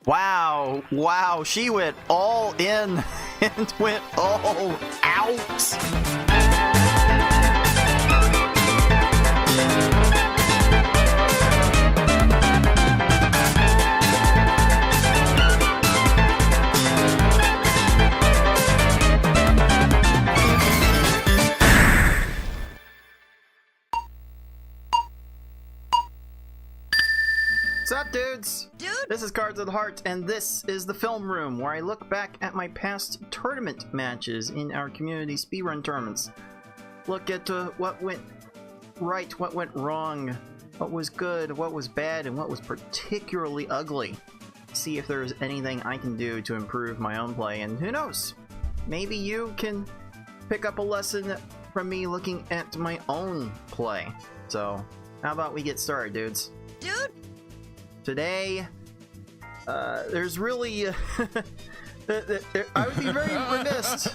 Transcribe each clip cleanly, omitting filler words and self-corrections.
Wow, she went all in and went all out. What's up, dudes? This is Cards of the Heart, and this is the film room where I look back at my past tournament matches in our community speedrun tournaments. Look at what went right, what went wrong, what was good, what was bad, and what was particularly ugly. See if there's anything I can do to improve my own play, and who knows? Maybe you can pick up a lesson from me looking at my own play. So, how about we get started, dudes? Today, there's really, I would be very remiss.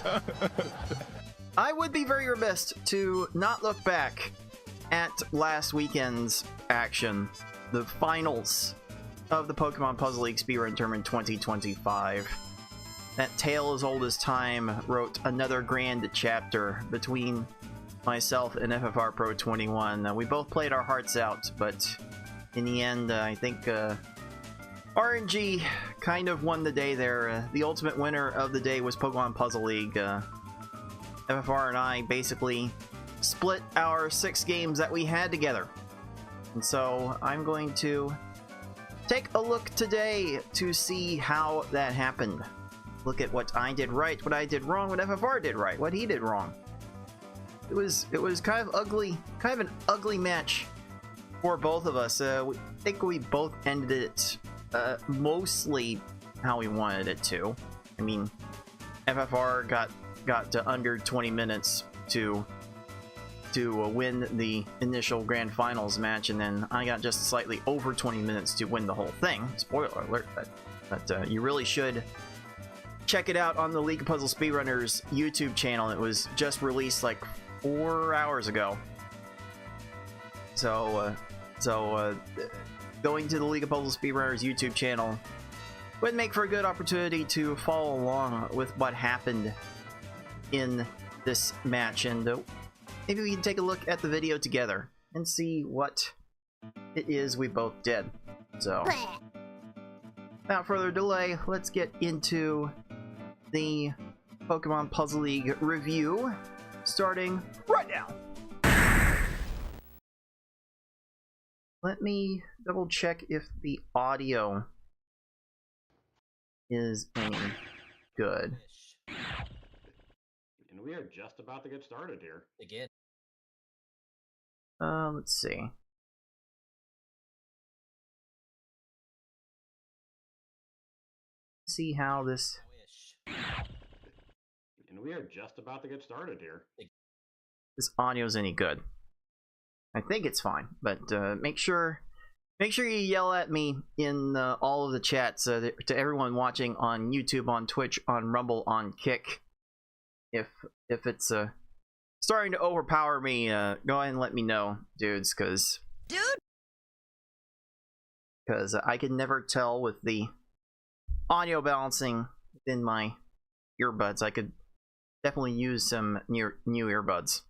I would be very remiss to not look back at last weekend's action, the finals of the Pokemon Puzzle League Speedrun Tournament 2025. That tale as old as time wrote another grand chapter between myself and FFR Pro 21. We both played our hearts out, but in the end, I think RNG kind of won the day there. The ultimate winner of the day was Pokemon Puzzle League. FFR and I basically split our 6 games that we had together. And so I'm going to take a look today to see how that happened. Look at what I did right, what I did wrong, what FFR did right, what he did wrong. It was kind of ugly, kind of an ugly match for both of us. I think we both ended it mostly how we wanted it to. I mean, FFR got to under 20 minutes to win the initial grand finals match, and then I got just slightly over 20 minutes to win the whole thing. Spoiler alert, but you really should check it out on the League of Puzzle Speedrunners YouTube channel. It was just released like 4 hours ago. So going to the League of Puzzle Speedrunners YouTube channel would make for a good opportunity to follow along with what happened in this match, and maybe we can take a look at the video together and see what it is we both did. So, without further delay, let's get into the Pokemon Puzzle League review, starting right now. Let me double check if the audio is any good. And we are just about to get started here. Again. Let's see. See how this. And we are just about to get started here. This audio's any good. I think it's fine, but make sure you yell at me in all of the chats to everyone watching on YouTube, on Twitch, on Rumble, on Kick. If it's starting to overpower me, go ahead and let me know, dudes, because I can never tell with the audio balancing in my earbuds. I could definitely use some new earbuds.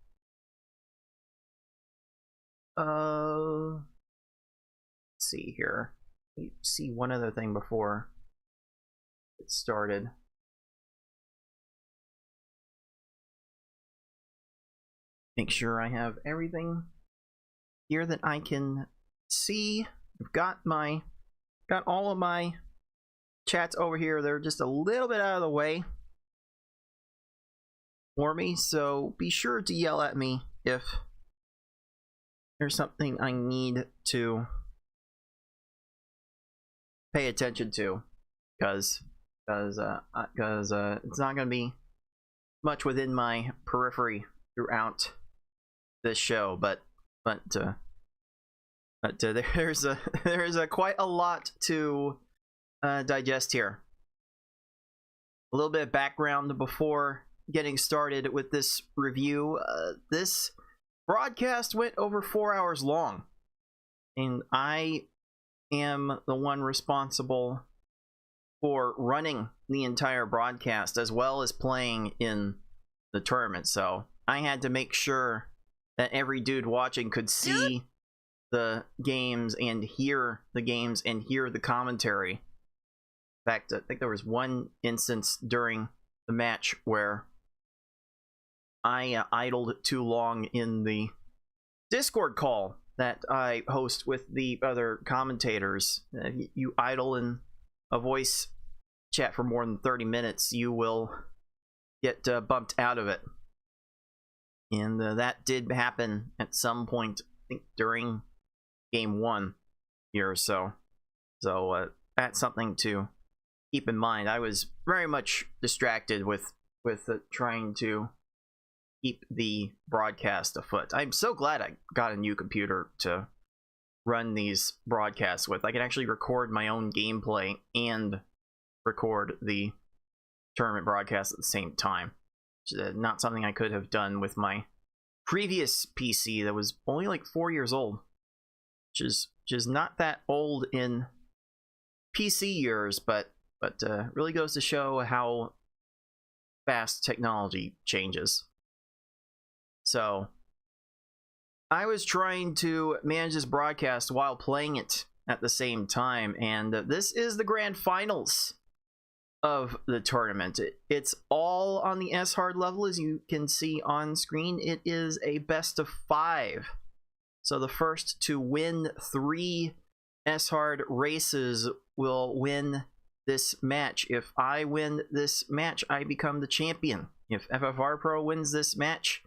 Let's see here. Let me see one other thing before it started. Make sure I have everything here that I can see. I've got all of my chats over here. They're just a little bit out of the way for me, so be sure to yell at me if there's something I need to pay attention to, because it's not going to be much within my periphery throughout this show, but there's quite a lot to digest here. A little bit of background before getting started with this review. This broadcast went over 4 hours long, and I am the one responsible for running the entire broadcast as well as playing in the tournament. So I had to make sure that every dude watching could see the games and hear the games and hear the commentary. In fact, I think there was one instance during the match where I idled too long in the Discord call that I host with the other commentators. You idle in a voice chat for more than 30 minutes, you will get bumped out of it. And that did happen at some point, I think during game 1 here or so. So that's something to keep in mind. I was very much distracted with trying to keep the broadcast afoot. I'm so glad I got a new computer to run these broadcasts with. I can actually record my own gameplay and record the tournament broadcast at the same time. Which is not something I could have done with my previous PC that was only like 4 years old. Which is not that old in PC years, but really goes to show how fast technology changes. So I was trying to manage this broadcast while playing it at the same time, and this is the grand finals of the tournament. It's all on the S-Hard level, as you can see on screen. It is a best of 5. So the first to win 3 S-Hard races will win this match. If I win this match, I become the champion. If FFR Pro wins this match,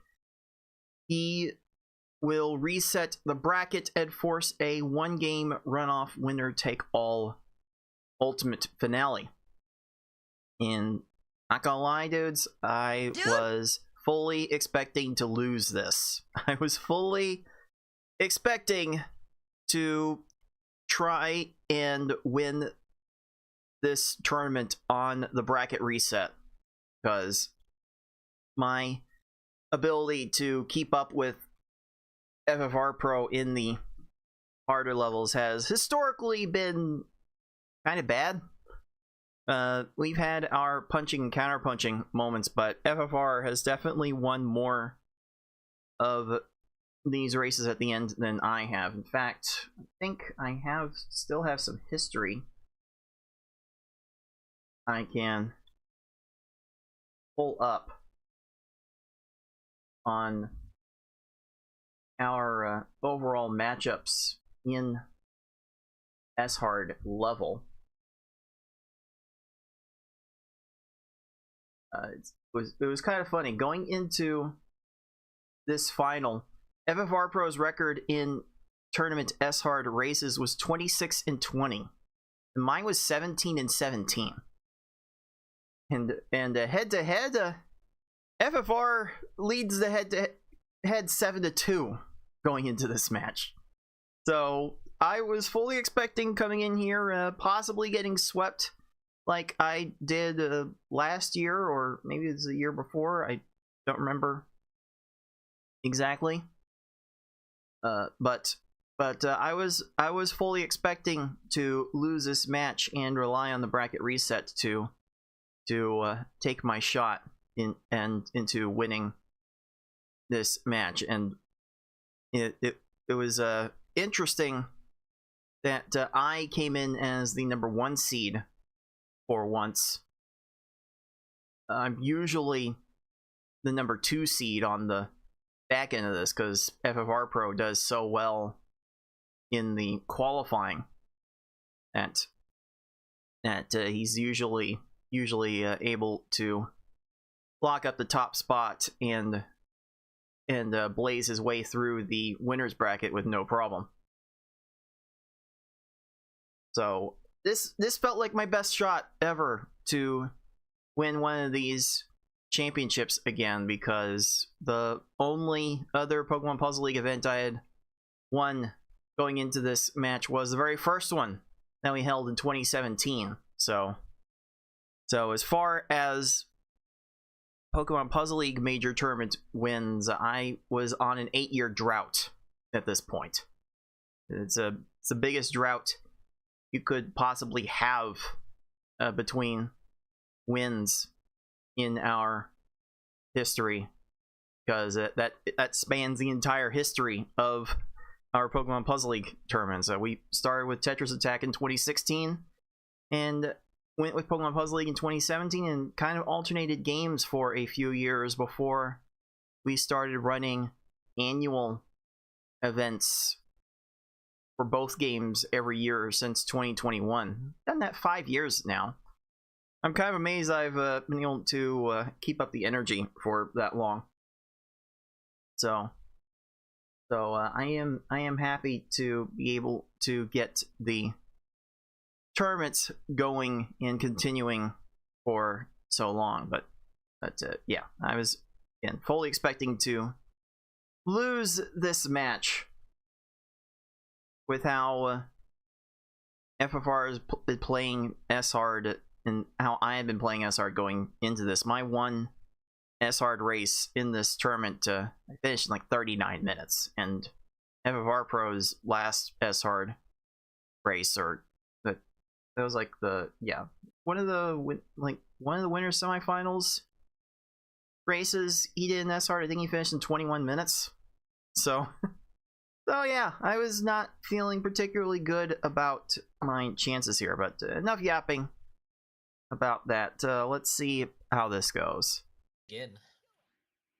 he will reset the bracket and force a 1-game runoff winner-take-all ultimate finale. And not gonna lie, dudes, I was fully expecting to lose this. I was fully expecting to try and win this tournament on the bracket reset, because my ability to keep up with FFR Pro in the harder levels has historically been kind of bad. We've had our punching and counter-punching moments, but FFR has definitely won more of these races at the end than I have. In fact, I think I still have some history I can pull up on our overall matchups in S-Hard level. It was kind of funny going into this final. FFR Pro's record in tournament S-Hard races was 26-20, and mine was 17-17. And head-to-head, FFR leads the head-to-head 7-2 going into this match. So I was fully expecting coming in here, possibly getting swept like I did last year, or maybe it was the year before. I don't remember exactly. But I was fully expecting to lose this match and rely on the bracket reset to take my shot into winning this match. And it was interesting that I came in as the number 1 seed for once. I'm usually the number 2 seed on the back end of this, because FFR Pro does so well in the qualifying that he's usually able to lock up the top spot and blaze his way through the winners bracket with no problem. So this felt like my best shot ever to win one of these championships again, because the only other Pokemon Puzzle League event I had won going into this match was the very first one that we held in 2017. So as far as Pokemon Puzzle League major tournament wins, I was on an 8-year drought at this point. It's the biggest drought you could possibly have between wins in our history, because that spans the entire history of our Pokemon Puzzle League tournaments. We started with Tetris Attack in 2016 and went with Pokemon Puzzle League in 2017 and kind of alternated games for a few years before we started running annual events for both games every year since 2021. Done that 5 years now. I'm kind of amazed I've been able to keep up the energy for that long. So I am happy to be able to get the tournaments going and continuing for so long. But yeah, I was again fully expecting to lose this match with how FFR has been playing S-Hard and how I have been playing S-Hard going into this. My one S-Hard race in this tournament, I finished in like 39 minutes, and FFR Pro's last S-Hard race, or that was like the one of the winner semifinals races he did in S-Hard. I think he finished in 21 minutes. So yeah, I was not feeling particularly good about my chances here, but enough yapping about that. Let's see how this goes. Again.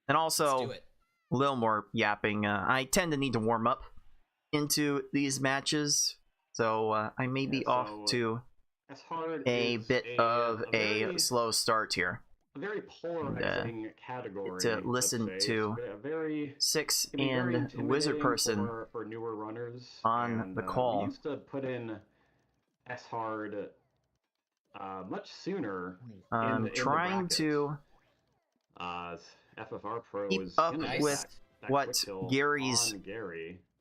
And also, a little more yapping. I tend to need to warm up into these matches, so I may be off to a bit of a slow start here. A very polarizing category to listen to Six and Wizard Person for newer runners on the call. We used to put in S-Hard much sooner. Trying to FFR Pro keep is up with what Gary's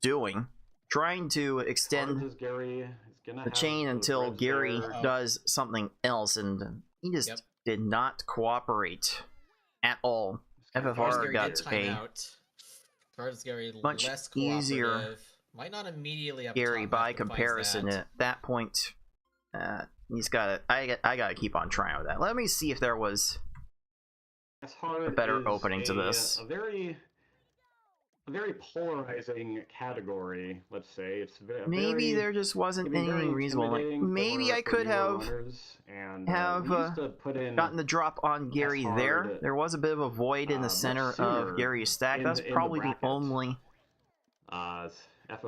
doing, trying to extend the chain until Gary does something else, and he just did not cooperate at all. FFR got a much easier might not immediately Gary by comparison. At that point, he's got. I gotta keep on trying with that. Let me see if there was a better opening to this. A very polarizing category, let's say. It's maybe there just wasn't anything reasonable. Like maybe I could have gotten the drop on Gary there. There was a bit of a void in the center of Gary's stack. That's probably the only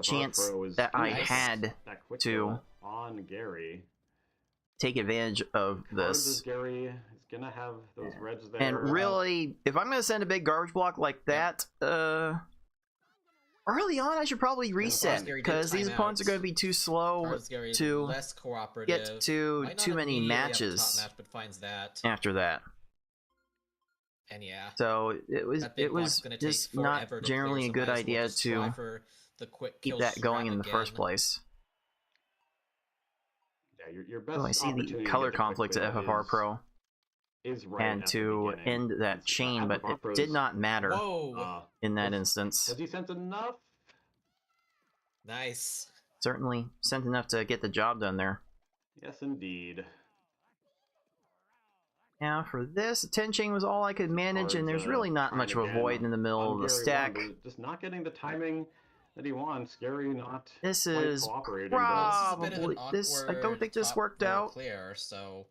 chance that I had to take advantage of this. Gonna have those reds there. And really, if I'm gonna send a big garbage block like that, early on I should probably reset, because these opponents are going to be too slow to get to too many matches after that. And yeah, so it was just not generally a good idea to keep that going in the first place. Yeah, your best I see the color conflict at FFR Pro. And to end that chain, but it did not matter in that instance. Has he sent enough? Nice. Certainly sent enough to get the job done there. Yes, indeed. Now for this, a 10 chain was all I could manage, and there's really not much of a void in the middle of the stack. Just not getting the timing that he wants. Gary not. This is probably this. I don't think this worked out. Clear, so.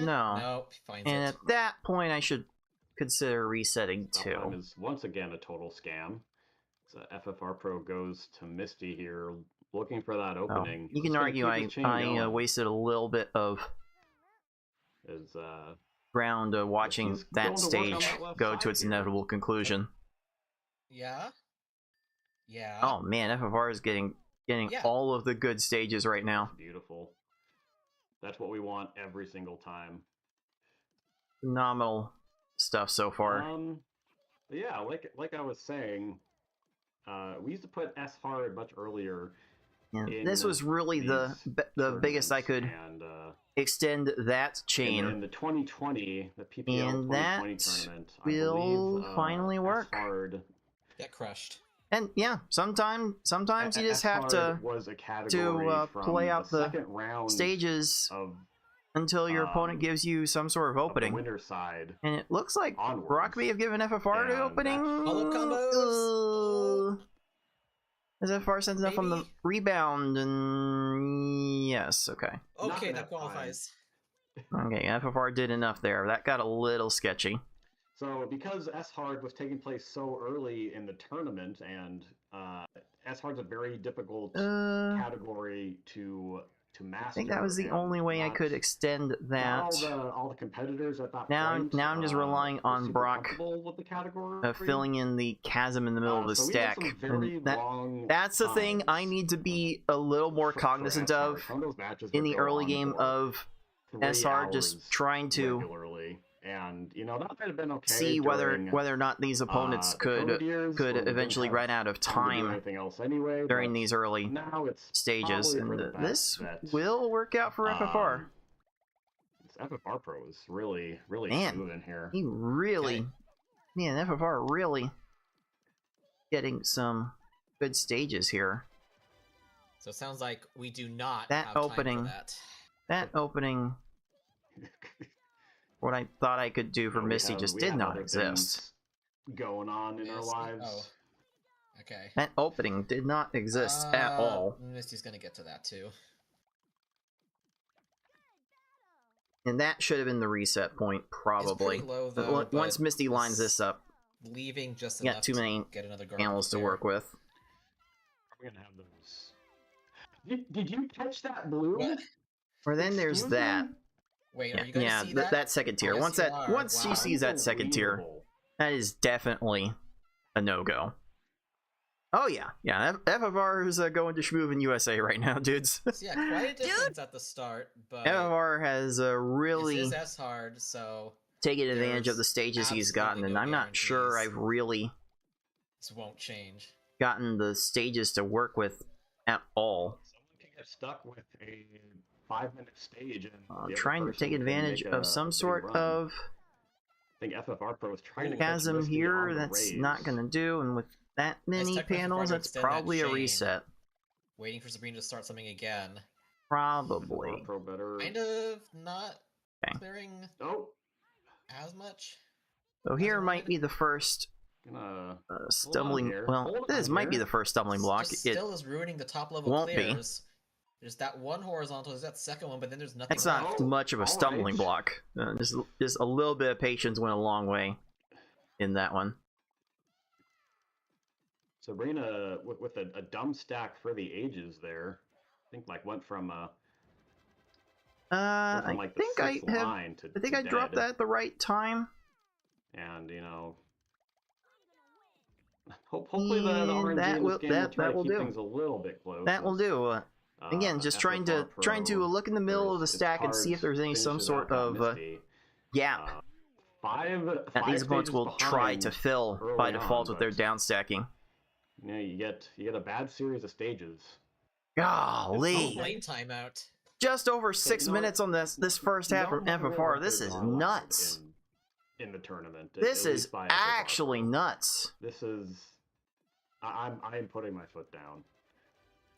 No. Nope, he finds and it. At that point, I should consider resetting too. Is once again a total scam. So FFR Pro goes to Misty here, looking for that opening. You can argue I wasted a little bit of ground watching that stage go to its inevitable conclusion. Yeah. Yeah. Oh man, FFR is getting all of the good stages right now. Beautiful. That's what we want every single time. Phenomenal stuff so far. Yeah, like I was saying, we used to put S-Hard much earlier. Yeah, this was really the biggest I could extend that chain. In the 2020, the PPL and 2020 tournament, I will believe, finally work. S-Hard Get crushed. And yeah, sometimes you just have to was a category from play out the second round stages of until your opponent gives you some sort of opening. the winner side. And it looks like onwards. Brock may have given FFR to And opening. Follow combos. Is FFR sent enough on the Maybe? rebound? And yes, okay. Okay, Not that qualifies. Okay, FFR did enough there. That got a little sketchy. So because S-Hard was taking place so early in the tournament, and S-Hard's a very difficult category to master. I think that was the only way I could extend that. All the competitors at that Now point. I'm just relying were on super Brock comfortable with the category. filling in the chasm in the middle of the So we had stack. some very And long that's the thing I times need to be a little more for cognizant S-Hard. of Some those matches in would the go early on game for of 3 SR, just hours trying to regularly. And you know, that might have been okay see whether during, or not these opponents the could COVID years when we didn't eventually have run out of time to do time anything else anyway, during but these early now it's stages, probably and for the this best that, will work out for FFR. This FFR Pro is really Man, moving here. He really, Okay. man, FFR really getting some good stages here. So it sounds like we do not That have opening- time for that. That opening, what I thought I could do for We Misty have- just we did have not other exist. things going on in our Misty? lives. Oh. Okay. That opening did not exist at all. Misty's gonna get to that too. And that should have been the reset point, probably. It's pretty low, But though, once but Misty lines this up, leaving just you enough got too many to get another guard animals to there. work with. We're gonna have those. Did you catch that blue? What? Or then there's Excuse that. me? Wait, are Yeah, you gonna see that? that second tier. Oh, Once yes, that, you are. once she Wow. sees that second tier, Unbelievable. that is definitely a no-go. Oh yeah, FFR is going to Shmove in USA right now, dudes. So yeah, quite a difference at the start, but FFR has really this is S-hard, so taken advantage of there's the stages he's absolutely gotten, and no I'm not sure guarantees. I've really this won't change. gotten the stages to work with at all. Someone can get stuck with a 5-minute stage, and the other Trying to person take can advantage make of a some big sort run. of I think FFR Pro is trying to catch chasm Misty here. on the That's raise. not going to do, and with that many technically panels, trying to that's extend that probably a chain. reset. Waiting for Sabrina to start something again. Probably. FFR Pro better. Kind of not Okay. clearing Oh, as much. So here As I might wanted. be the first gonna stumbling. here. Well, Hold this on might be here. the first stumbling block. Just It still is ruining the top level won't be. clears. There's that one horizontal, there's that second one, but then there's nothing It's not left. Oh, much of a all stumbling right. block. Just a little bit of patience went a long way in that one. Sabrina with a dumb stack for the ages there. I think like went from went from, I like the think I sixth have. line to I think to I dropped dead. that at the right time. And you know, hopefully the And RNG that in will- this game that- will try that to will keep do. things a little bit close. That will do. Again, just trying to look in the middle of the stack and see if there's any some sort of gap five that these opponents stages will try behind to fill early by default on, with their but, down stacking. You know, you get a bad series of stages. Oh, Golly, lane timeout. just over So, 6 you know what? minutes on this first half from No more FFR. This records is are allowed nuts. in the tournament. This at is least by FFR. actually nuts. This is. I am putting my foot down.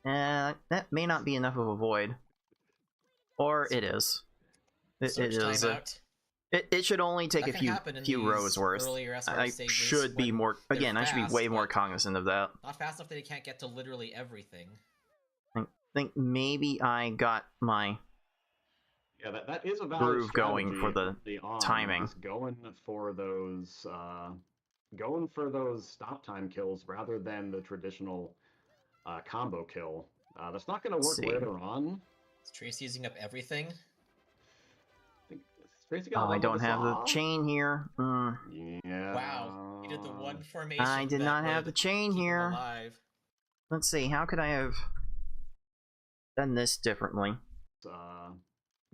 That may not be enough of a void, or it is. It Search is. timeout. It should only take That a can few happen in few these rows worth. earlier SR I stages should be when more. they're Again, I should be fast, way more but cognizant of that. Not fast enough that they can't get to literally everything. I think maybe I got my Yeah, that is a valid groove going strategy for the early on, timing. is going for those stop time kills rather than the traditional combo kill. That's not going to Let's work see. later on. Is Trace using up everything? I think Tracy got Oh, I leveled don't us have the off. chain here. Yeah. Wow, he did the one formation. I did that not have would the chain keep him here. alive. Let's see. How could I have done this differently?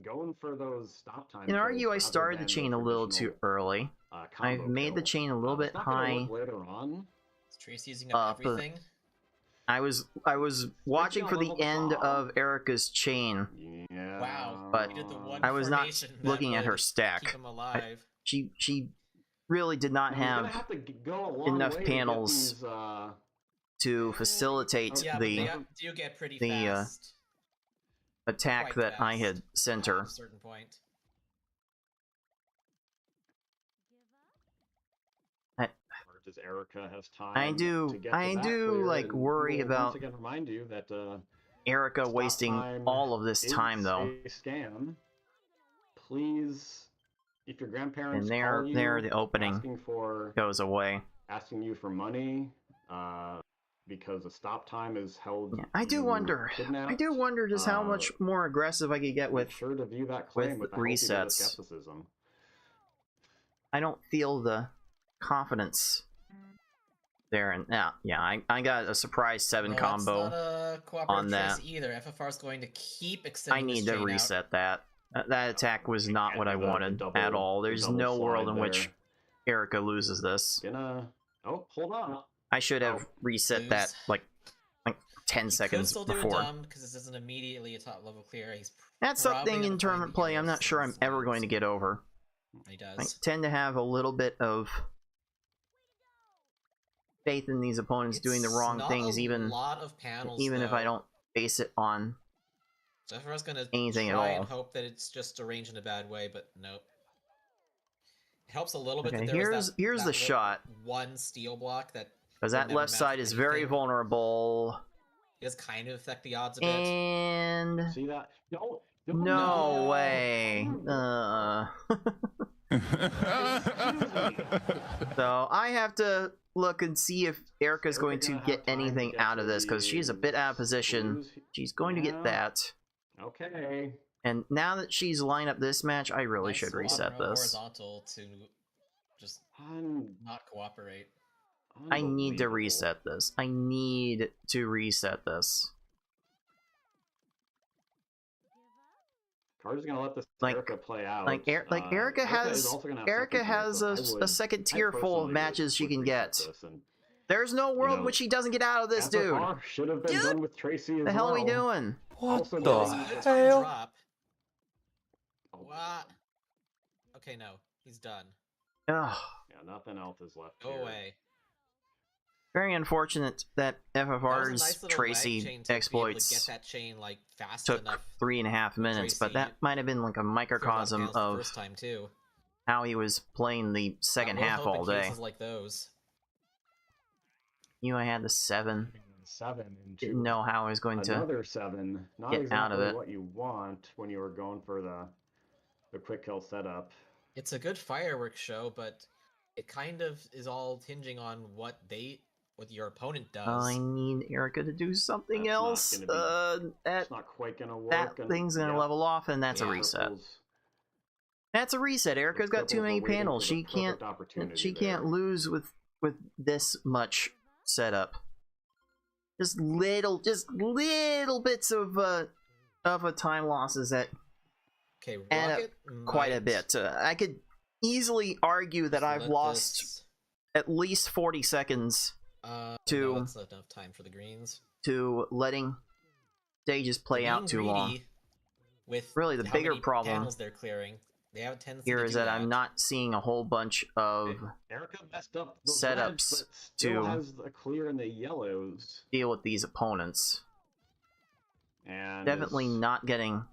Going for those stop time. You can kills argue I rather started the than chain a little too traditional, early. I've combo made the kill. chain a little bit It's not gonna high. work later on. Is Trace using up everything? I was watching for the leveled us end off. of Erica's chain. Wow, Yeah. But he did the one I was not formation that looking at her would stack. Keep him alive. She really did not You're gonna have to go a long enough way to get panels these, to facilitate Yeah, the but they do get pretty the, fast. attack Quite that I fast had sent her. at a certain point. Does Erica has time I do to get to that clear, like and worry we'll about once again remind you that Erica stop wasting time all of this is time though. a scam. Please, if your grandparents And call you the opening goes away. asking you for money, because the stop time is held. Yeah, I do wonder just how much more aggressive I could get with sure to view that claim with a healthy bit of resets. skepticism. I don't feel the confidence there, and yeah, I got a surprise 7 combo That's not a cooperative on that. choice either. FFR is going to keep extending I need this to chain reset that. That attack was not what I wanted at all. There's no world in which Erica loses this. Oh, hold on. I should have reset that like 10 seconds still do before. a dumb because this isn't immediately a top level clear. He's That's something in tournament play I'm not sure I'm ever going to get over. He does. I tend to have a little bit of faith in these opponents doing the wrong things, even if I don't base it on so everyone's gonna anything at try all. and hope that it's just arranged in a bad way, but nope. It helps a little bit Okay, that there was here's the shot. One steel block that because that left side is very vulnerable. It does kind of affect the odds a bit. And see that? No way. So I have to look and see if Erica's going to get anything out of this, because she's a bit out of position. She's going to get that. Okay. And now that she's lined up this match, I really should reset this. Horizontal to just not cooperate. I need to reset this. I need to reset this. Card's gonna let this Erica play out. Erica has a second tier full of matches she can get. There's no world in which she doesn't get out of this, dude. Should have been done with Tracy as the hell are we doing? What the hell? What? Okay, no, he's done. Ugh. Yeah, nothing else is left. Go away. Very unfortunate that FFR's Tracy exploits get that chain, like, fast took enough 3.5 minutes, but that might have been like a microcosm of first time too. how he was playing the second half all day. Like those. I had the 7. Didn't know how I was going to another 7. Not get exactly out of it. What you want when you were going for the quick kill setup. It's a good fireworks show, but it kind of is all hinging on what your opponent does. I need Erica to do something else. That's not quite gonna work. That thing's gonna level off, and that's a reset. That's a reset. Erica's got too many panels. She can't lose with this much setup. Just little bits of time losses that add up quite a bit. I could easily argue that I've lost at least 40 seconds no, that's not enough time for the greens. To letting stages play out too long. With really, the bigger problem they're clearing, they have a tendency here to is that I'm not seeing a whole bunch of Erica messed up those setups reds, to has a clear in the yellows. Deal with these opponents. And definitely not getting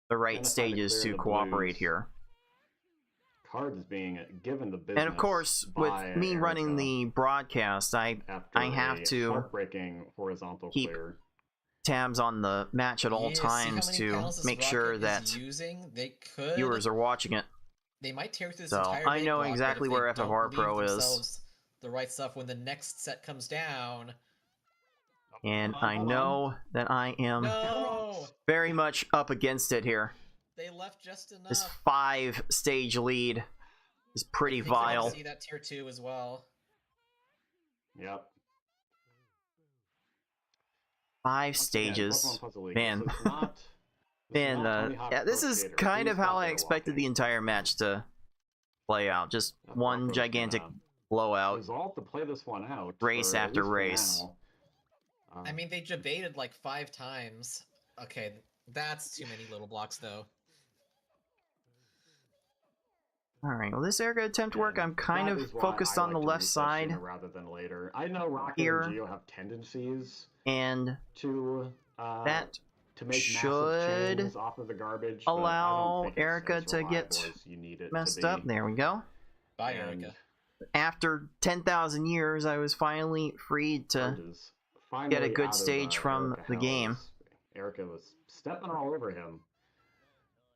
the right stages to cooperate here. Card is being given the business. And of course, with me running the broadcast, I have to horizontal keep clear. Tabs on the match at all times to make sure that viewers are watching it. They might tear through this so entire I know exactly where FFR Pro is. The right stuff when the next set comes down. And I know that I am very much up against it here. They left just enough. This 5-stage lead is pretty vile. I see that tier 2 as well. Yep. 5 stages. Man. Yeah, this is kind of how I expected the entire match to play out. Just one gigantic blowout. Resolve to play this one out. Race after race. I mean, they debated like 5 times. Okay, that's too many little blocks, though. Alright, will this Erica attempt work? I'm kind That of is why focused I on the like to left reset side sooner rather than later. I know Rocket here, and Geo have tendencies and to that make massive should chains off of the garbage, but I allow don't think Erica it's as to reliable get as you need it messed to be. up. There we go. Bye, And Erica. After 10,000 years, I was finally freed to Art is finally get a good out of, stage from Erica the game. Hell's. Erica was stepping all over him.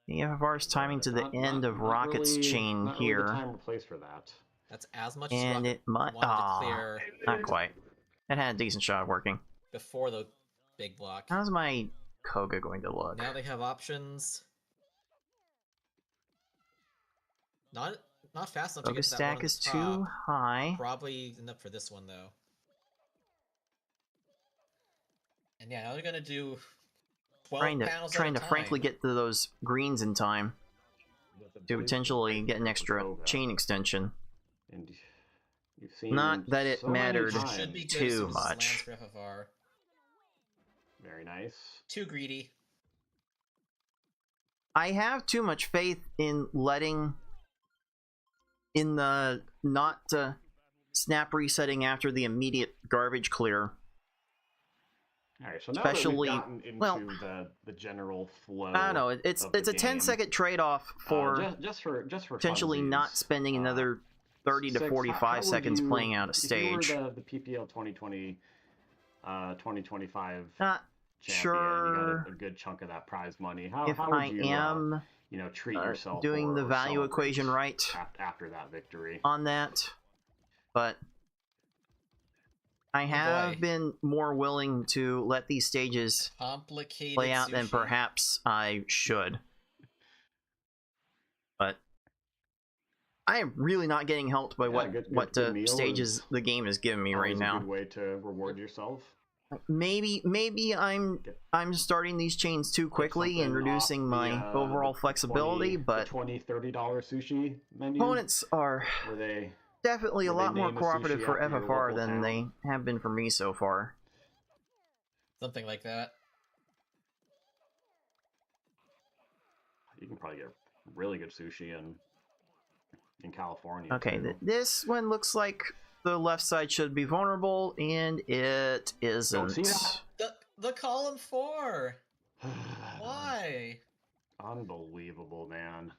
The FFR's timing to the end of Rocket's chain not really here. the time or place for that. That's as much as And Rocket it might. wanted to clear Not quite. It had a decent shot of working. before the big block. How's my Koga going to look? Now they have options. Not fast enough to Koga get to that one stack on the is top. too high. Probably enough for this one though. And yeah, now they're gonna do 12 panels Trying at to a frankly time. get to those greens in time to potentially get an extra chain extension. And you've seen Not that it so many mattered times. Should be good too as soon as this much. lands for FFR. Very nice. Too greedy. I have too much faith in letting the not snap resetting after the immediate garbage clear. All right, so now Especially- that we've gotten into well, the general flow. I don't know. It's of the a 10-second trade-off for just for potentially not funsies, spending another 30 to Six, 45 how would seconds you- playing out a if you stage. were the PPL 2020, 2025 Not champion, sure you got a good chunk of that prize money. How if would I you, am treat yourself doing the or value celebrate equation right after that victory? on that, but I have boy. been more willing to let these stages Complicated play out than sushi. perhaps I should. But I am really not getting helped by Yeah, good meal stages is the game is giving me right Always a now. good way to reward yourself. Maybe I'm starting these chains too quickly and something reducing off my the, overall flexibility, but $20-$30 sushi menu. opponents are Were they definitely a Will they lot more name the cooperative sushi for after your FFR local than town? they have been for me so far. Something like that. You can probably get really good sushi in California. Okay, too. this one looks like the left side should be vulnerable, and it Don't see isn't. that? The column 4. Why? Unbelievable, man.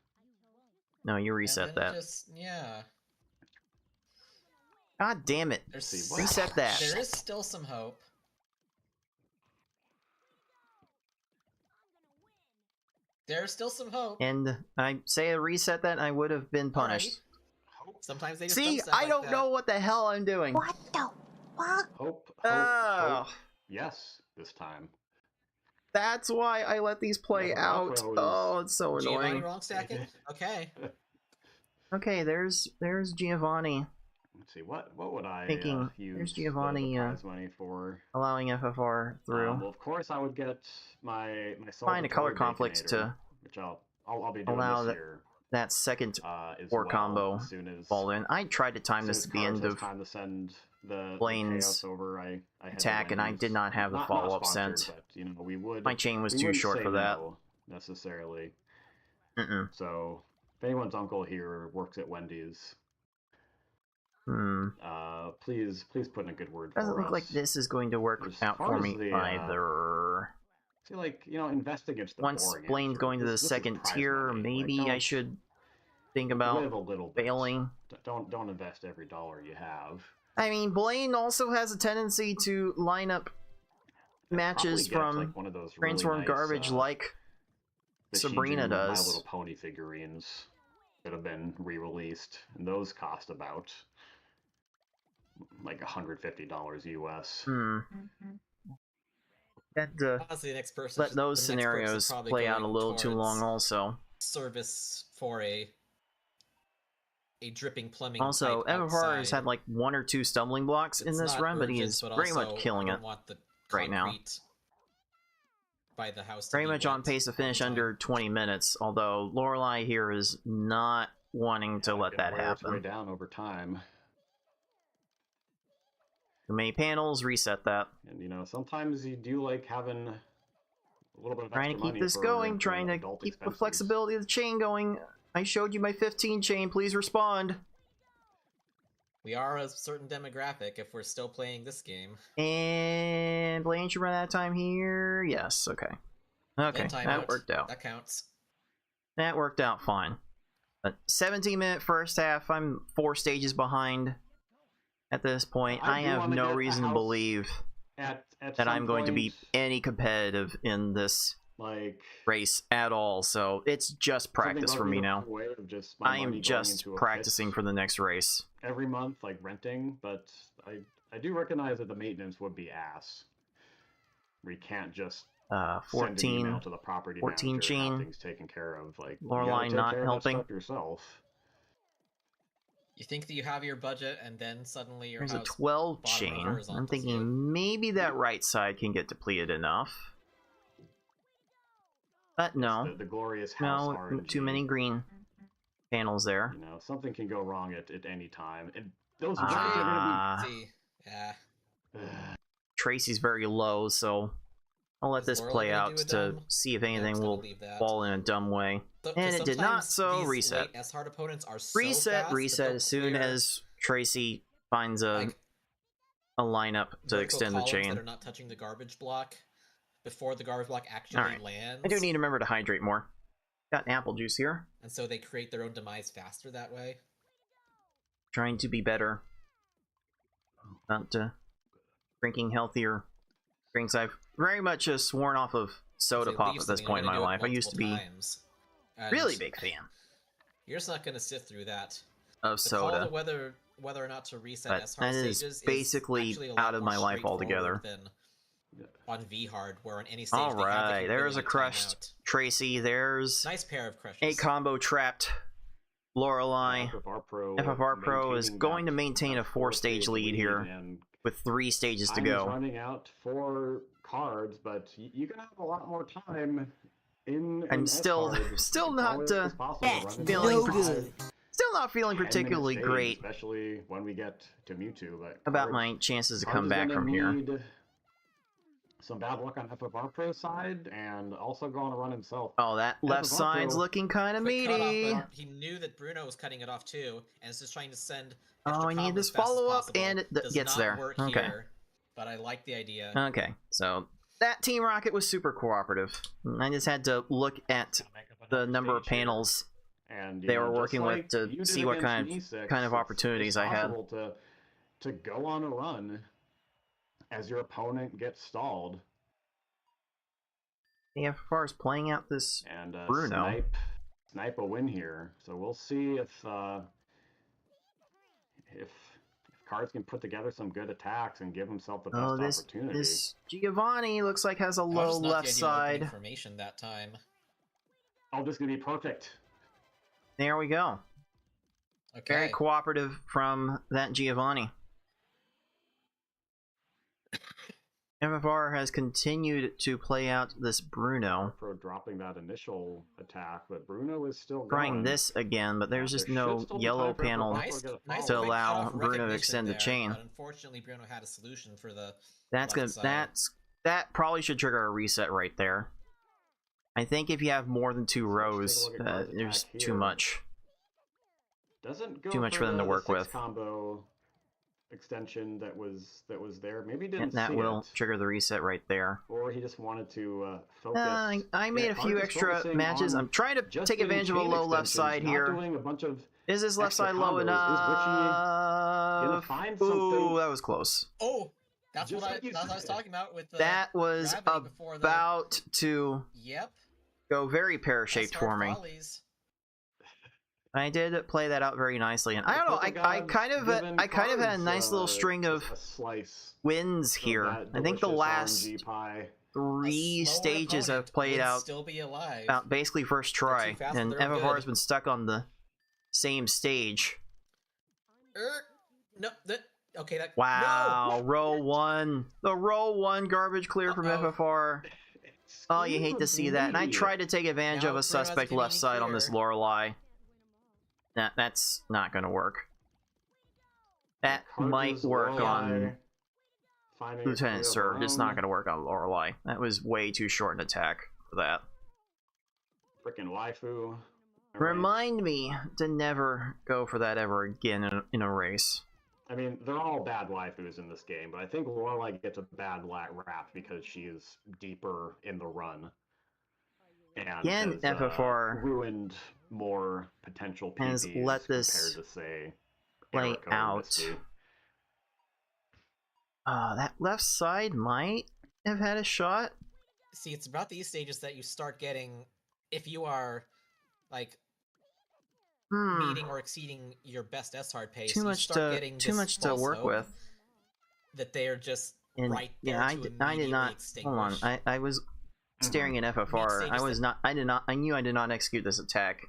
No, you And reset then that. Just, yeah. God damn it. There's See, what? Reset that. There is still some hope. There's still some hope. And I say I reset that, I would have been punished. Sometimes they just See, dump stuff I like don't that. know what the hell I'm doing. What the fuck? Hope. Oh. Yes, this time. That's why I let these play Yeah, out. Rockwell is- Oh, it's so Giovanni annoying. wrong stacking? Okay. Okay, there's Giovanni Let's see, what would I Thinking, use there's Giovanni, the prize money for? allowing FFR through. Well, of course, I would get my Find a color conflict to which I'll be doing allow this that year. that second As or well, combo as soon as fall in. I tried to time as this soon at the as end Cars of has time to send the Blaine's payouts over, I head to attack, and I Wendy's. did not have the Not follow-up sponsored, sent. But, you know, we would. My chain was we too wouldn't short say for that. no necessarily. Mm-mm. So, if anyone's uncle here works at Wendy's, Hmm. please put in a good word Doesn't for look us. like this is going to work As out far for as me the, either. I feel like, invest against the Once boring Blaine's answer. going to the This is second prize tier, money. Like, maybe I don't- should think about live a little bit. failing. Don't invest every dollar you have. I mean, Blaine also has a tendency to line up matches Probably get, from one of those Transform really nice, Garbage like the Sabrina Shiju does. My Little Pony figurines that have been re-released, and those cost about like $150 US. Hmm. That Honestly, the next person. let those the next person's scenarios probably play out a going little too long towards also. Service for a dripping plumbing. Also, pipe FFR has outside. had like 1 or 2 stumbling blocks in It's this not run, but he urgent, is but very also much killing I it don't want the right now. concrete by the house. to Very be much on wet pace to all the finish time. under 20 minutes, although Lorelei here is not wanting to let It that wears its way happen. down over time, Too many panels, reset that. and sometimes you do like having a little bit of Trying to extra keep money this for, going, trying to adult keep the expenses. flexibility of the chain going I showed you my 15 chain. Please respond. We are a certain demographic if we're still playing this game. And Blaine should run out of time here. Yes, okay. Okay, that worked out. That counts. That worked out fine. A 17-minute first half. I'm 4 stages behind at this point. I have no reason to believe that I'm going to be any competitive in this race at all. So it's just practice for me now. I am just practicing for the next race. Every month, like renting, but I do recognize that the maintenance would be ass. We can't just 14 send an email to the property 14 manager chain. and have things taken care of. Like, Lorelei not helping yourself. You think that you have your budget and then suddenly your There's house a 12 chain. I'm thinking maybe that right side can get depleted enough. But no. The glorious house RNG. Too many green panels there. You know, something can go wrong at any time. And those are going to be... Yeah. Tracy's very low, so I'll let this play out to see if anything will fall in a dumb way. And it did not, so reset. S-hard opponents are so reset as soon as Tracy finds a lineup to extend the chain. That are not touching the garbage block before the garbage block actually lands. I do need to remember to hydrate more. Got an apple juice here. And so they create their own demise faster that way. Trying to be better. Not drinking healthier drinks. I've very much sworn off of soda pop at this point in my life. I used to be really big fan. You're just not going to sift through that. Of soda. Whether or not to reset but S-hard that stages is basically out of my life altogether. On V-hard, where on any stage alright, there's a crushed Tracy. There's nice pair of crushes. A combo trapped Lorelei. FFR Pro is going to maintain a 4-stage lead here with 3 stages to go. Running out 4 cards, but you can have a lot more time in. I'm still not feeling particularly great, especially when we get to Mewtwo. But about my chances to come back from here. Some bad luck on FFR Pro's side, and also going to run himself. Oh, that left side's looking kind of meaty. He knew that Bruno was cutting it off too, and is just trying to send. Oh, I need this follow-up, and it gets there. Okay. Here, but I like the idea. Okay, so that Team Rocket was super cooperative. I just had to look at the number of panels they were working with to see what kind of opportunities I had. To go on a run as your opponent gets stalled. Yeah, as far as playing out this and Bruno. Snipe a win here. So we'll see if Cards can put together some good attacks and give himself the best opportunity. This Giovanni looks like has a low left side. Information that time. Oh, this is gonna be perfect. There we go. Okay. Very cooperative from that Giovanni. FFR has continued to play out this Bruno. Pro dropping that initial attack, but Bruno is still trying this again, but there's just no yellow panel to allow Bruno to extend the chain. But unfortunately, Bruno had a solution for the. That probably should trigger a reset right there. I think if you have more than 2 rows, there's too much. Too much for them to work with. Combo extension that was there. Maybe didn't. And that will trigger the reset right there. Or he just wanted to focus. I made a few extra matches. I'm trying to take advantage of a low left side here. Is this left side low enough? Ooh, that was close. Oh, that's what I was talking about with the that was about to go very pear-shaped for me. I did play that out very nicely, and I don't know. I kind of had a nice little string of wins here. I think the last 3 stages I've played out basically first try, and FFR has been stuck on the same stage. Wow, row 1, the row 1 garbage clear from FFR. Oh, you hate to see that. And I tried to take advantage of a suspect left side on this Lorelei. That's not going to work. That might work on Lieutenant Surge. It's not going to work on Lorelei. That was way too short an attack for that. Frickin' waifu. Remind me to never go for that ever again in a race. I mean, they're all bad waifus in this game, but I think Lorelei gets a bad rap because she is deeper in the run and Again, has FFR ruined more potential has Pvs let this compared to, say, play Erica or out. Misty. That left side might have had a shot. See, it's about these stages that you start getting, if you are, like, meeting or exceeding your best S-hard pace, Too much to work hope with. That they are just And right there yeah, to I did not. extinguish. Hold on, I was staring at FFR. I was not. I knew I did not execute this attack.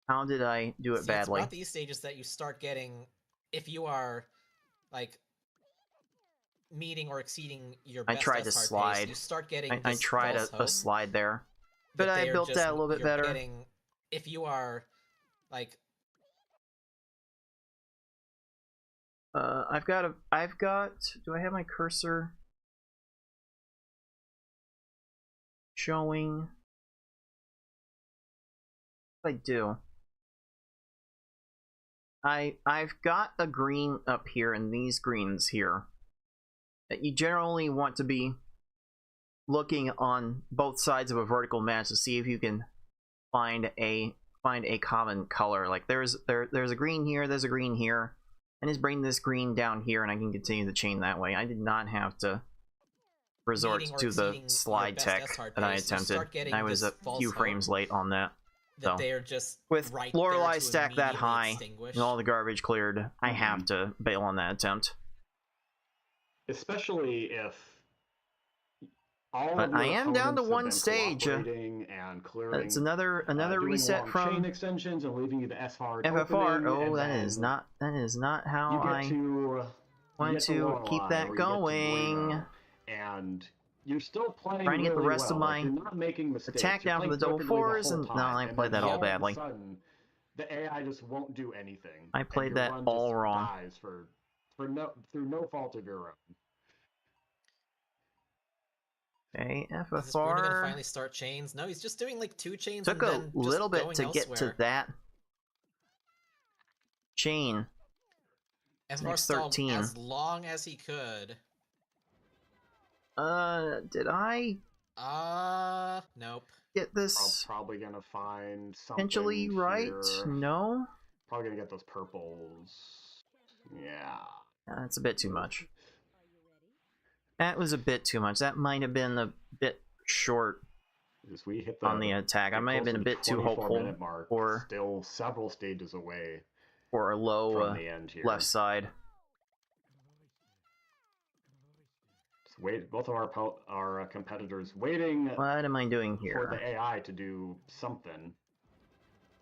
How did I do it badly? It's about these stages that you start getting, if you are, like, meeting or exceeding your best I tried to slide. pace, you start getting I tried a slide there, but I built that a little bit better. If you are, like, I've got. Do I have my cursor showing? I do. I've got a green up here and these greens here that you generally want to be looking on both sides of a vertical match to see if you can find a common color. Like there's a green here, there's a green here, and just bring this green down here and I can continue the chain that way. I did not have to resort to the slide tech that I attempted. I was a few frames late on that. So, they're just with Lorelei stacked that high and all the garbage cleared, I have to bail on that attempt. Especially if all but of your I am down to opponents one have been stage. cooperating and clearing, it's another doing reset long from chain extensions and leaving you the S-hard FFR. opening, Oh, that is not how I want to keep that going. And you're still playing trying to get the really rest of well. my Like, you're not making mistakes. attack You're down for the double playing perfectly fours, the and whole no, time, I and played then that all all of a badly. sudden, the AI just won't do anything. I played and that your run all just wrong. Dies through no fault of your own. Okay, Is this Bruno gonna FFR finally start chains? No, he's just doing like 2 chains. took and a then little just bit to going get elsewhere. to that chain. FFR stalled as long as he could. Did I Nope. get this I'm probably gonna find something potentially right? here. No? Probably gonna get those purples. Yeah. That's a bit too much. That was a bit too much. That might have been a bit short We hit on the attack. I might have been a bit too hopeful for still several stages away for a low from the end here. left side. Both of our competitors waiting. What am I doing here? For the AI to do something.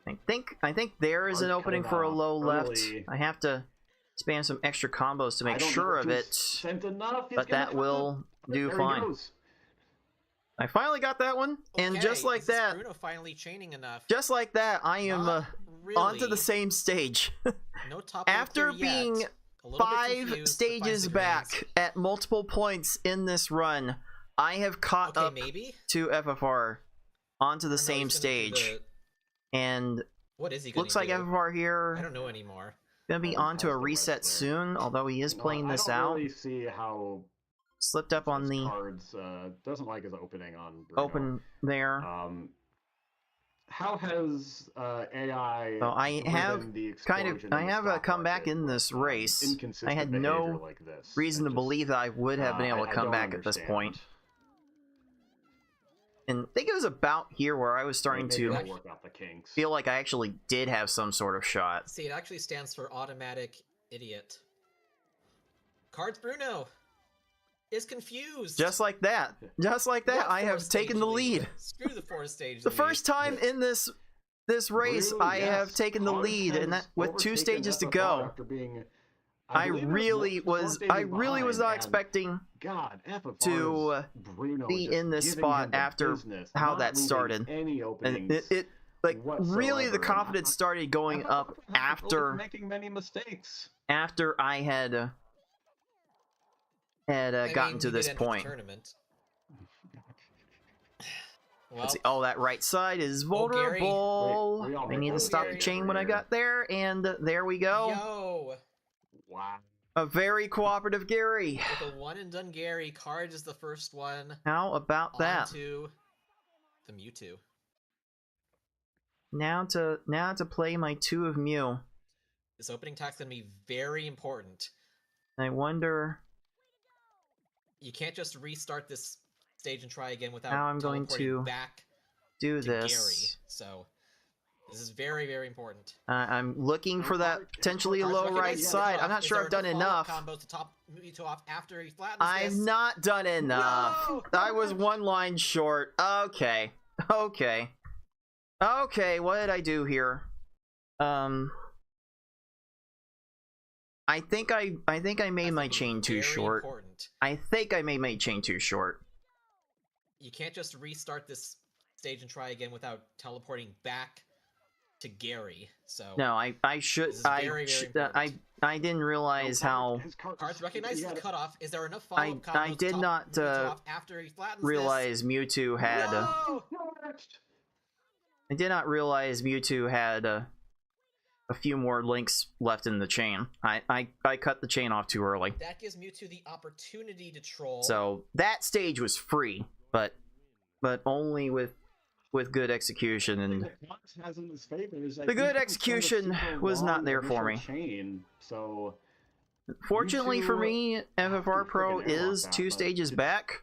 I think there is an opening for a low left. I have to spam some extra combos to make sure of it, but that will do fine. I finally got that one, and just like that, Bruno finally chaining enough. just like that, I am really. onto the same stage. No top After being 5 stages back at multiple points in this run, I have caught up to FFR onto the same stage. And what is he looks like FFR here. I don't know anymore. Gonna be onto a reset soon, although he is playing this out. I don't really see how slipped up on the cards. Doesn't like his opening on Bruno. Open there. How has AI? Well, I have come back in this race. I had no reason to believe that I would have been able to come back at this point. And I think it was about here where I was starting to feel like I actually did have some sort of shot. See, it actually stands for automatic idiot. Cards Bruno is confused. Just like that. Just like that, I have taken the lead. Screw the 4th stage. The first time in this race, I have taken the lead, and that with 2 stages to go. I really was not expecting to be in this spot after how that started. And it like really the confidence started going up after I had gotten to this point. Well, Let's see. Oh, that right side is Gary. vulnerable. We all I need to stop the Gary chain over when I here. got there, and there we go. Yo! Wow. A very cooperative Gary. With a one and done Gary, Cards is the first one. How about that? Onto the Mewtwo. Now to play my 2 of Mew. This opening attack's gonna be very important. I wonder You can't just restart this stage and try again without how I'm going teleporting to back do to Gary. this. So this is very, very important. I'm looking for that potentially Cards low recognize right the side. cutoff. I'm not Is sure there I've done follow-up enough. Combos to top Mewtwo off after he flattens I've this. not done enough. No! I was 1 line short. Okay. Okay. Okay, what did I do here? I think I made my chain too Very short. important. I think I made my chain too short. You can't just restart this stage and try again without teleporting back to Gary. So No, I should This is very, very important. I didn't realize how Cards recognize the cutoff. Is there enough I follow-up combos did to top not, Mewtwo off after he flattens realize Mewtwo had this? Whoa! I did not realize Mewtwo had a few more links left in the chain. I cut the chain off too early. That gives Mewtwo the opportunity to troll. So that stage was free, but only with good execution, and the good execution was not there for me. So Fortunately for me, FFR Pro freaking airlock is that, 2 but stages back,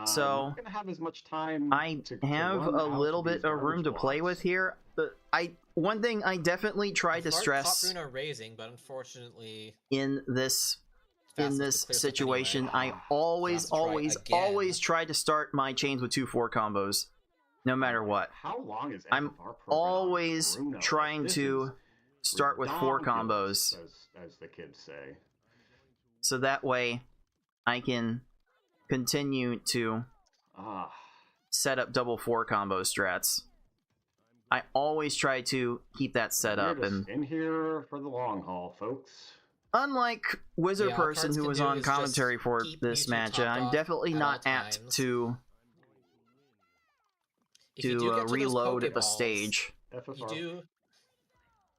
so not gonna have as much time I to have run a out little these bit of room to garbage play blocks. with here. One thing I definitely try to Top stress Bruno raising, but unfortunately, in this fast enough to clear stuff situation, anyway. I always Fast to try again. always try to start my chains with 2-4 combos, no matter what. How long is I'm FFR Pro been on always Bruno? trying This to is start with 4 redonkulous, combos, as the kids say. so that way I can continue to Ah, set up double 4 combo strats. I always try to keep that set we're up, just and in here for the long haul, folks. unlike Wizard Yeah, all Person, Cards who can was do on is just commentary for keep this Mewtwo match, topped I'm off definitely at not all apt times. to If you do get to those reload a Pokeballs, stage. FFR. you do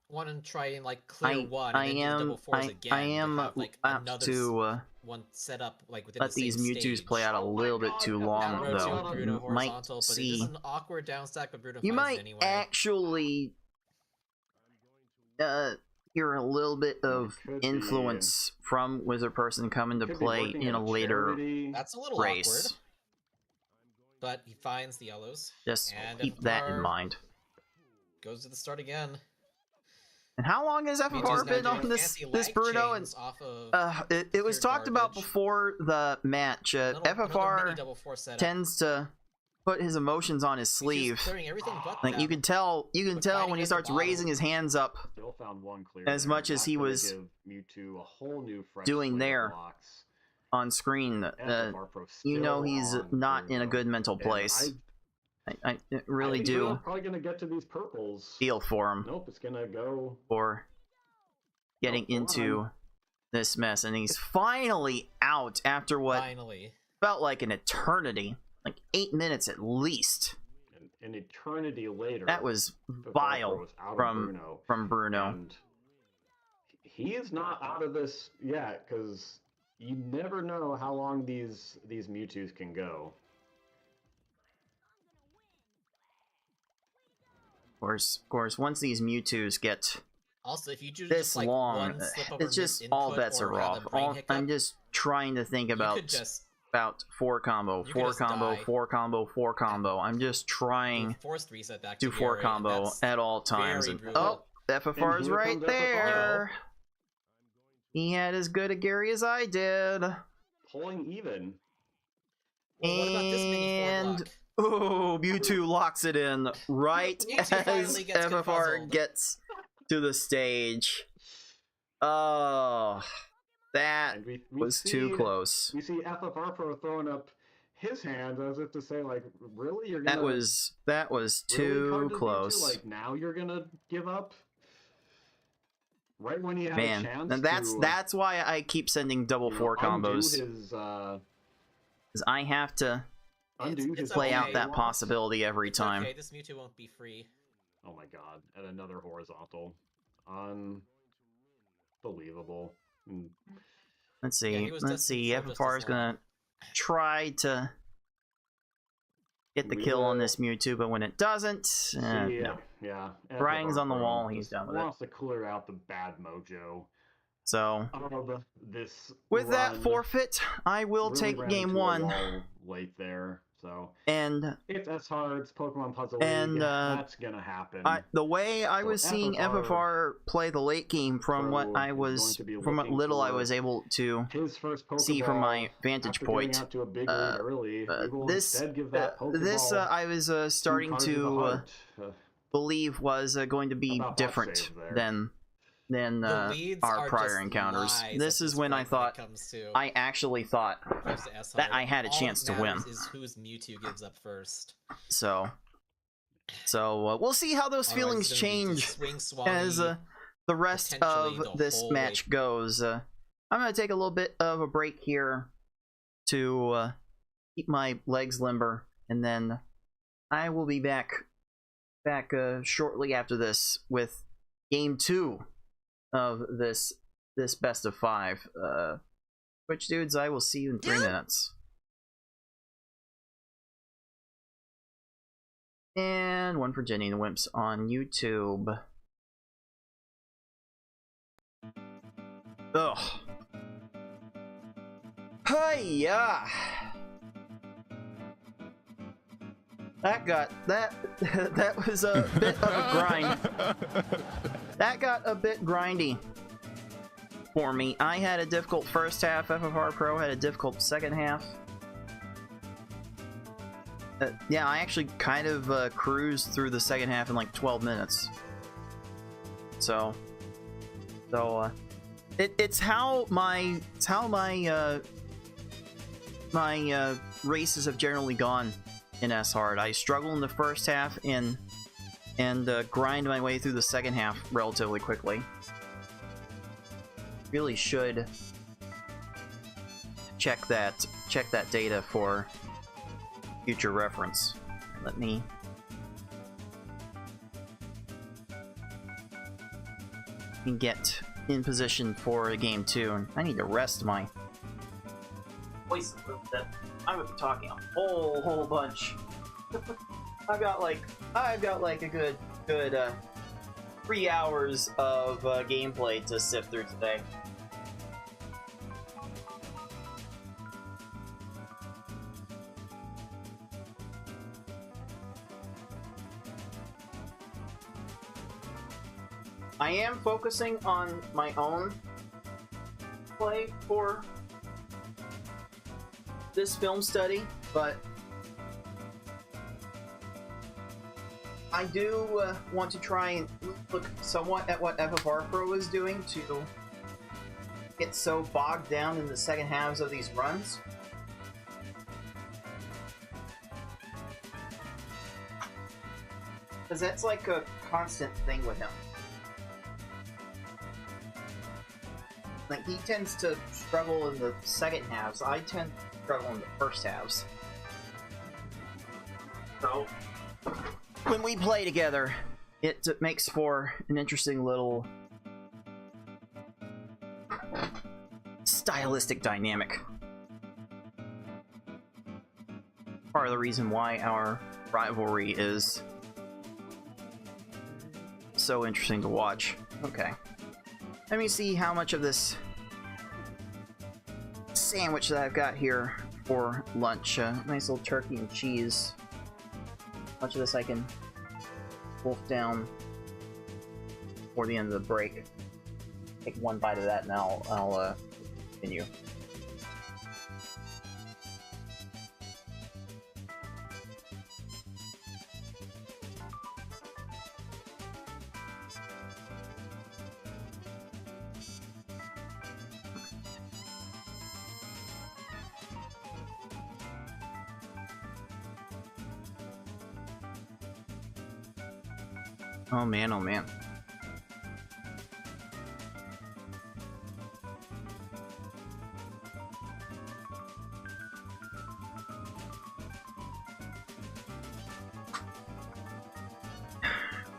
want to try and like clear one, I and then do the am double fours again. I am to have, like, apt another to one set up like within let the these same Mewtwoos stage. play out a Oh my little bit God, too that long, Down row though. two, Bruno You might horizontal, but it see. is an awkward down stack, but Bruno You finds might it anyway. actually hear a little bit of could be- influence from Wizard Person come into Could be play working in at a later charity. That's a little race. awkward. But he finds the yellows. Just And keep that in FFR mind. Goes to the start again. And how long has Mewtwo's FFR now been doing on this fancy this lag Bruno? And chains off of it was third talked about garbage. before the match. another mini FFR double four setup. tends to put his emotions on his He's just sleeve. clearing everything but Like them. you can tell But when fighting he at the starts bottom. raising his hands up Still found one clear as there. much as That's he gonna was give Mewtwo a whole new fresh doing slate of there. blocks. on screen. FFR Pro You know still he's on not in a Bruno. good mental And place. I really think do Bruno's probably gonna get to these purples. feel for him Nope, it's gonna go. for getting Come into on. this mess, and he's finally out after what Finally. felt like an eternity, like 8 minutes at least. An eternity later. That was FFR Pro vile is out of from Bruno. And he is not out of this yet, because you never know how long these Mewtwo's can go. Of course, once these Mewtwo's get Also, if you do this just like long, one slip over it's just misinput all bets or are have off. a brain hiccup, I'm just trying to think you about could just 4 combo, you could 4 just combo, die. 4 combo, 4 combo. I'm just trying forced reset back to to 4 Gary, and combo that's at all times. very And, brutal. oh, FFR is here right comes FFR. there. He had as good a Gary as I did. Pulling even. Well, what about this mini forward And lock? oh, Mewtwo locks it in right Mewtwo as finally gets FFR confuzzled. gets to the stage. Oh, that And we was see, too close. We see FFR Pro throwing up his hands as if to say, like, really? You're gonna That was really too come to Mewtwo? close. Like, now you're gonna give up? Right when he had a Man, chance and that's why I keep sending double to, 4 undo combos. his, 'Cause I have to undo his play out okay. that loss. possibility every time. Okay, this Mewtwo won't be free. Oh my god, and another horizontal. Unbelievable. Mm. Let's Yeah, see. he was Let's destined see. for just FFR as is gonna try to get the kill on this Mewtwo, but when it doesn't, no. Yeah. Writing's on the FFR wall. He's just done with it. wants to clear out the bad mojo So of this. with that run. forfeit, I will Really take ran game into a 1. wall late there, so And it's S-Hard's Pokemon Puzzle And, League. That's gonna happen. the way I So was seeing FFR play the late game, from what Pro I is was, going to be from what looking little I for was able to his first Pokeball, see from my vantage after point, getting out to a big lead early, he will this instead give that Pokeball this I was starting Cards of the to Heart. believe was going to be About that different save there. than The leads our are prior just encounters. lies This at is when I point thought it comes to I actually thought comes to S that Hard. I had a All chance that to win. matters Is whose Mewtwo gives up first. So we'll see how those Otherwise, feelings it's gonna be change just swing swany, as the rest potentially of the this whole match way. goes. I'm gonna take a little bit of a break here to keep my legs limber, and then I will be back shortly after this with game 2 of this best of 5. Twitch dudes, I will see you in 3 minutes. And one for Jenny and the Wimps on YouTube. Ugh. Hiya! That was a bit of a grind. That got a bit grindy for me. I had a difficult first half. FFR Pro had a difficult second half. Yeah, I actually kind of cruised through the second half in like 12 minutes. It's how my races have generally gone in S-Hard. I struggle in the first half and grind my way through the second half relatively quickly. Really should check that data for future reference. Let me get in position for game 2, and I need to rest my voice a little bit. I'm talking a whole bunch. I've got like a good 3 hours of gameplay to sift through today. I am focusing on my own play for this film study, but I do want to try and look somewhat at what FFR Pro is doing to get so bogged down in the second halves of these runs. Because that's like a constant thing with him. Like, he tends to struggle in the second halves. I tend to struggle in the first halves. So, when we play together, it makes for an interesting little stylistic dynamic. Part of the reason why our rivalry is so interesting to watch. Okay. Let me see how much of this sandwich that I've got here for lunch. Nice little turkey and cheese. Much of this I can wolf down before the end of the break. Take one bite of that and I'll continue. Oh man, oh man.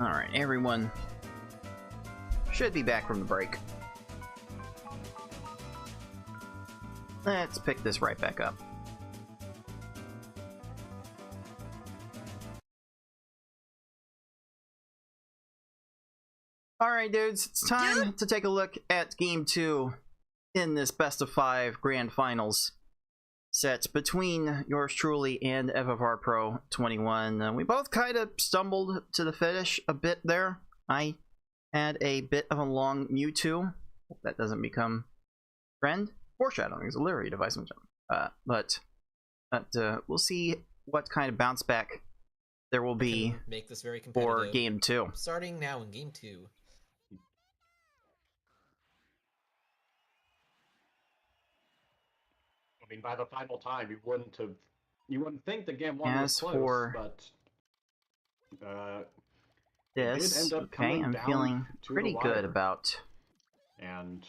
Alright, everyone should be back from the break. Let's pick this right back up. Alright dudes, it's time to take a look at Game 2 in this Best of 5 Grand Finals set between yours truly and FFR Pro 21. We both kind of stumbled to the finish a bit there. I had a bit of a long Mewtwo. Hope that doesn't become friend. Foreshadowing is a literary device. But we'll see what kind of bounce back there will be make this very competitive for Game 2. Starting now in Game 2. I mean, by the final time, you wouldn't think that game 1 was As close, for but this, did end up okay, coming I'm down feeling to the pretty good wire. about And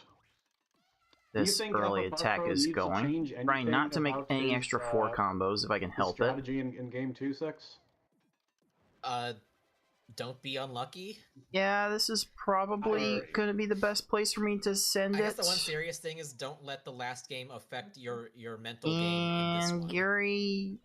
this do you think early FFR attack Pro is needs to going. change Trying not anything to make about any his, extra 4 combos if I can his help it. strategy in game 2-6? Don't be unlucky. Yeah, this is probably gonna be the best place for me to send I it. guess the one serious thing is don't let the last game affect your mental game in this And one. Gary,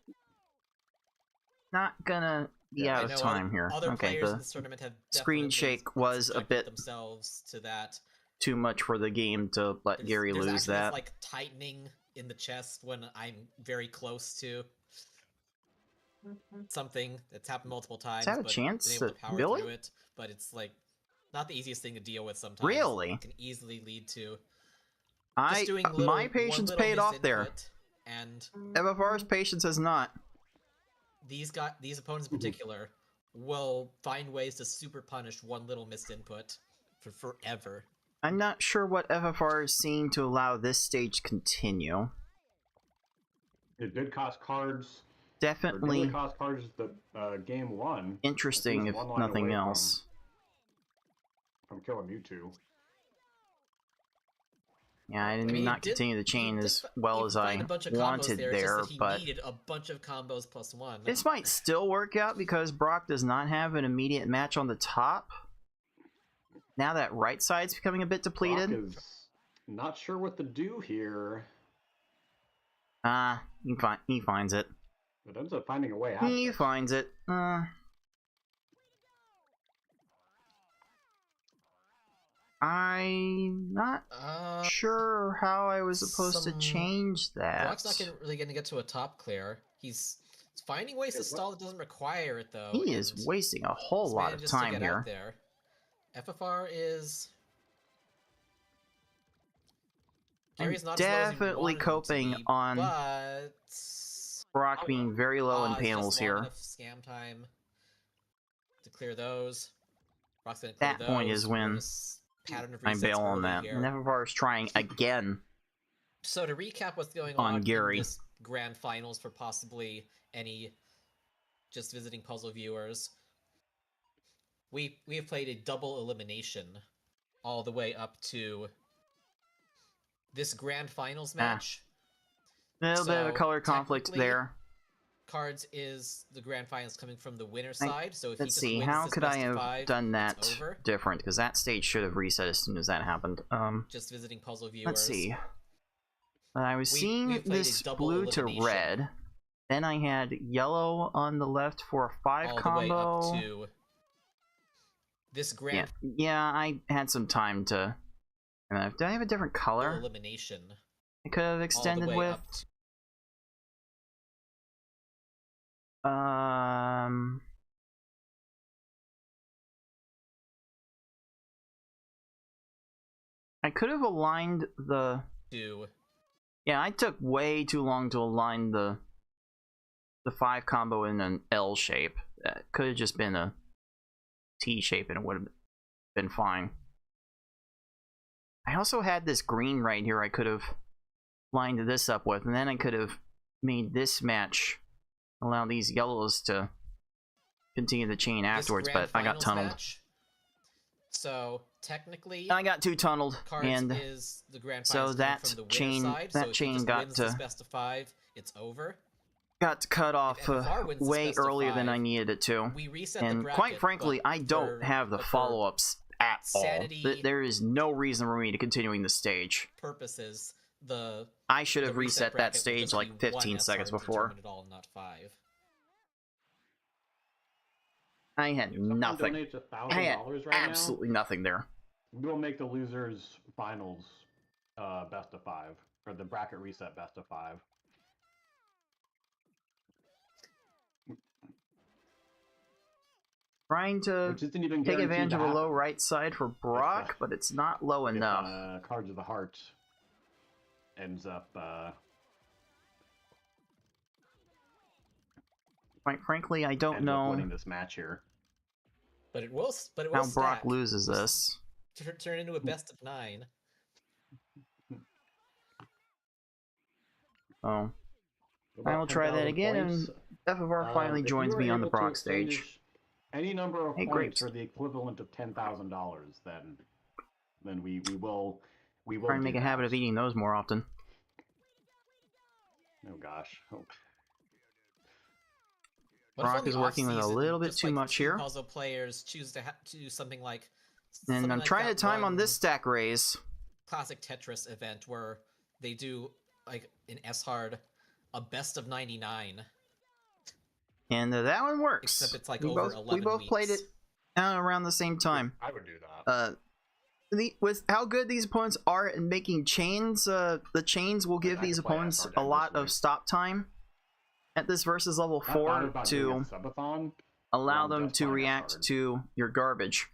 not gonna be out of time here. Other Okay, players in the this tournament have screen definitely shake was a subjected bit themselves to that. too much for the game to let Gary There's lose actually that. this, like, tightening in the chest when I'm very close to something that's happened multiple times. that a but chance? been able to power Really? through it. But it's like not the easiest thing to deal with sometimes. Really? It can easily lead to just doing my patience one little paid off there. misinput, and FFR's patience has not. these opponents in particular will find ways to super punish one little missed input for forever. I'm not sure what FFR is seeing to allow this stage to continue. It did cost cards. Definitely It did cost cards the game 1. interesting, if one line nothing away else. From killing Mewtwo. Yeah, I did not continue the chain as well as I wanted there, he but needed a bunch of combos plus 1. this might still work out because Brock does not have an immediate match on the top. Now that right side's becoming a bit depleted. Brock is not sure what to do here. He finds it. But ends up finding a way out. He finds it. I'm not sure how I was supposed to change that. Brock's not really going to get to a top clear. He's finding ways to stall that doesn't require it, though. He is wasting a whole lot of time here. There. FFR is... Gary's not definitely coping on Brock being very low in panels here. Scam time to clear those. Brock's gonna clear that those. point is when I bail on that. And FFR is trying again. So to recap what's going on Gary. in this grand finals for possibly any just visiting puzzle viewers, we have played a double elimination all the way up to this grand finals match. A little bit of a color conflict there. Cards is the grand finals coming from the winner's side, so if let's he see, wins how this could best I of have 5, done that different? Because that stage should have reset as soon as that happened. Just visiting puzzle viewers. Let's see. I was seeing this blue to red. Then I had yellow on the left for a 5 all combo. The way up to this grand. Yeah, I had some time to. Do I have a different color? Elimination. I could have extended with. I could have aligned the. Yeah, I took way too long to align the 5 combo in an L shape. That could have just been a T shape and it would have been fine. I also had this green right here I could have lined this up with, and then I could have made this match allow these yellows to continue the chain afterwards, but I got tunneled. Match, so technically I got too tunneled, and is the grand so that from the chain side, that chain got to best of 5, it's over. got cut off FFR wins this way best of earlier than I 5, needed it to. we reset the And bracket, quite frankly, but I don't have the for follow-ups at all. sanity There is no reason for me to continuing the stage. purposes, I should the have reset reset that bracket would stage just like be 1 15 seconds SR to before. determine it all, not 5. I had If someone nothing. donates I had $1,000 right absolutely nothing there. now, we'll make the losers finals best of 5, or the bracket reset best of 5. Trying to Which isn't even take guaranteed advantage to of a low happen right side for Brock, but it's not low if, enough. Cards of the Heart ends up Quite frankly, I don't know winning this match here. But it will how stack. Brock loses this. Turn into a best of 9. Oh, About I will try that 10,000 again, points. and FFR finally If joins you me were on the able to Brock stage. extinguish any number of Hey, points Grapes. for the equivalent of $10,000, then we will Try and do make a habit that. of eating those more often. Oh gosh. Oh. What if Brock on the is working with a off-season, little bit just too like much two here. puzzle players choose to do something like And I'm trying to time on this stack raise. classic Tetris event where they do like in S-Hard a best of 99. And that one works. Except it's like we over both, 11 we both played it weeks. around the same time. I would do that. With how good these opponents are at making chains, the chains will give I these could play opponents S-Hard a lot endlessly. of stop time at this versus level Not bothered 4 about doing to a subathon. allow I'm them just to playing react S-Hard. to your garbage.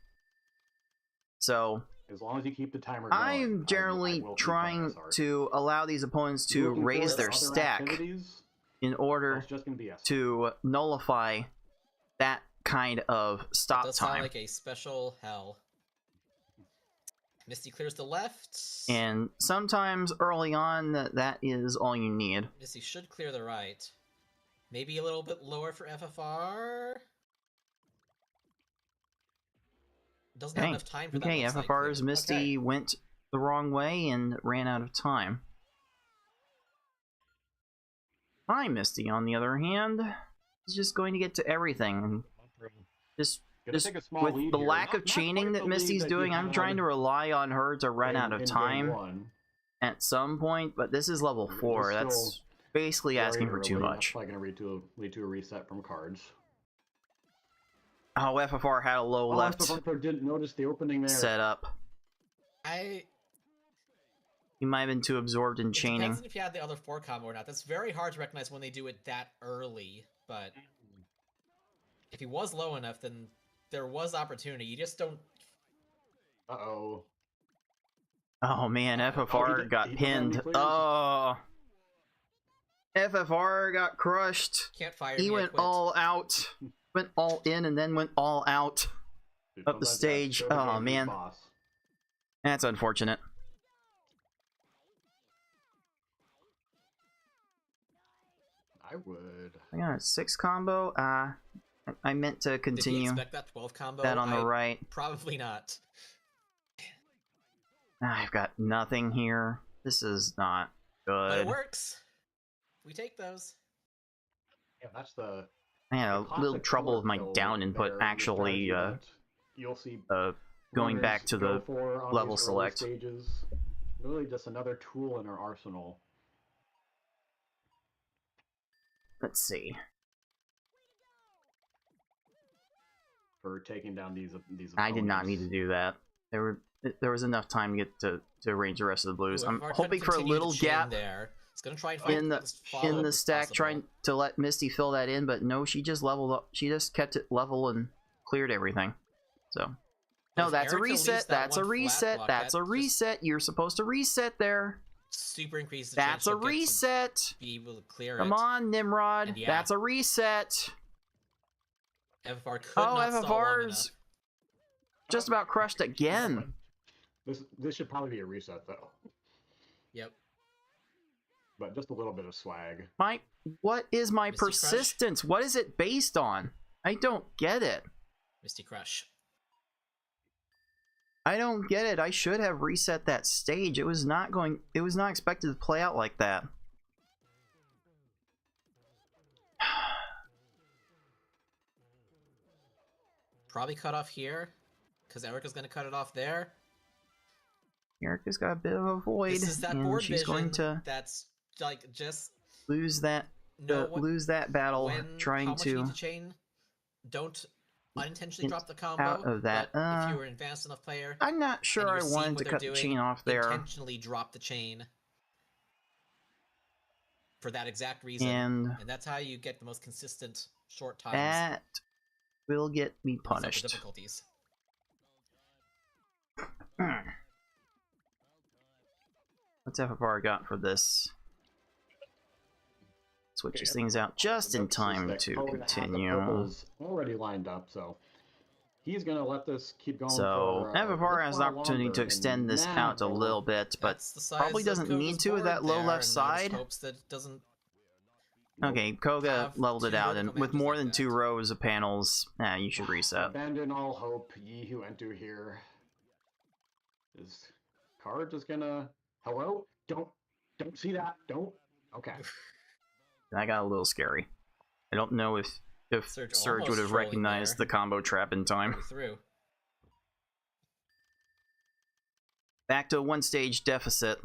So As long as you keep the timer going, I'm generally I will keep trying playing S-Hard. to allow these opponents to Looking raise forward their to other stack activities, in or order it's just gonna be S-Hard. to nullify that kind of stop Does sound time. like a special hell. Misty clears the left. And sometimes early on, that is all you need. Misty should clear the right. Maybe a little bit lower for FFR. Doesn't have Okay, enough time for that. okay, left side FFR's clear. Misty Okay. went the wrong way and ran out of time. My Misty, on the other hand, is just going to get to everything. Just Gonna take a small with lead the here. lack of Not chaining quite that the lead Misty's that you doing, I'm had trying to rely on her to run out of in game time 1. at some point, but this is level 4. It's That's still basically very asking for too early. much. That's probably gonna lead to a reset from cards. Oh, FFR had a low left FFR didn't notice the opening there. setup. He might have been too absorbed in It chaining. depends on if you had the other 4 combo or not. That's very hard to recognize when they do it that early, but if he was low enough, then there was opportunity. You just don't... Uh-oh. Oh man, FFR got he pinned. finally clears. Oh, FFR got crushed. Can't fire He me, I went quit. all out, went all in, and then went all out Dude, up the sometimes stage. that's the Oh game man, boss. that's unfortunate. I would. I got a 6 combo. I meant to Did he continue expect that 12 combo? that on the right. Probably not. I've got nothing here. This is not But it good. works. We take those. Yeah, that's the. I had a the little classic trouble with my forward down tilt input there, the actually strategy that you'll see going runners back to go the for on level these early select. stages. Really, just another tool in our arsenal. Let's see. For taking down these I did not need opponents. to do that. There was enough time to get to arrange the rest of the blues. Ooh, I'm FFR trying to hoping for a continue little the chain gap there. It's gonna try and find in the this follow-up if stack, possible. trying to let Misty fill that in, but no, she just leveled up. She just kept it level and cleared everything. So no, If that's a Erica leaves reset. that That's a one flat reset. block, That's that a just reset. You're supposed to reset there. super increases the That's chance a she'll get to reset. be able to clear Come it. on, Nimrod. And yeah. That's a reset. FFR could Oh, not stall long FFR's enough. just about crushed again. This should probably be a reset though, Yep. but just a little bit of swag. What is my Misty Crush? persistence? What is it based on? I don't get it. Misty Crush. I don't get it. I should have reset that stage. It was not expected to play out like that. probably cut off here, because Erica's going to cut it off there. Erica's got a bit of a void, This is that and board she's vision going to that's like just lose that battle when, trying how much you to need to chain. Don't unintentionally drop the combo. out of that. But if you were an advanced enough player, I'm not sure and I you're seeing wanted what to they're cut the doing, chain off there. intentionally drop the chain for that exact reason, And that's how you get the most consistent short times. that will get me in these upper punished. difficulties. What's FFR got for this? Switches things out just in time to continue. Purple's already lined up, so he's gonna let this keep going. So for, FFR has the opportunity to extend this out a little bit, but That's the size probably of doesn't Koga's need to with board that low there, left and side. just hopes that it doesn't. Okay, Koga have leveled it two out, and vertical with matches more like than that. 2 rows of panels, you should reset. Abandon all hope, ye who enter here. Is card just gonna hello? Don't see that. Don't. Okay. That got a little scary. I don't know if Surge Surge would almost have trolling recognized there. the combo trap in time. Through. Back to a 1-stage deficit.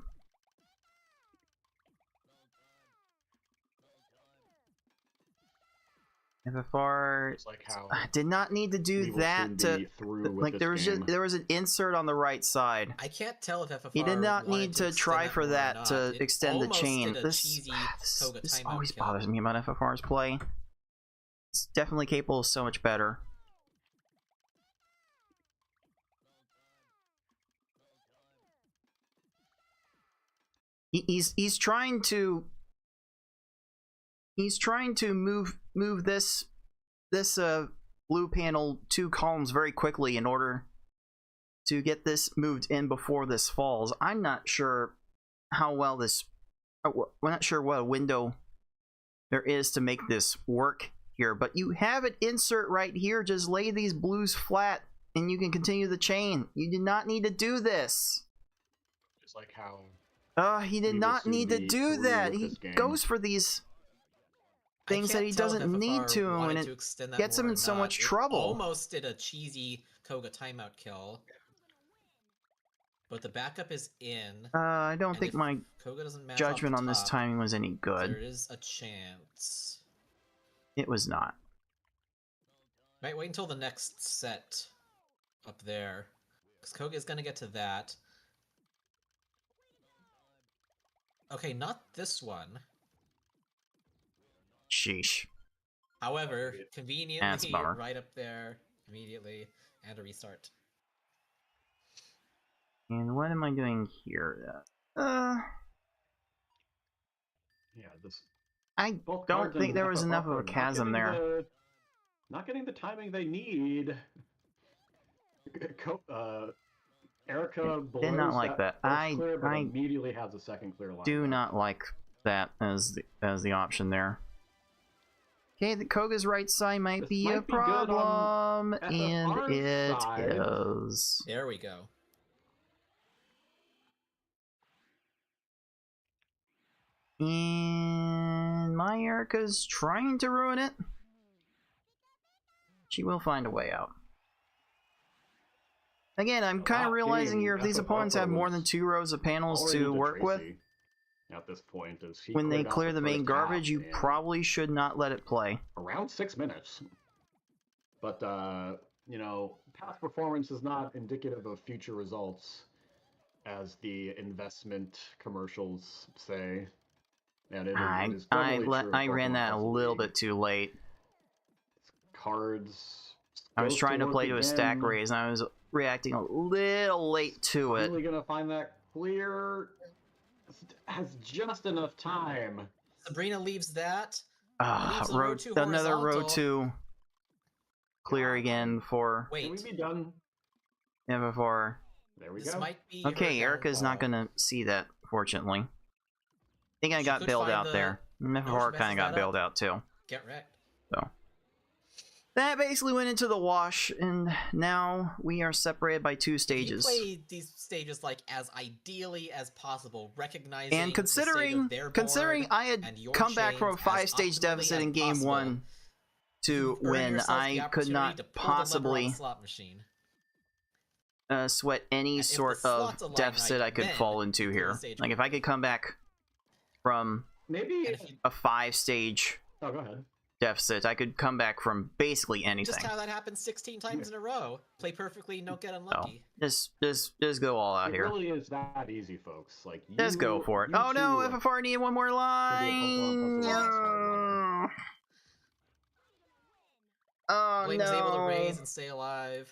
FFR It's like how did not need to do we will that soon to be through with like this there was game. there was an insert on the right side. I can't tell if FFR He did not wanted need to extend try for more or that not. to It extend the almost chain. did a cheesy Koga This timeout always kill. bothers me about FFR's play. It's definitely capable of so much better. He's trying to move this blue panel 2 columns very quickly in order to get this moved in before this falls. I'm not sure how well this we're not sure what window there is to make this work here, but you have an insert right here. Just lay these blues flat and you can continue the chain. You did not need to do this. Just like how He did we will not soon need to be do through that. with He this game. goes for these things that he doesn't need to, and it gets him in so much trouble. Almost did a cheesy Koga timeout kill, but the backup is in. I don't and think if my Koga doesn't match judgment off on the this top, timing was any good. there is a chance. It was not. Might wait until the next set up there, because Koga is going to get to that. Okay, not this one. Sheesh. However, That's a conveniently bummer. right up there immediately, and a restart. And what am I doing here? yeah, this I both don't cards think and there was FFR enough of a are not chasm getting there. not getting the timing they need. Erica Did not blows like that. first clear, but I immediately has a second clear line. do not like that as the option there. Okay, the Koga's right side might This be a might be good on problem, and FFR's it side. is. There we go. And my Erica's trying to ruin it. She will find a way out. Again, I'm kind of realizing here if these opponents have more than 2 rows of panels to work with, at this point, as he when they cleared out clear the main first garbage, half you in probably should not let it play. around 6 minutes. But you know, past performance is not indicative of future results, as the investment commercials say. And it is doubly true of I ran Pokemon that a Puzzle little League. bit too late. Cards. I was goes trying to work play to a stack again. raise, and I was reacting a little late to it. Really gonna find that clear. Has just enough time. Sabrina leaves that. Ah, leaves the row 2 another row horizontal. 2 clear again for Can we Wait, be done? FFR. There we this go. might be her Okay, Erica's not downfall. gonna see that, fortunately. I think I She got could bailed find out the- there. she FFR messes kind of got that bailed up. out too. Get wrecked. So that basically went into the wash, and now we are separated by 2 You stages. play these stages like as ideally as possible, recognizing And the state of considering their considering board I had and your come back from a chains as 5-stage optimally deficit as in game possible, 1 to You've earned when yourself the I could opportunity not to pull the lever on possibly a slot machine. sweat any And if the sort of slots align deficit right, I could then fall into pull the here. stage Like if I could come back from Maybe. And if you, a 5-stage Oh, go ahead. deficit, I could come back from basically just anything. how that happens 16 times in a row. Play perfectly, don't get So unlucky. just go all out It here. really is that easy, folks. Like you, Just go for it. you Oh no, too FFR needed one more can be a line. Pokemon Puzzle Pass hard runner. Oh Blaine was able to no. raise and stay alive.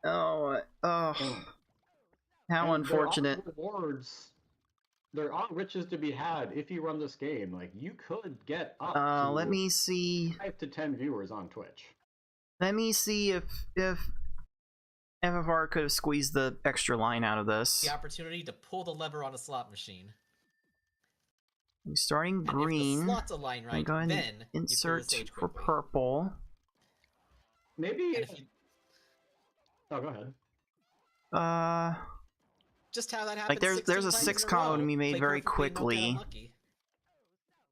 Oh. And How unfortunate. There are rewards. There are riches to be had if you run this game. Like you could get up to Let me see. 5 to 10 viewers on Twitch. Let me see if FFR could have squeezed the extra line out of this. The opportunity to pull the lever on a slot machine. I'm starting And if the green. slots align I'm right, going then to you clear the insert stage for quickly. purple. Maybe. And if you, Oh, go ahead. just how that happens. Like there's 16 a times 6 in a combo row. to be made Play very perfectly and don't get quickly.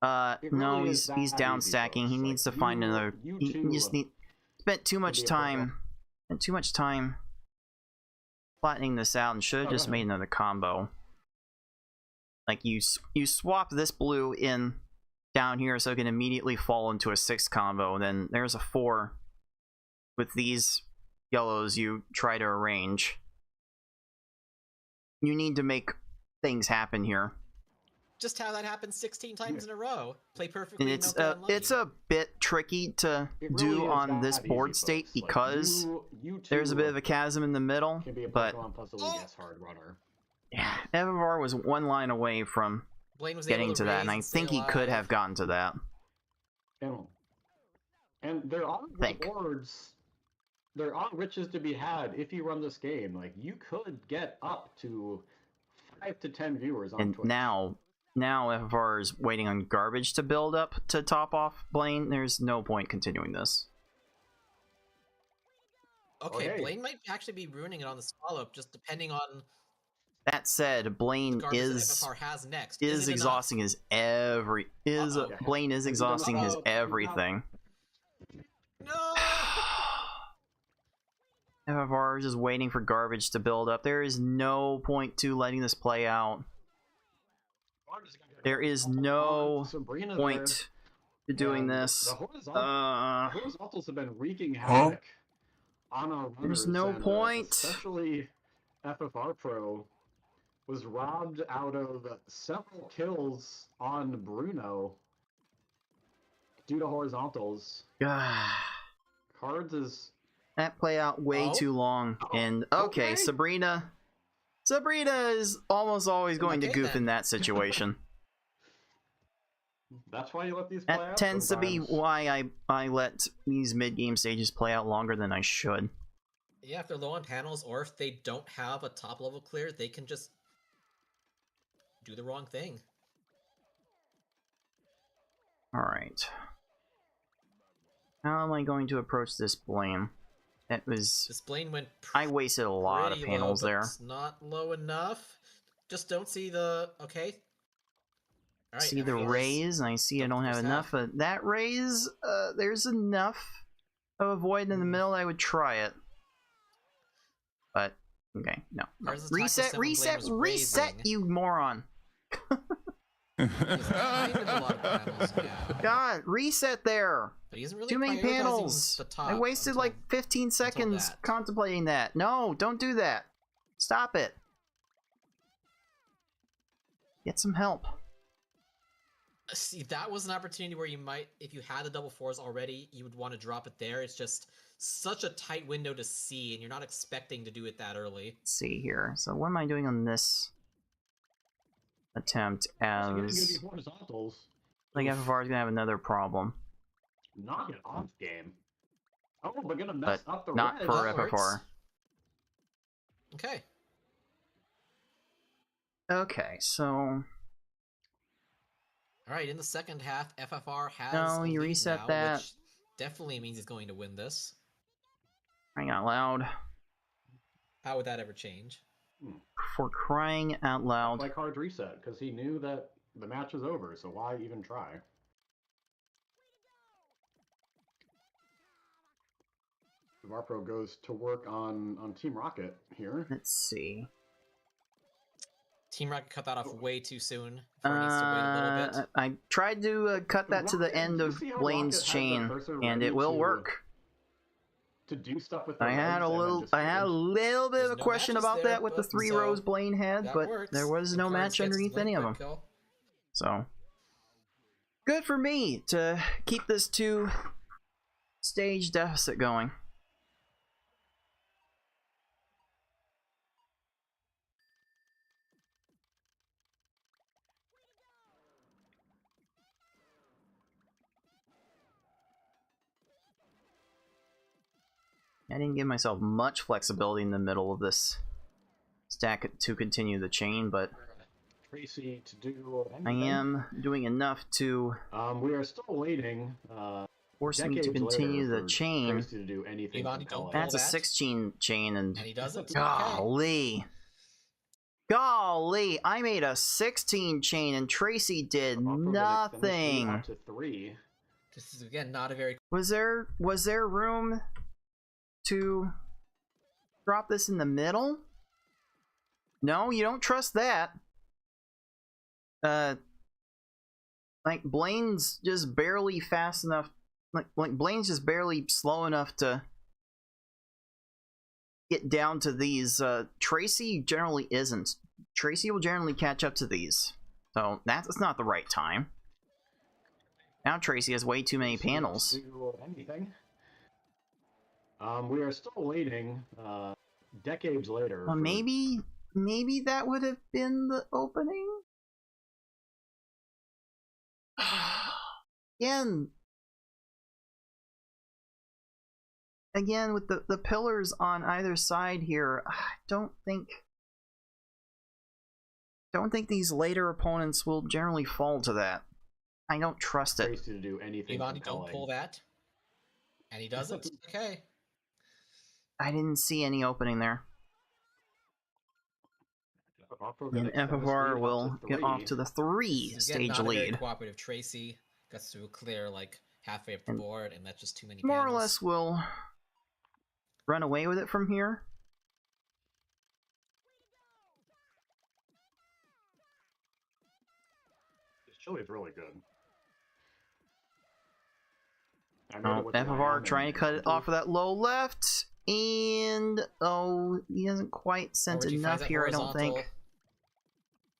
unlucky. It No, really is he's that down easy, stacking. folks. He Like, needs to find another. you He too just spent too much be a time. Spent too much time flattening this out and should have Oh, go just made ahead. another combo. Like you swap this blue in down here so it can immediately fall into a 6 combo, and then there's a 4 with these yellows you try to arrange. You need to make things happen here. Just how that happens 16 times in a row. Play perfectly And and don't get unlucky. it's a bit tricky to It do really is on this that board easy, state folks. Like, because you there's a too bit of a chasm in the middle, can be a but Pokemon Puzzle Oh! Yes hard runner. yeah, FFR was one line away from Blaine was getting able to that, and raise I stay think he could alive. have gotten to that. And there are Think. rewards. There are riches to be had if you run this game. Like you could get up to 5 to 10 viewers on And Twitch. now FFR is waiting on garbage to build up to top off Blaine. There's no point continuing this. Okay, Okay. Blaine might actually be ruining it on this follow-up, just depending on That said, the Blaine garbage that is FFR has next. is it exhausting his Uh-oh. Blaine is exhausting his Uh-oh. everything. No! FFR is just waiting for garbage to build up. There is no point to letting this play out. There is no Sabrina point to doing and this. The horizontals have been wreaking Huh? havoc on our runners. There's no and, point. Especially FFR Pro was robbed out of several kills on Bruno due to horizontals. Cards is That play out way Oh. too long. And okay, Okay. Sabrina is almost always going to Okay, goof then. in that situation. that's why you let these play That out. tends to be sometimes. why I let these mid-game stages play out longer than I should. Yeah, if they're low on panels, or if they don't have a top level clear, they can just do the wrong thing. Alright. How am I going to approach this Blaine? That was... This Blaine went I wasted a lot of pretty panels low, but there. it's not low enough. Just don't see the... Okay. All right, See the FPR's raise, and I see I done don't the have first enough half. of that raise. There's enough of a void in the middle. I would try it, but okay, no. Cards attack was Reset, sent when Blaine reset, was reset, raising. you moron! He's kind of a lot of panels now, God, reset there. but he isn't really Too many prioritizing panels. the top I wasted until- like 15 seconds that. contemplating that. No, don't do that. Stop it. Get some help. See, that was an opportunity where you might, if you had the double fours already, you would want to drop it there. It's just such a tight window to see, and you're not expecting to do it that early. Let's see here. So what am I doing on this attempt? Again, gonna As be horizontals. like FFR is gonna have another problem, Knock it off game. Oh, we're gonna mess but up the not red. for That works. FFR. Okay. Okay, so All right, in the second half, FFR has No, a you lead reset now, that. which definitely means he's going to win this. crying out loud. How would that ever change? For crying out loud. Like cards reset because he knew that the match was over. So why even try? of our pro goes to work on Team Rocket here. Let's see. Team Rocket cut that off way too soon. Before it needs to wait a little bit. I tried to cut that to the end of Blaine's chain, and it will work. To do stuff with the I had a little bit of a question about that with the 3 rows Blaine had, but there was no match underneath any of them. So good for me to keep this 2-stage deficit going. I didn't give myself much flexibility in the middle of this stack to continue the chain, but Tracy to do I am doing enough to we are still waiting force me to continue the chain. Tracy to do anything That's a 16 chain, and he doesn't. Golly. Golly, I made a 16 chain and Tracy did nothing. To 3. This is again not a very. Was there room to drop this in the middle? No, you don't trust that. Like Blaine's just barely fast enough. Like Blaine's just barely slow enough to get down to these. Tracy generally isn't. Tracy will generally catch up to these. So that's not the right time. Now Tracy has way too many panels. Do anything. We are still waiting. Decades later. Well, maybe that would have been the opening. Again, with the pillars on either side here, I don't think these later opponents will generally fall to that. I don't trust it. To do anything. Don't pull that, and he doesn't. Okay. I didn't see any opening there. And FFR will get off to the 3-stage lead. Very cooperative Tracy gets to clear like halfway up the board, and that's just too many. More or less, will run away with it from here. This chili is really good. FFR trying to cut it off of that low left. And he hasn't quite sent enough here, I don't think.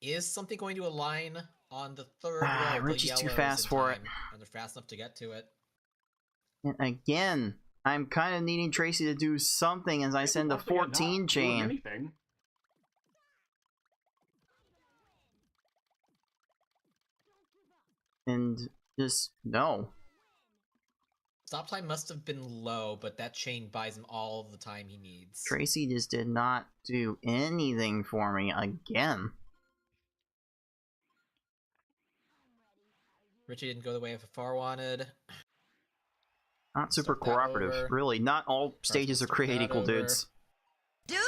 Is something going to align on the 3rd row? Richie's too fast for it. And they're fast enough to get to it. And again, I'm kind of needing Tracy to do something as I send a 14 chain. And just no. Stop time must have been low, but that chain buys him all the time he needs. Tracy just did not do anything for me again. Richie didn't go the way FFR wanted. Not super cooperative, really. Not all stages are created equal, dudes. Dude!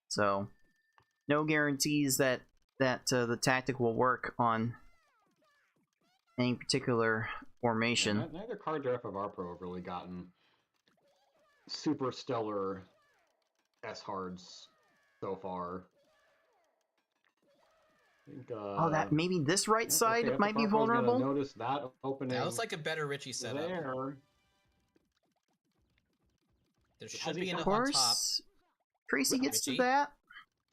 So, no guarantees that the tactic will work on any particular formation. Yeah, neither card or FFR Pro have really gotten super stellar S-hards so far. I think, that maybe this right side might be vulnerable. Notice that opening. That looks like a better Richie setup. There should be enough on top. Tracy gets to that.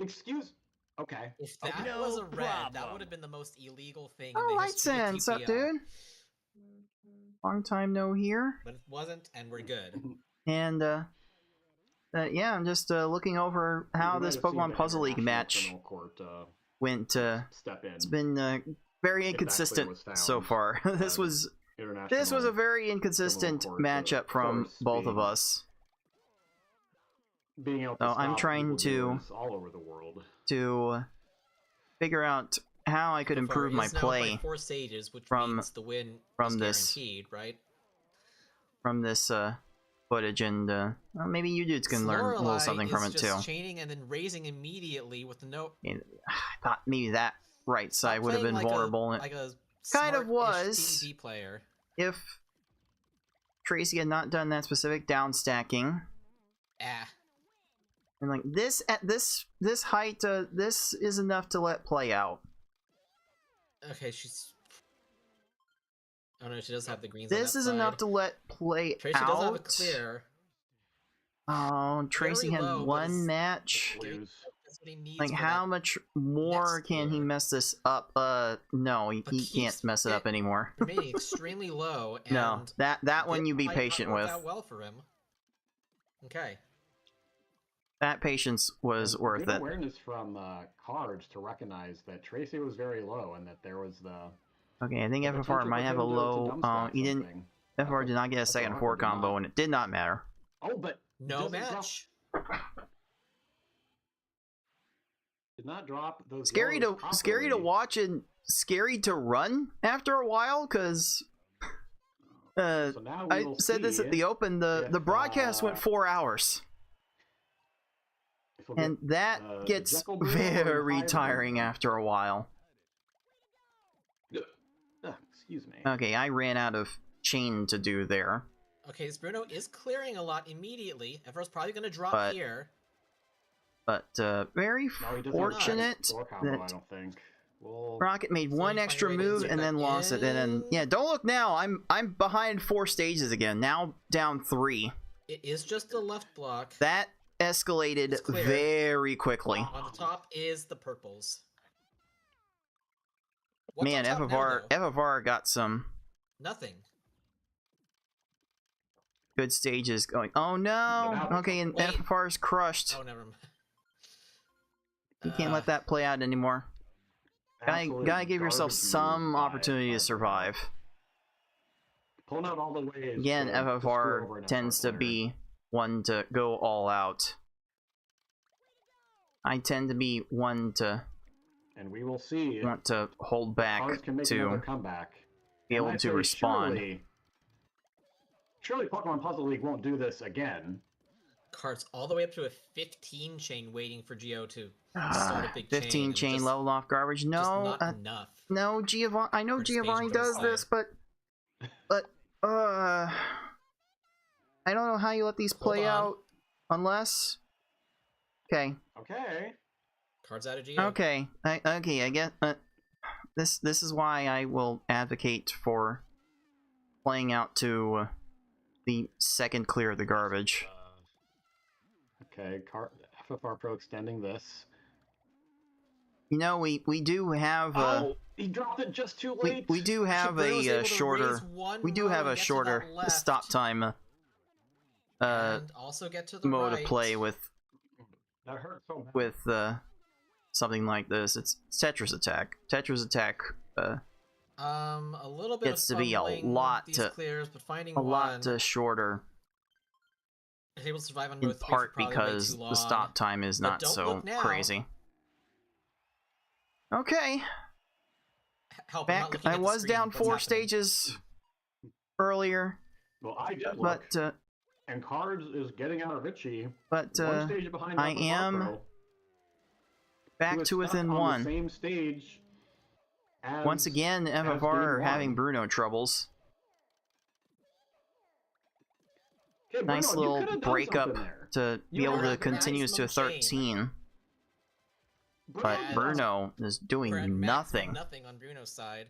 Excuse. Okay. If that was a red, that would have been the most illegal thing. Oh, Lights in. What's up, dude? Long time no here. But it wasn't, and we're good. And yeah, I'm just looking over how this Pokemon Puzzle League match went. It's been very inconsistent so far. This was a very inconsistent matchup from both of us. So I'm trying to figure out how I could improve my play 4 stages, which from means the win from is this right? From this footage, and well, maybe you dudes can learn a little something from it too. Chaining and then raising immediately with the no. I thought maybe that right side would have been vulnerable, and it kind of was. player. If Tracy had not done that specific down stacking. Ah. And like this at this height, this is enough to let play out. Okay, she's. Oh no, she does have the greens. This on is that enough side. to let play Tracy out. does have a clear. Oh, Tracy Very had low, but one it's- match. Blues. That's what he needs Like, for how that. much more next can he clear. mess this up? No, he But can't keeps mess it up it anymore. remaining extremely low. And No, that one this you be might patient not work with. out well for him. Okay. That patience was And worth good it. awareness from Cards to recognize that Tracy was very low and that there was the Okay, I think the FFR potential might for have a him to low. dumb stack He didn't. something. FFR did not get a That's second what four Arthur did combo, not. and it did not matter. Oh, but No doesn't drop- match. did not drop those. Scary yellows to properly. watch and scary to run after a while, because So now we I will said this at see the open. The if, broadcast went 4 hours, if we'll get, and that the gets Jekyll Bruno or very Hyde tiring Bruno. after a while. Excuse me. Okay, I ran out of chain to do there. Okay, this Bruno is clearing a lot immediately. Everyone's probably going to drop But- here. But very No, he doesn't have a fortunate four combo, I that don't think. We'll... Rocket made So one you extra find a way to move zip and back then lost it. And then in. yeah, don't look now. I'm behind 4 stages again. Now down 3. It is just the left block. That escalated It's clear. very quickly. On the top is the purples. What's Man, on top now, though? FFR got some Nothing. good stages going. Oh no. Okay, and Wait. FFR is crushed. Oh, never mind. You can't let that play out anymore. absolute Gotta give yourself garbage some move by opportunity to Arthur. survive. Pulling out all the ways. Again, to screw over FFR an tends FFR to player. be one to go all out. I tend to be one to And we will see. want to hold back Cards can make another to comeback. be And able I to say respond. Surely Pokemon Puzzle League won't do this again. Cards all the way up to a 15 chain waiting for Geo to start a big 15 chain. chain and level off garbage. just No, not enough. no, Giovanni. I know For Giovanni Space does Racer. this, but I don't know how you let these play on. out unless. Okay, Cards out of Geo. okay, okay. I get this is why I will advocate for playing out to the second clear of the garbage. Okay, FFR Pro extending this. You know, we do have Oh, he dropped it just too late. we do have Bruno's able a to shorter raise one we do row have and a get to shorter that left, stop time and also get to the mode right. of play with That hurt so bad. something like this. It's Tetris Attack. Tetris Attack A little bit gets of to be a fumbling with lot these to- clears, but finding a one lot shorter is able to survive on in row 3 part for probably way because too long. the stop time is But not don't so look now. crazy. Okay, Help, I'm not back. looking I at the was screen. down What's 4 happening? stages earlier, Well, I did look, but and Cards is getting out of Richie. but One stage behind I FFR am Pro, who back is to stuck within on the 1. same stage as, Once again, as FFR game are having one. Bruno troubles. Okay, Nice Bruno, you little could have done break up something there. to be You able were to at continue to maximum chain. 13, Bruno, but Yeah, Bruno is We're at doing maximum nothing. Nothing on Bruno's side.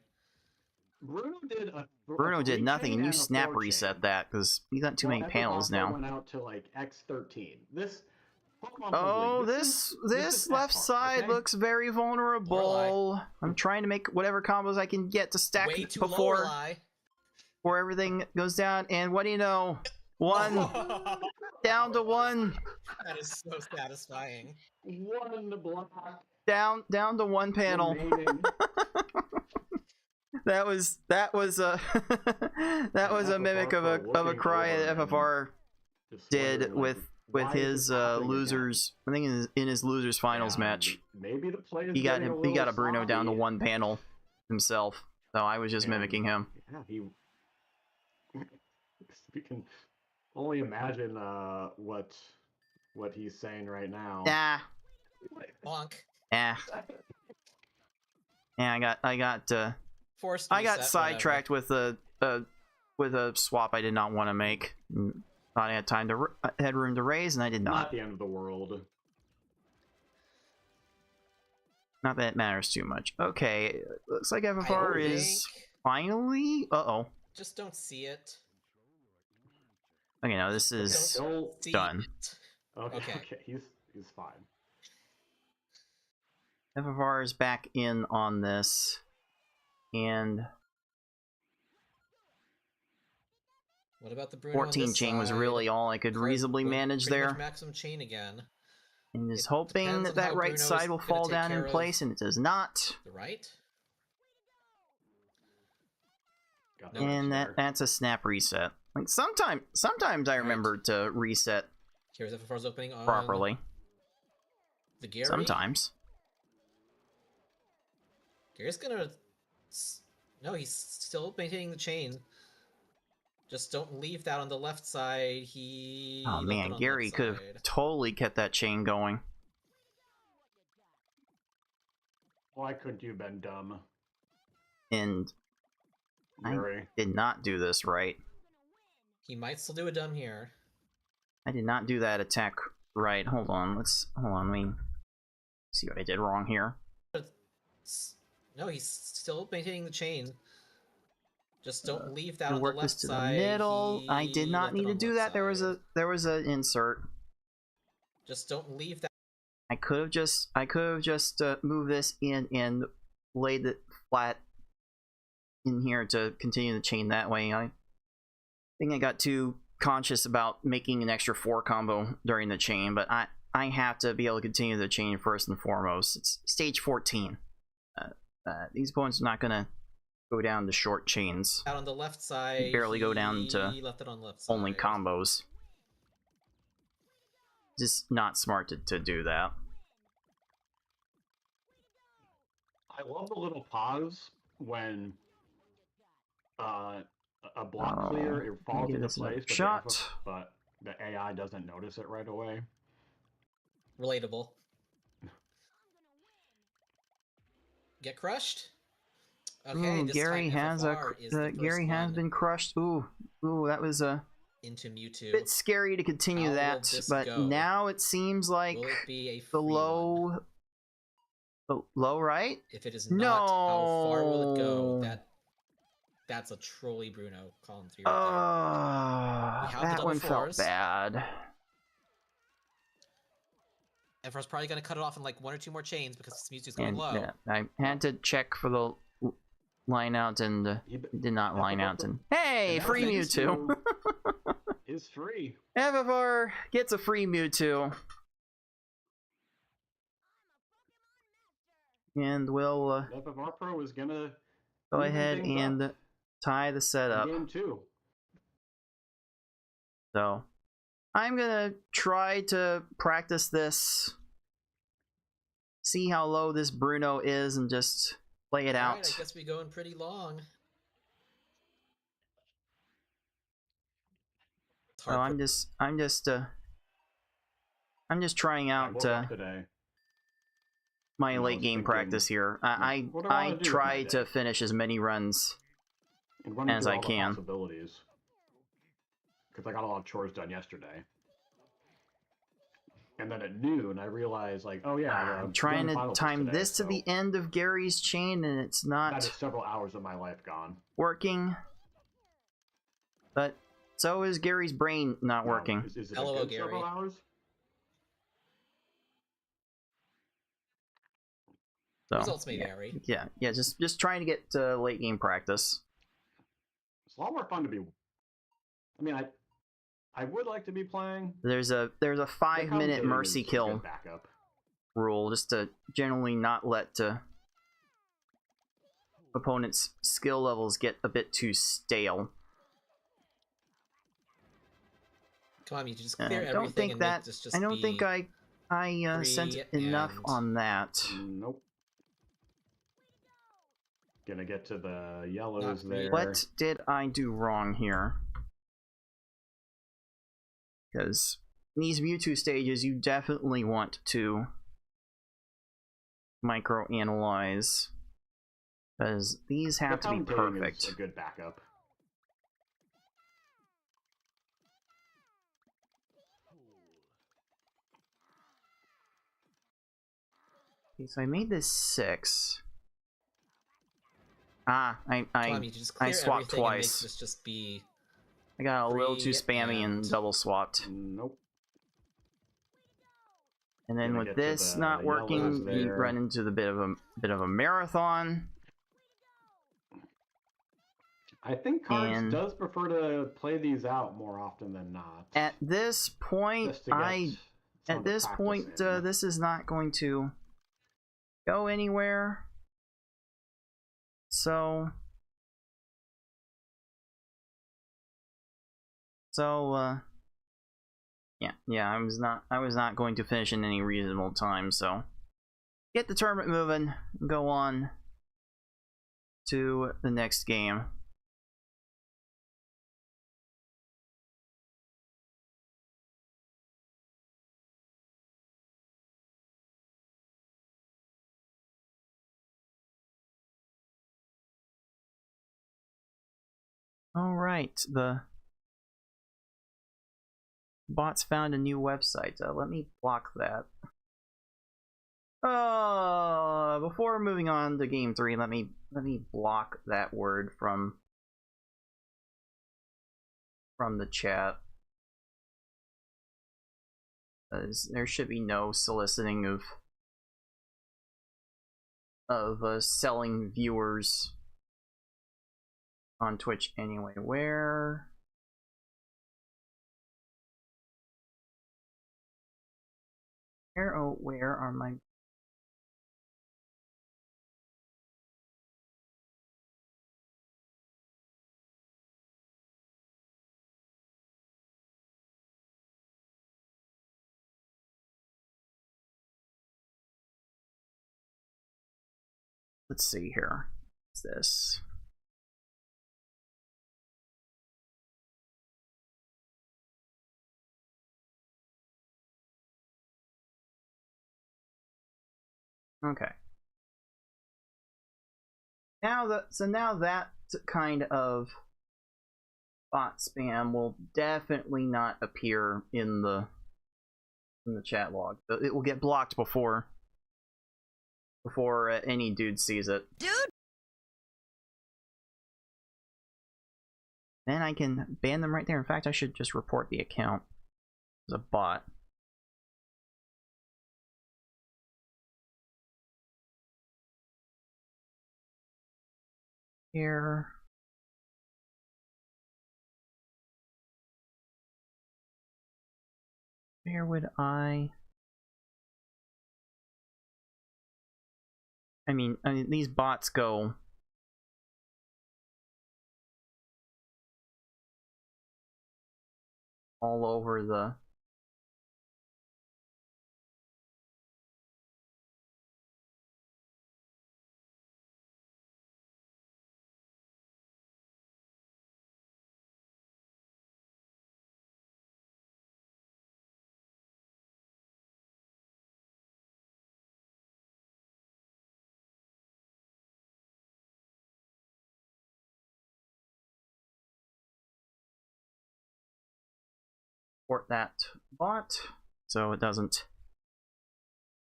Bruno did a Bruno did nothing, and you and a snap 4 reset chain. that because you got too many Well, panels FFR now. went out to like X13. This Pokemon Oh, Puzzle League, this is left F-Hard, side okay? looks very vulnerable. I'm trying to make whatever combos I can get to stack Way too before low, everything goes down. And what do you know? One down to 1, That is so satisfying. One block down to 1 panel. remaining. That was a that was a mimic of a cry that FFR Just did wondering, like, with why is his this happening again? losers. I think in his losers finals And match, Maybe the play is he got getting him. He got a little Bruno down to sloppy. 1 panel himself. So I was just And- mimicking him. Yeah, he. We can only imagine what he's saying right now. Ah, Bonk. ah. Yeah, I got Forced I got reset, sidetracked with a with a swap I did not want to make. Thought I had time to had room to raise, and I did Not not. the end of the world. Not that it matters too much. Okay, looks like I FFR is think- finally. Uh-oh. Just don't see it. Okay, no, this is Still See done. it. okay. Okay. Okay, he's fine. FFR is back in on this, and What about the Bruno on 14 this chain was side? really all I could Card reasonably would manage pretty much there. maximum chain again. And is It hoping depends that on that how right Bruno's side will gonna fall take down in care of place, and it does not. The right? Got No. the And share. that's a snap reset. Like sometimes I remember to reset Here's FFR's opening on properly. the Gary. Sometimes. Gary's gonna... No, he's still maintaining the chain. Just don't leave that on the left side. He... Oh left it man, on Gary left could have side. totally kept that chain going. Why couldn't you have been dumb, And I Yuri? did not do this right. He might still do a dumb here. I did not do that attack right. Hold on, let me see what I did wrong here. No, he's still maintaining the chain. Just don't leave that And on the work left this to side. the middle. I did He not left it need to on do left that. side. There was an insert. Just don't leave that. I could have just moved this in and laid it flat in here to continue the chain that way. I think I got too conscious about making an extra 4 combo during the chain, but I have to be able to continue the chain first and foremost. It's stage 14. These opponents are not gonna go down to short chains. Out on the left side. Barely go down to He left it on left side. only combos. Just not smart to do that. I love the little pause when a block Oh, clear it falls give into this another place, shot. but the AI doesn't notice it right away. Relatable. Get crushed. Okay, Ooh, this Gary time has FFR is the Gary first has one been crushed. Ooh, that was a into Mewtwo. bit scary to continue How will that, this but go? now it seems like Will it be a the free one? low right. If it is not, how far will it go? No. That's a trolley Bruno calling through right We have the That double one fours. felt bad. FFR's probably going to cut it off in like 1 or 2 more chains because Mewtwo's going And low. yeah, I had to check for the line out and did not line out. And hey, And that free makes Mewtwo. Is free. FFR gets a free Mewtwo. And we'll FFR Pro is gonna go even ahead things and up tie the setup. in game 2. So I'm gonna try to practice this, see how low this Bruno is, and just play it out. Alright, I guess we're going pretty long. It's So hard I'm just trying I out woke up today. my and I late was game thinking, practice here. I what do I wanna do with my try day? to finish as many runs And running as through I all the can. possibilities. Because I got a lot of chores done yesterday. And then at noon, I realized, like, oh yeah, I'm trying grand to finals is time today, this to so the end of Gary's chain, and it's that not is several hours of my life gone. working. But so is Gary's brain not Now, working. Is it LOL, a good several Gary. hours? So, Results may yeah. vary. Yeah, just trying to get late game practice. It's a lot more fun to be. I mean, I would like to be playing. There's a The 5-minute commentating mercy is a kill good backup. rule, just to generally not let opponents' skill levels get a bit too stale. Come on, Mewtwo, just I clear don't everything think and that make this just I don't be think I sent free enough and- on that. Nope. Gonna get to the yellows Not really. there. What did I do wrong here? Because in these Mewtwo stages, you definitely want to micro-analyze, because these have The to be commentating is perfect. a good backup. Okay, so I made this 6. Ah, Tom, you just I clear swapped everything and make twice. this just be I got a little too free spammy and and- double swapped. Nope. And then Gonna with get to this the not working, yellows you there. run into the bit of a marathon. I think Cards And- does prefer to play these out more often than not. At this point, Just to get some at of the this practice point, in. this is not going to go anywhere. So, yeah, I was not going to finish in any reasonable time. So, get the tournament moving. Go on to the next game. All right, the bots found a new website. Let me block that. Before moving on to game 3, let me block that word from the chat. There should be no soliciting of selling viewers on Twitch anyway. Where are my... Let's see here. What's this? Okay. Now that kind of bot spam will definitely not appear in the chat log. It will get blocked before any dude sees it. Dude! Then I can ban them right there. In fact, I should just report the account as a bot. Here. Where would I mean, these bots go all over the... Report that bot so it doesn't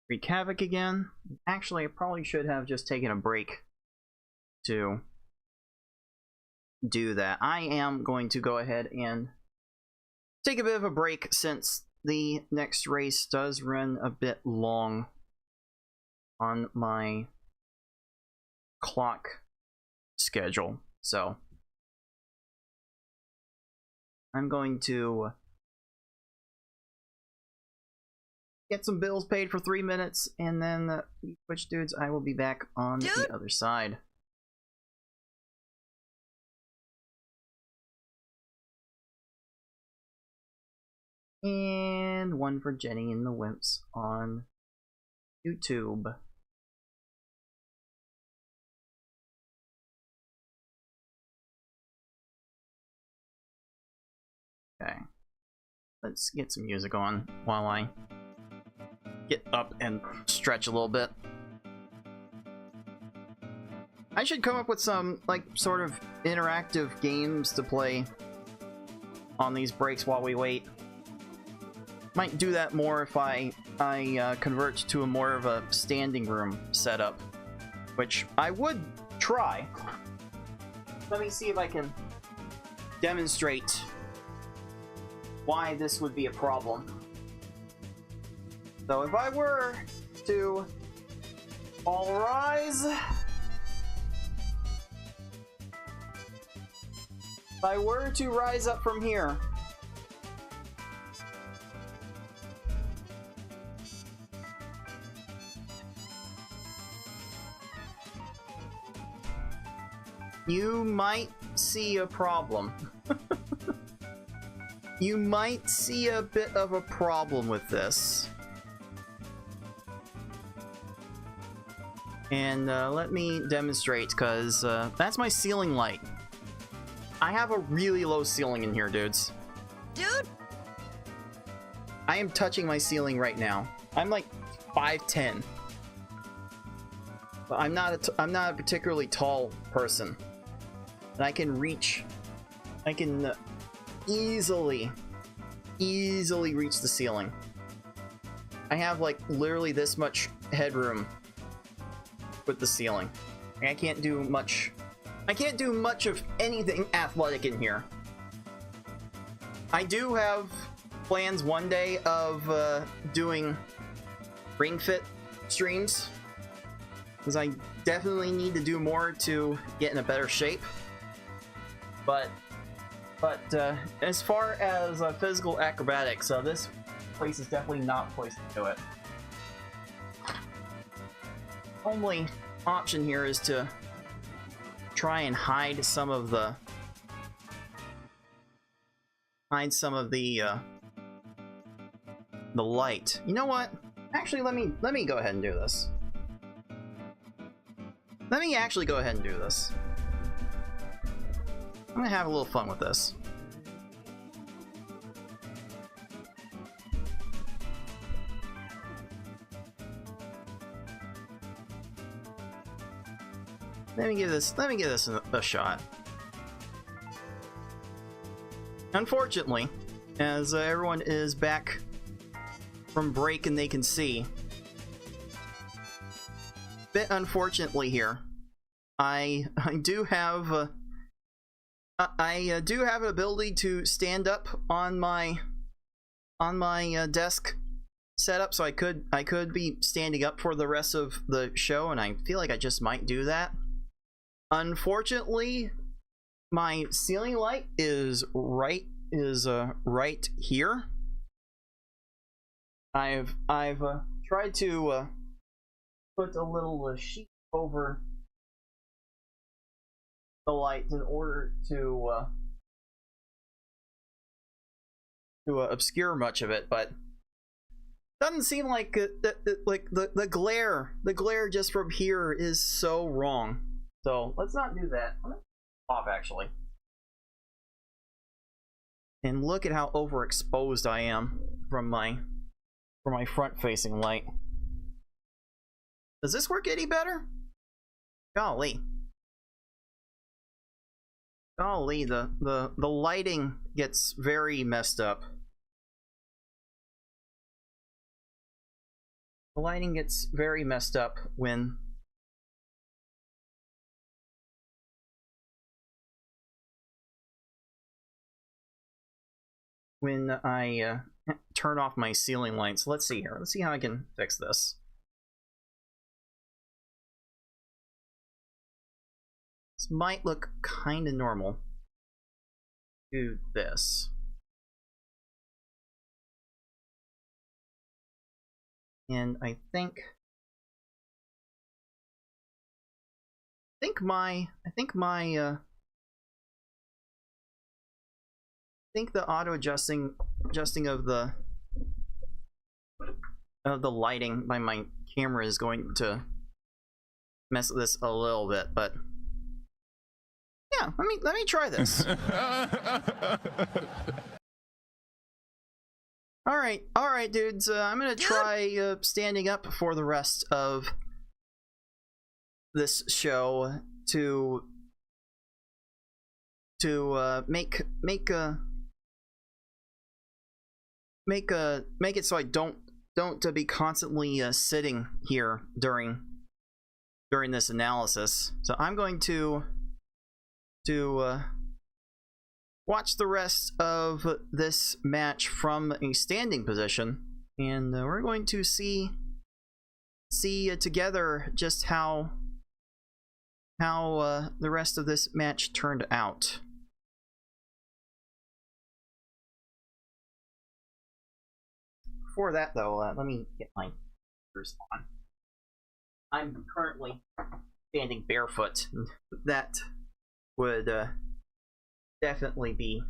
wreak havoc again. Actually, I probably should have just taken a break to do that. I am going to go ahead and take a bit of a break since the next race does run a bit long on my clock schedule. So I'm going to get some bills paid for 3 minutes, and then Twitch dudes, I will be back on the other side. And one for Jenny and the Wimps on YouTube. Okay. Let's get some music on while I get up and stretch a little bit. I should come up with some, like, sort of interactive games to play on these breaks while we wait. Might do that more if I convert to a more of a standing room setup, which I would try. Let me see if I can demonstrate why this would be a problem. So if I were to all rise, if I were to rise up from here, you might see a problem. You might see a bit of a problem with this. And let me demonstrate, because that's my ceiling light. I have a really low ceiling in here, dudes. Dude! I am touching my ceiling right now. I'm like 5'10". But I'm not a particularly tall person. And I can reach... I can easily reach the ceiling. I have like literally this much headroom with the ceiling. I can't do much. I can't do much of anything athletic in here. I do have plans one day of doing Ring Fit streams, because I definitely need to do more to get in a better shape. But as far as physical acrobatics, this place is definitely not a place to do it. Only option here is to try and hide some of the light. You know what? Actually, let me go ahead and do this. Let me actually go ahead and do this. I'm gonna have a little fun with this. Let me give this a shot. Unfortunately, as everyone is back from break and they can see, bit unfortunately here, I do have I do have an ability to stand up on my desk setup, so I could be standing up for the rest of the show, and I feel like I just might do that. Unfortunately, my ceiling light is right here. I've tried to put a little sheet over the light in order to obscure much of it, but doesn't seem like the glare just from here is so wrong. So let's not do that. I'm gonna off actually. And look at how overexposed I am from my front-facing light. Does this work any better? Golly. Golly, the lighting gets very messed up. The lighting gets very messed up when I turn off my ceiling lights. Let's see here. Let's see how I can fix this. This might look kind of normal. Do this. And I think the auto adjusting of the lighting by my camera is going to mess with this a little bit, but yeah, let me try this. all right, dudes. I'm gonna try standing up for the rest of this show to make make it so I don't be constantly sitting here during this analysis. So I'm going to watch the rest of this match from a standing position, and we're going to see together just how the rest of this match turned out. Before that, though, let me get my shoes on. I'm currently standing barefoot. That would definitely be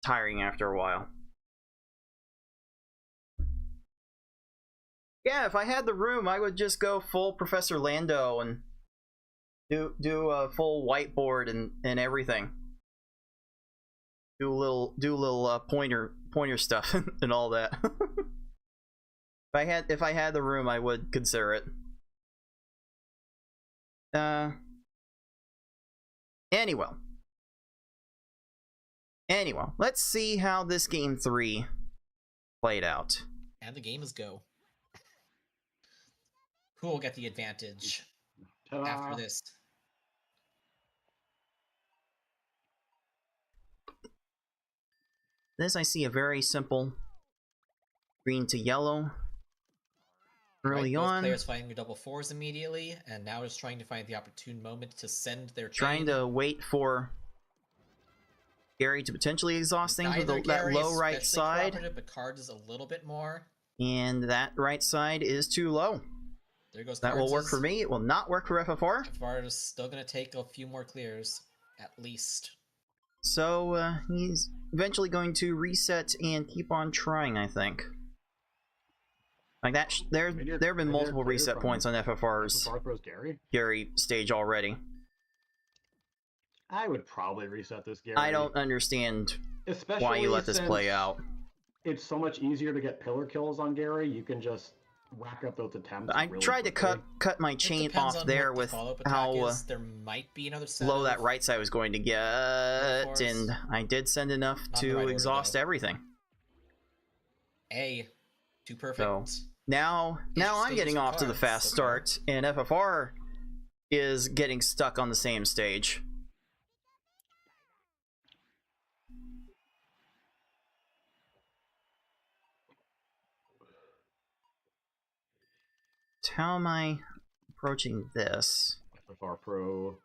tiring after a while. Yeah, if I had the room, I would just go full Professor Lando and do a full whiteboard and everything. Do a little pointer stuff and all that. If I had the room, I would consider it. Anyway, let's see how this game 3 played out. And the game is go. Who will get the advantage after this? This, I see a very simple green to yellow early on. Players finding their double fours immediately, and now just trying to find the opportune moment to send their chain. Trying to wait for Gary to potentially exhaust things with that low right side. But Cards is a little bit more. And that right side is too low. There goes That will work for me. It will not work for FFR. FFR is still going to take a few more clears, at least. So he's eventually going to reset and keep on trying, I think. Like that, there have been multiple reset points on FFR's Gary stage already. I would probably reset this, Gary. I don't understand why you let this play out. It's so much easier to get pillar kills on Gary. You can just rack up those attempts. I tried to cut my chain off there with how there might be another low that right side was going to get, and I did send enough to exhaust everything. Too perfect. So now I'm getting off to the fast start, and FFR is getting stuck on the same stage. How am I approaching this? FFR Pro.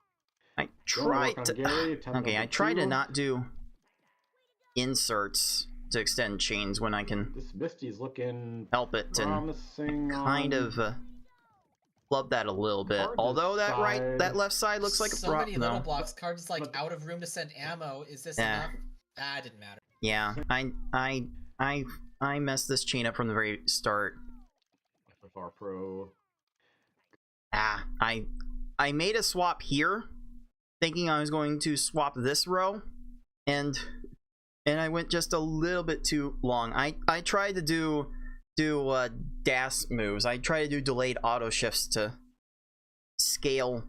I tried to. Okay, I try to not do inserts to extend chains when I can this Misty's looking help it, and kind of flub that a little bit. Although that left side looks like a so many little blocks. Cards is like out of room to send ammo. Is this enough? It didn't matter. Yeah, I messed this chain up from the very start. FFR Pro. I made a swap here, thinking I was going to swap this row, and I went just a little bit too long. I tried to do DAS moves. I tried to do delayed auto shifts to scale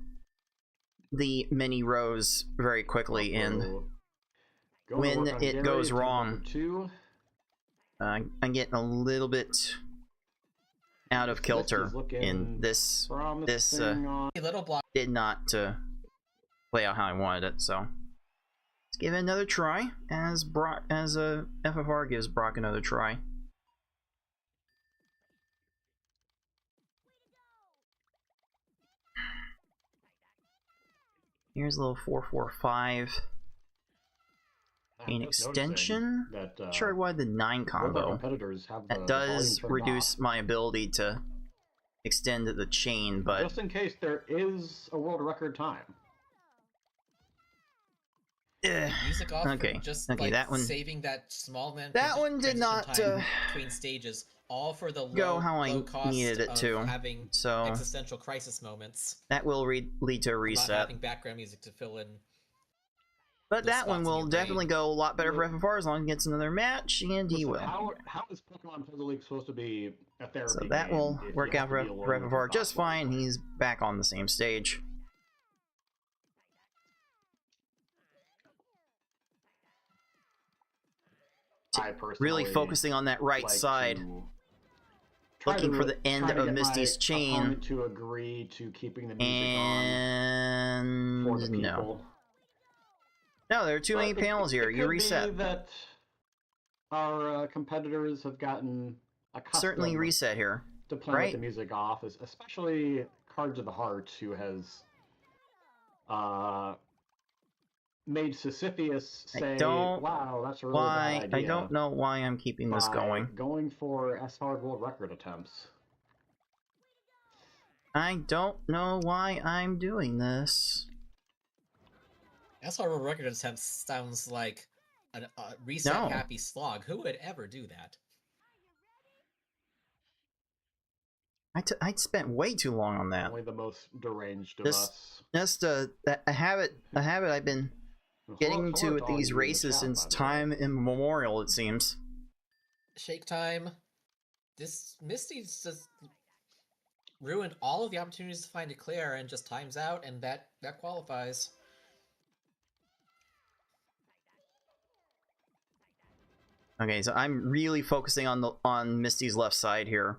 the many rows very quickly, and when it goes wrong, I'm getting a little bit out of kilter in this did not play out how I wanted it. So let's give it another try as FFR gives Brock another try. Here's a little 4-4-5 chain extension. Not sure why the 9 combo. That does reduce my ability to extend the chain, but just in case there is a world record time. Music off. Okay. Just okay, like that one. Saving that small man. That one did not between stages, all for the go how I needed it to. Having so existential crisis moments. That will lead to a reset. Not having background music to fill in. But that one will definitely go a lot better for FFR as long as he gets another match, and he will. How is Pokemon Puzzle League supposed to be a therapy? So that will work out for FFR just fine. He's back on the same stage. I personally really focusing on that right like side, to looking for the end try to of get Misty's my chain, opponent to agree to keeping the music and on for the no. people. No, there are too many But panels here. It You could reset. be that our competitors have gotten accustomed Certainly reset here, to playing with right? the music off, especially Cards of the Heart, who has made Sisypheus say, "Wow, that's a really bad idea." I don't know why I'm keeping this going. Going for S-Hard world record attempts. I don't know why I'm doing this. SR record attempt sounds like a reset happy slog. Who would ever do that? I spent way too long on that. Only the most deranged of us. Just a habit I've been getting to at these races since time immemorial, it seems. Shake time. This Misty's just ruined all of the opportunities to find a clear and just times out, and that qualifies. Okay, so I'm really focusing on Misty's left side here,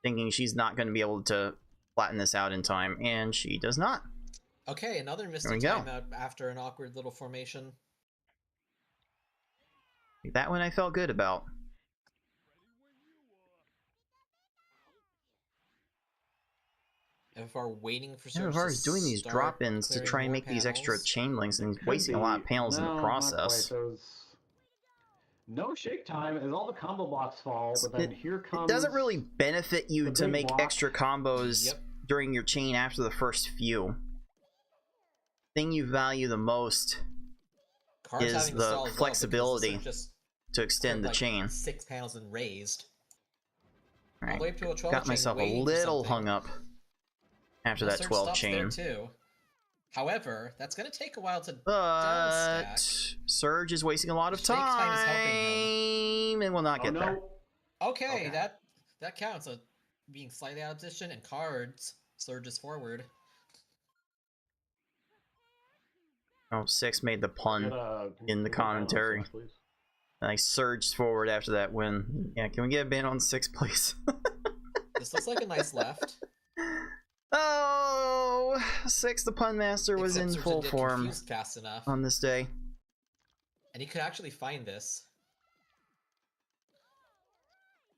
thinking she's not going to be able to flatten this out in time, and she does not. Okay, another Misty timeout after an awkward little formation. That one I felt good about. FFR waiting for FFR is doing these drop-ins to try and make these extra chain links, and he's wasting a lot of panels in the process. No shake time as all the combo blocks fall, but then here comes... It doesn't really benefit you to make extra combos during your chain after the first few. The thing you value the most is the flexibility to extend the chain. 6 panels and raised. Alright, got myself a little hung up after that 12 chain. Too. However, that's going to take a while to But Surge is wasting a lot of time and will not get there. Okay, that counts. Being slightly out of position and cards surges forward. Oh, 6 made the pun in the commentary. And I surged forward after that win. Yeah, can we get a ban on 6, please? This looks like a nice left. Oh, 6, the pun master, was in full form fast enough on this day. And he could actually find this.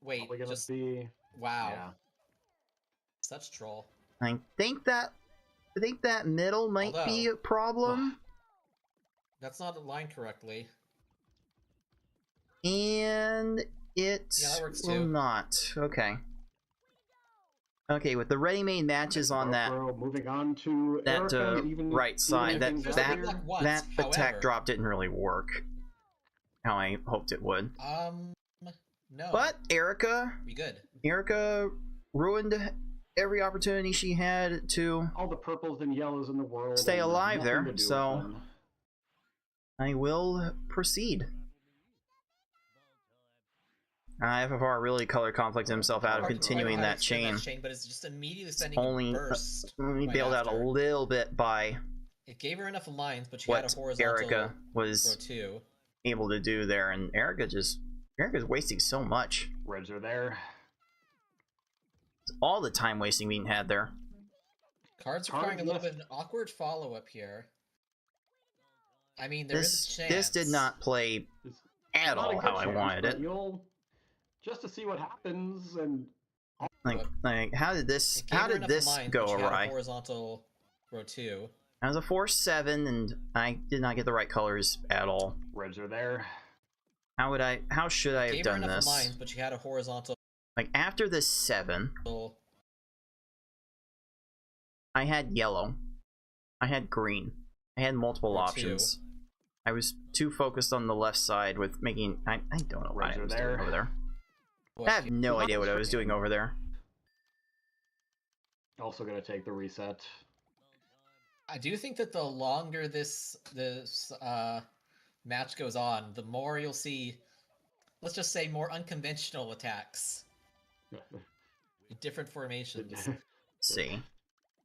Wait, just wow. Yeah. Such troll. I think that middle might be a problem. That's not aligned correctly. And it will not. Okay. Okay, with the ready-made matches on that, moving on to right side, that attack drop didn't really work how I hoped it would. No. But Erica, good. Ruined every opportunity she had to all the purples and yellows in the world stay alive there, so I will proceed. FFR really color conflicted himself out of continuing that chain. But it's just immediately sending only bailed out a little bit by it gave her enough lines, but she had a horizontal Erica was able to do there, and Erica's wasting so much. Reds are there. All the time wasting being had there. Cards requiring a little bit of an awkward follow-up here. I mean, there is a chance. This did not play at all how I wanted it. Just to see what happens, and like how did this go awry? Horizontal row 2. I was a 4-7, and I did not get the right colors at all. Reds are there. How should I have done this? Lines, but she had a horizontal. Like after this 7, I had yellow, I had green, I had multiple options. I was too focused on the left side with making. I don't know what I was doing over there. I have no idea what I was doing over there. Also gonna take the reset. I do think that the longer this match goes on, the more you'll see, let's just say, more unconventional attacks. Different formations. See.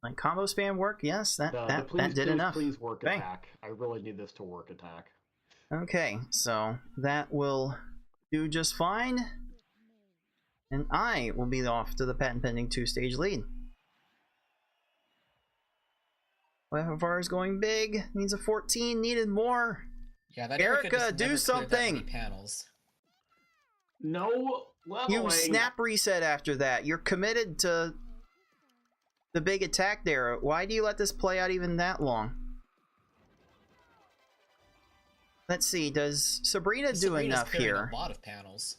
Like combo spam work? Yes, that did enough. Please work attack. I really need this to work attack. Okay, so that will do just fine. And I will be off to the patent pending 2-stage lead. FFR is going big. Needs a 14. Needed more. Yeah, that Erica, do something. Panels. No leveling. You snap reset after that. You're committed to the big attack there. Why do you let this play out even that long? Let's see. Does Sabrina do enough here? A lot of panels.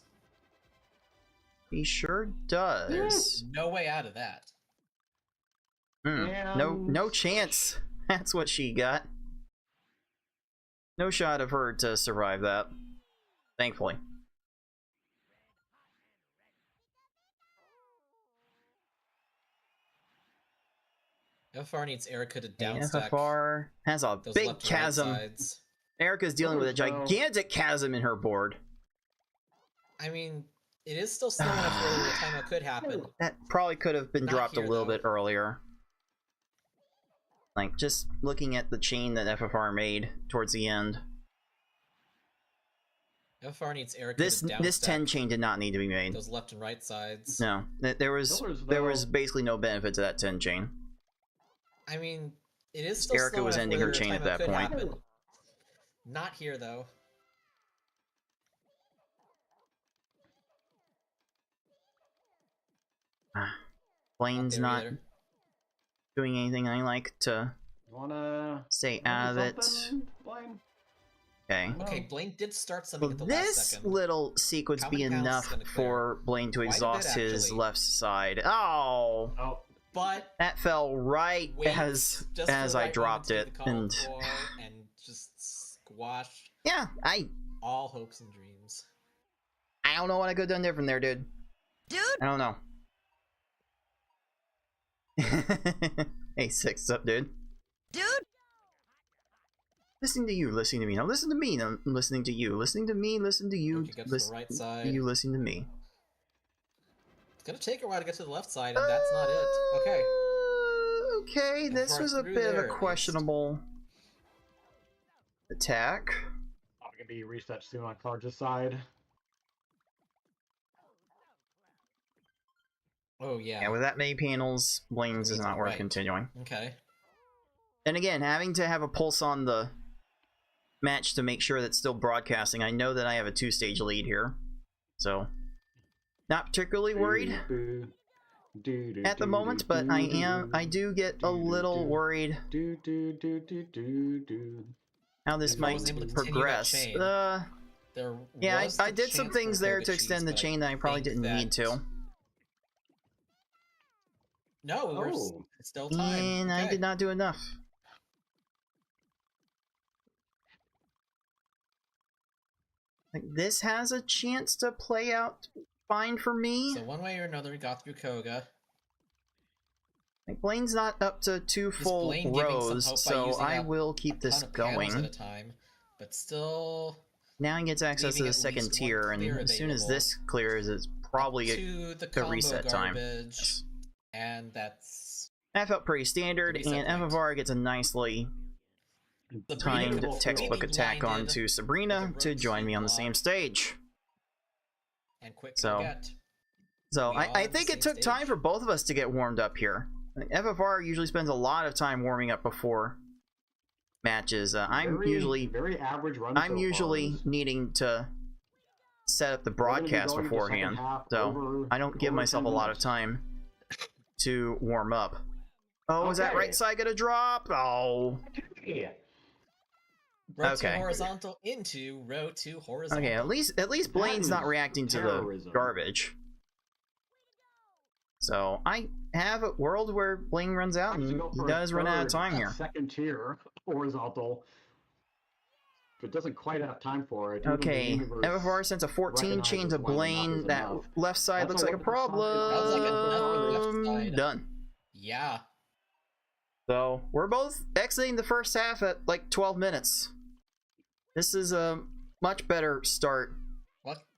He sure does. No way out of that. No chance. That's what she got. No shot of her to survive that. Thankfully. FFR needs Erica to downstack. FFR has a big chasm. Erica's dealing with a gigantic chasm in her board. I mean, it is still slow enough where the timeout could happen. That probably could have been dropped a little bit earlier. Like, just looking at the chain that FFR made towards the end. FFR needs Erica to downstack. This 10 chain did not need to be made. Those left and right sides. No, there was basically no benefit to that 10 chain. I mean, it is still Erica slow was enough ending where her chain the at that timeout could point. happen. Not here, though. Blaine's not doing anything I like to stay out of it. Blaine? Okay, Blaine did start something at the last this second. little sequence be enough for Blaine to exhaust his left side. Oh, but that fell right as I dropped it, and just squashed. Yeah, all hopes and dreams. I don't know what I could have done different there, dude. I don't know. Hey, Six, what's up, dude? Listening to you, listening to me. Now listen to me, now I'm listening to you. Listening to me, listen to you. Listen right side. You listening to me. It's gonna take a while to get to the left side, and that's not it. Okay. Okay, this was a bit of a questionable attack. Probably gonna be reset soon on Cards' side. Oh yeah. Yeah, with that many panels, Blaine's is not worth continuing. Okay. And again, having to have a pulse on the match to make sure that's still broadcasting. I know that I have a 2-stage lead here, so not particularly worried at the moment, but I do get a little worried how this might progress. Yeah, I did some things there to extend the chain that I probably didn't need to. No, we're still time. And I did not do enough. Like, this has a chance to play out fine for me. So one way or another, we got through Koga. Like, Blaine's not up to 2 full rows, so I will keep this going. At a time, but still, now he gets access to the second tier, and as soon as this clears, it's probably a reset time. And that felt pretty standard, and FFR gets a nicely timed textbook attack onto Sabrina to join me on the same stage. And quick so I think it took time for both of us to get warmed up here. FFR usually spends a lot of time warming up before matches. I'm usually needing to set up the broadcast beforehand, so I don't give myself a lot of time to warm up. Oh, is that right side gonna drop? Oh. Row 2 horizontal into row 2 horizontal. Okay, at least Blaine's not reacting to the garbage. So I have a world where Blaine runs out and he does run out of time here. Second tier horizontal. It doesn't quite have time for it. Okay, FFR sends a 14 chain to Blaine. That left side looks like a problem. Done. Yeah. So we're both exiting the first half at like 12 minutes. This is a much better start.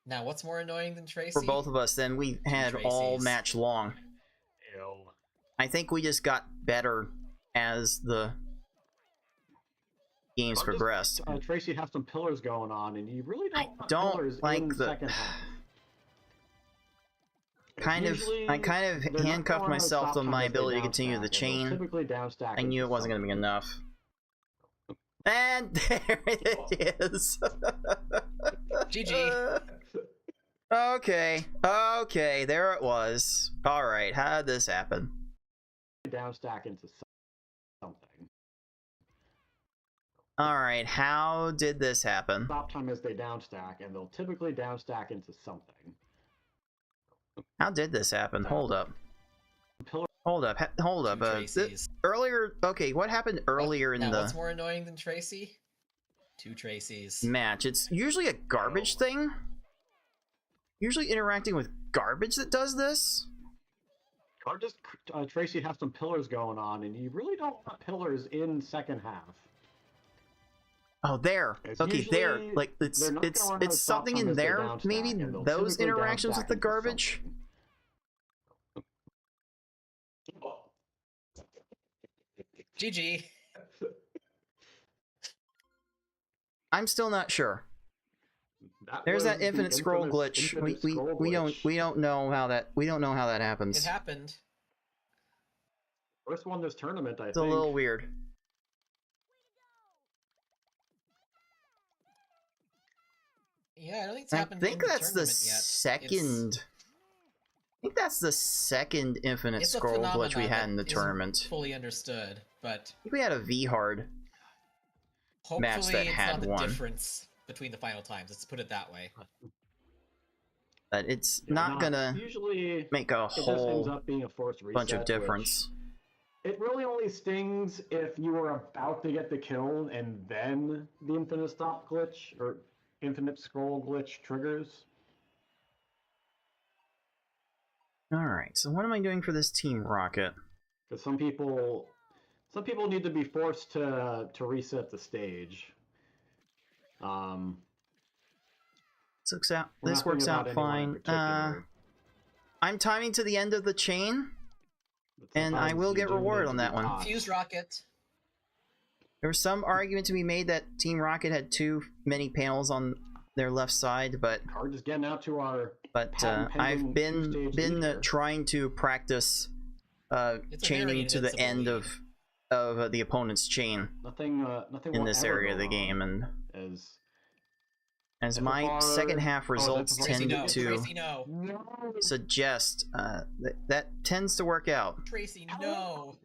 Now, what's more annoying than Tracy? For both of us than we had all match long. Ew. I think we just got better as the games progressed. Tracy has some pillars going on, and you really I want don't pillars like in the second half. I kind of handcuffed myself to my ability to continue the chain. Typically down stack. I knew it wasn't going to be enough. And there it is. GG. Okay, there it was. Alright, how did this happen? Down stack into something. Alright, how did this happen? Stop time as they down stack, and they'll typically down stack into something. How did this happen? Hold up. Hold up. Tracy's. Earlier, okay, what happened earlier in the what's more annoying than Tracy? 2 Tracy's. match? It's usually a garbage thing. Usually interacting with garbage that does this. Or just Tracy has some pillars going on, and you really don't want pillars in second half. Oh, there. It's okay, usually- there. Like it's something in there. Maybe those interactions with the garbage. GG. I'm still not sure. There's that infinite scroll glitch. We don't know how that happens. It happened. First one this tournament, I It's think. a little weird. Yeah, I don't think it's I happened. think in that's the the tournament yet. second. I think that's the second infinite It's a scroll glitch we phenomenon had in the that isn't tournament. fully understood, but I think we had a V hard. hopefully match that it's had not the one. difference between the final times. Let's put it that way. But it's not gonna usually make a it just ends whole up being a forced reset, bunch of which difference. it really only stings if you were about to get the kill and then the infinite stop glitch or infinite scroll glitch triggers. Alright, so what am I doing for this Team Rocket? Because some people need to be forced to reset the stage. This works out fine. I'm timing to the end of the chain, and I will get rewarded on that one. Fuse Rocket. There was some argument to be made that Team Rocket had too many panels on their left side, but Card just getting out to our. I've been leader. trying to practice chaining to the end of the opponent's chain Nothing in will this ever area of go the game, wrong and as as my FFR second half results Tracy, tend no. to Tracy, no. suggest that tends to work out. Tracy, no.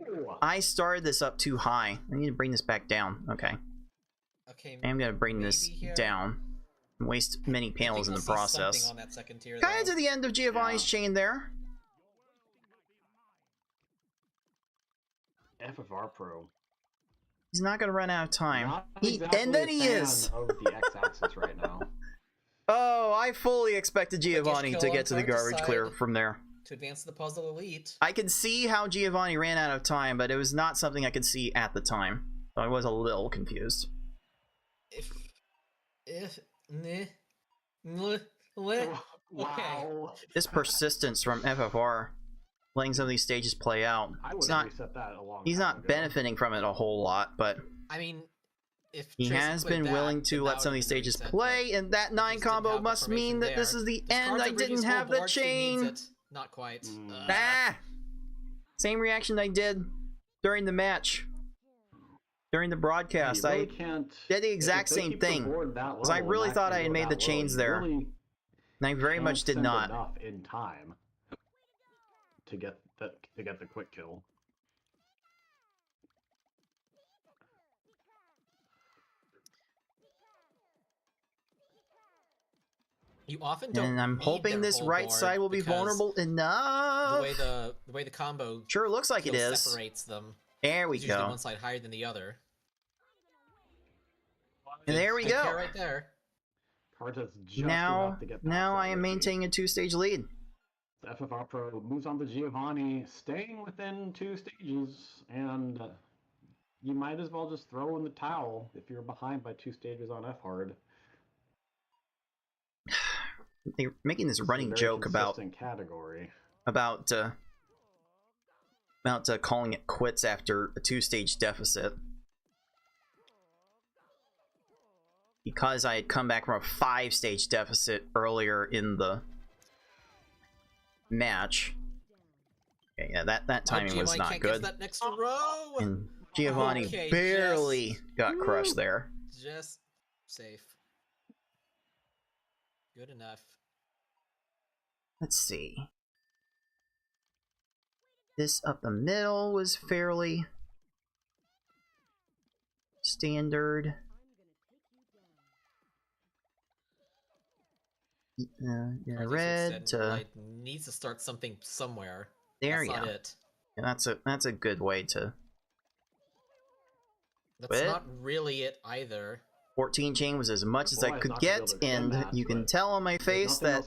I started this up too high. I need to bring this back down. Okay, Okay. I'm gonna bring maybe this here. down. Waste many panels in the process. On that second tier, Kind of though. to the end of Giovanni's chain there. FFR Pro. He's not gonna run out of time. Not And exactly then a he fan is. of the X-axis right now. Oh, I fully expected Giovanni to get to the garbage clear from there. To advance the puzzle elite. I could see how Giovanni ran out of time, but it was not something I could see at the time. So I was a little confused. Wow. This persistence from FFR, letting some of these stages play out. I would have reset that a long He's time not ago. benefiting from it a whole lot, but I mean, if he Tracy has played been that, willing then to that let some of would've these been stages reset, play, and that 9 just didn't combo have the must mean formation that this there. is the This end. card's I a really didn't small have the board, she needs chain. it. Not quite. Ah! Same reaction I did during the match. During the broadcast, You really I can't, did the if exact they same keep the thing. board that Because I level really and thought that I had can go made the that low, chains you there. really And I very can't much did send not. enough in time to get the quick kill. You often don't. And I'm need hoping their this whole right board side will be because vulnerable enough. The way the combo Sure looks like it kill is. separates them. There we It's usually go. one side higher than the other. And there we Good go. pair right there. Card has just Now about to get past I that am Richie. maintaining a 2-stage lead. FFR Pro moves on to Giovanni, staying within 2 stages, and you might as well just throw in the towel if you're behind by 2 stages on F hard. They're making this running joke about category. about calling it quits after a 2-stage deficit. because I had come back from a 5-stage deficit earlier in the match. Okay, yeah, that timing was not can't good. Get to that next row. And Giovanni Okay, barely got crushed there. Just safe. Good enough. Let's see. This up the middle was fairly standard. Yeah, red to needs to start something somewhere. there. That's Yeah, not it. and that's a good way to. That's not really it either. 14 chain was as much as I could get, and that, you can tell on my face that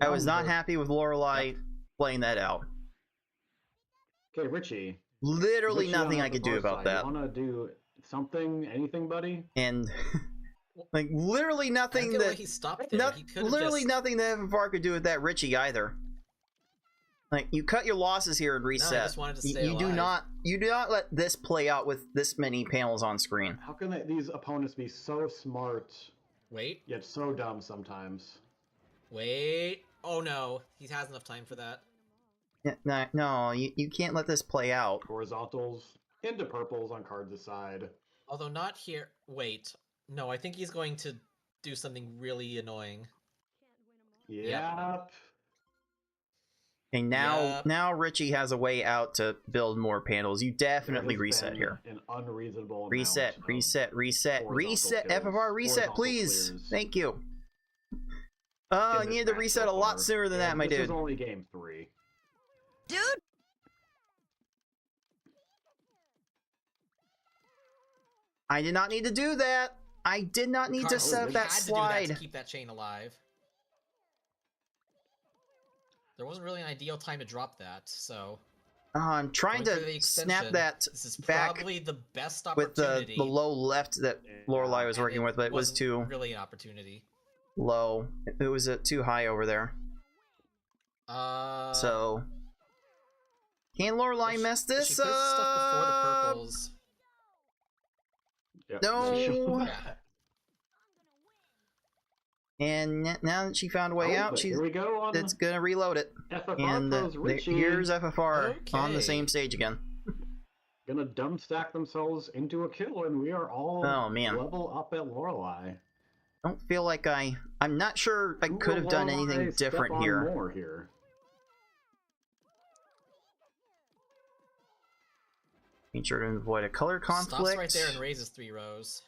I was not happy with Lorelei playing that out. Okay, Richie. Literally nothing I could do about that. You wanna do something, anything, buddy? And like literally nothing that he stopped there. Literally nothing that FFR could do with that Richie either. Like, you cut your losses here and reset. No, I just wanted to stay you do not let this play out with this many panels on screen. How can these opponents be so smart? Wait. Yet so dumb sometimes. Wait. Oh no, he has enough time for that. No, you can't let this play out. Horizontals into purples on cards aside. Although not here. Wait. No, I think he's going to do something really annoying. Yep. And now Richie has a way out to build more panels. You definitely reset here. An unreasonable reset, FFR, reset, please. Clears. Thank you. I needed to reset a lot sooner than that, my dude. This is only game 3. Dude! I did not need to do that. I did not need to set up that slide. To do that to keep that chain alive. There wasn't really an ideal time to drop that, so. I'm trying to snap that this is back probably the best with opportunity. the low left that Lorelei was working with, but it was too really an opportunity. Low. It was too high over there. So can Lorelei mess this she stuff before the purples. Yep. No. Yeah. And now that she found a way out, it's gonna reload it. FFR and here's FFR on the same stage again. Gonna dumb stack themselves into a kill, and we are all level up at Lorelei. Don't feel like I'm not sure I could have done anything different here. More here. Make sure to avoid a color conflict. Stops right there and raises 3 rows.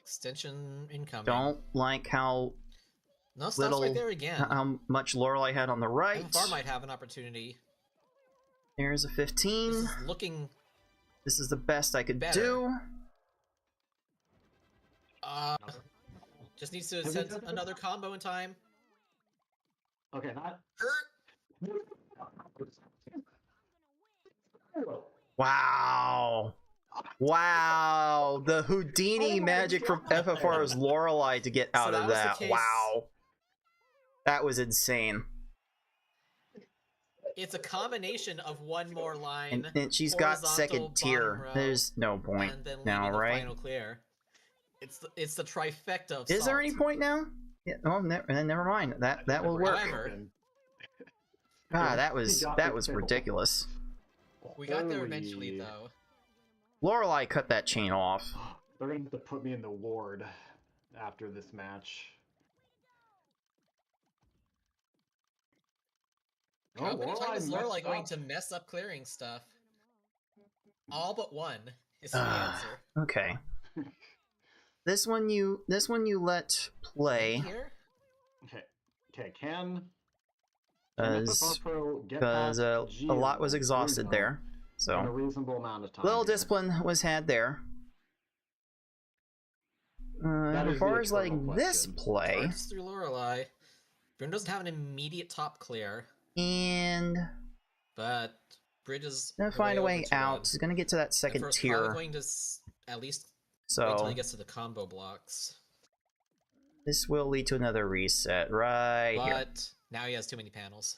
Extension incoming. Don't like how stops right there again. How much Lorelei had on the right. FFR might have an opportunity. There's a 15. This is looking. This is the best I could do. Just needs to send another combo in time. Okay, not. Wow. Wow. The Houdini magic from FFR's Lorelei to get out of that. Wow. That was insane. It's a combination of one more line. And she's got second tier. There's no point now, right? Final clear. It's the trifecta of Is there any point now? Yeah, oh, never mind. That will work. God, that was ridiculous. We got there eventually, though. Lorelei cut that chain off. They're gonna have to put me in the ward after this match. How many times is Lorelei going to mess up clearing stuff? All but one is the answer. Okay. This one you let play. Okay, can because a lot was exhausted there, so in a reasonable amount of time. Little discipline was had there. As far as letting this play, Cards through Lorelei. Bruno doesn't have an immediate top clear, but Bridge is gonna find a way out. He's gonna get to that second tier. Going to at least wait until he gets to the combo blocks. This will lead to another reset right here. But now he has too many panels.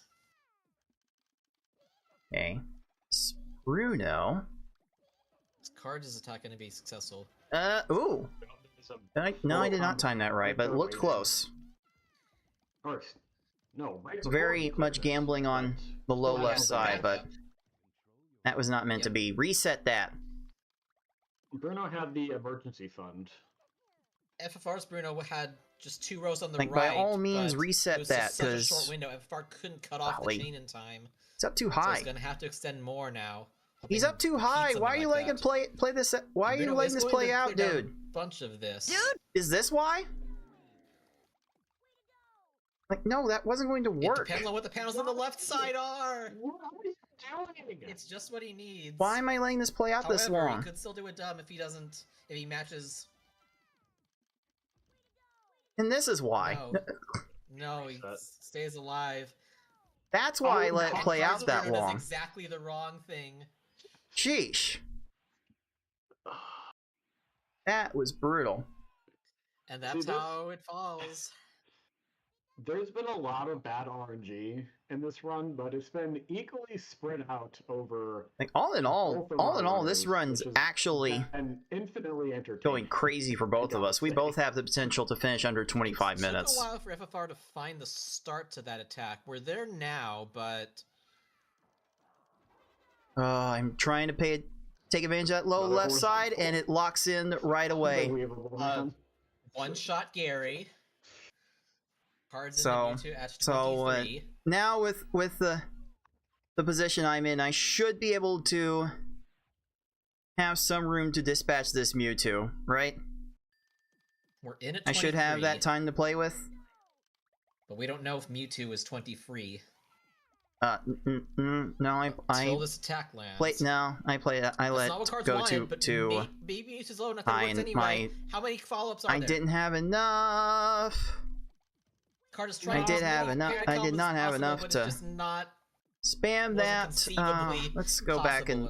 Okay. Bruno. It's Cards' attack going to be successful? Ooh. No, I did not time that right, but it looked close. No, right. It's very much gambling on the low left side, but that was not meant to be. Reset that. Bruno had the emergency fund. FFR's Bruno had just 2 rows on the Like, right. by all means, but reset it was that, just such a because short window. FFR couldn't cut off the chain in time. It's up too So high. he's gonna have to extend more now. He's up too high. Why are you letting him play this? Why are you letting this play out, dude? Bunch of this. Dude, Is this why? Like, no, that wasn't going to work. It depends on what the panels on the left side are. What are you doing? It's just what he needs. Why am I letting this play out However, this long? he could still do a dumb if he matches. And this is why. No, he stays alive. That's why I let it play out that Does long. exactly the wrong thing. Sheesh. That was brutal. And that's how it falls. There's been a lot of bad RNG in this run, but it's been equally spread out over. Like, all in all, this run's actually and infinitely entertaining. going crazy for both of us. We both have the potential to finish under 25 minutes. It took a while for FFR to find the start to that attack. We're there now, but I'm trying to take advantage of that low left side, and it locks in right away. One shot Gary. Cards in the Mewtwo at 23. Now with the position I'm in, I should be able to have some room to dispatch this Mewtwo, right? We're in at 23. I should have that time to play with. But we don't know if Mewtwo is 23. No, Until this attack lands. I let go to Baby Mewtwo's low enough that it works anyway. How many follow-ups are there? I didn't have enough. I did not have enough to spam that. Let's go back and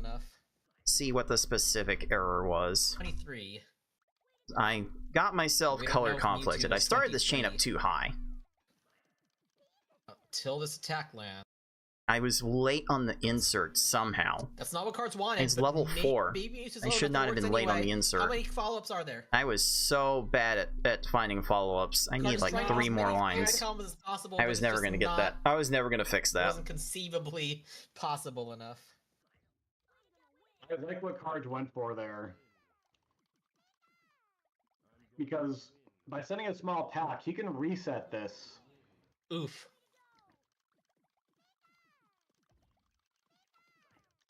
see what the specific error was. 23. I got myself color conflicted. I started this chain up too high. Till this attack lands. I was late on the insert somehow. That's not what cards wanted. It's level 4. I should not have been late on the insert. How many follow-ups are there? I was so bad at finding follow-ups. I need like 3 more lines. I was never going to get that. I was never going to fix that. It wasn't conceivably possible enough. I like what cards went for there. Because by sending a small pack, he can reset this. Oof.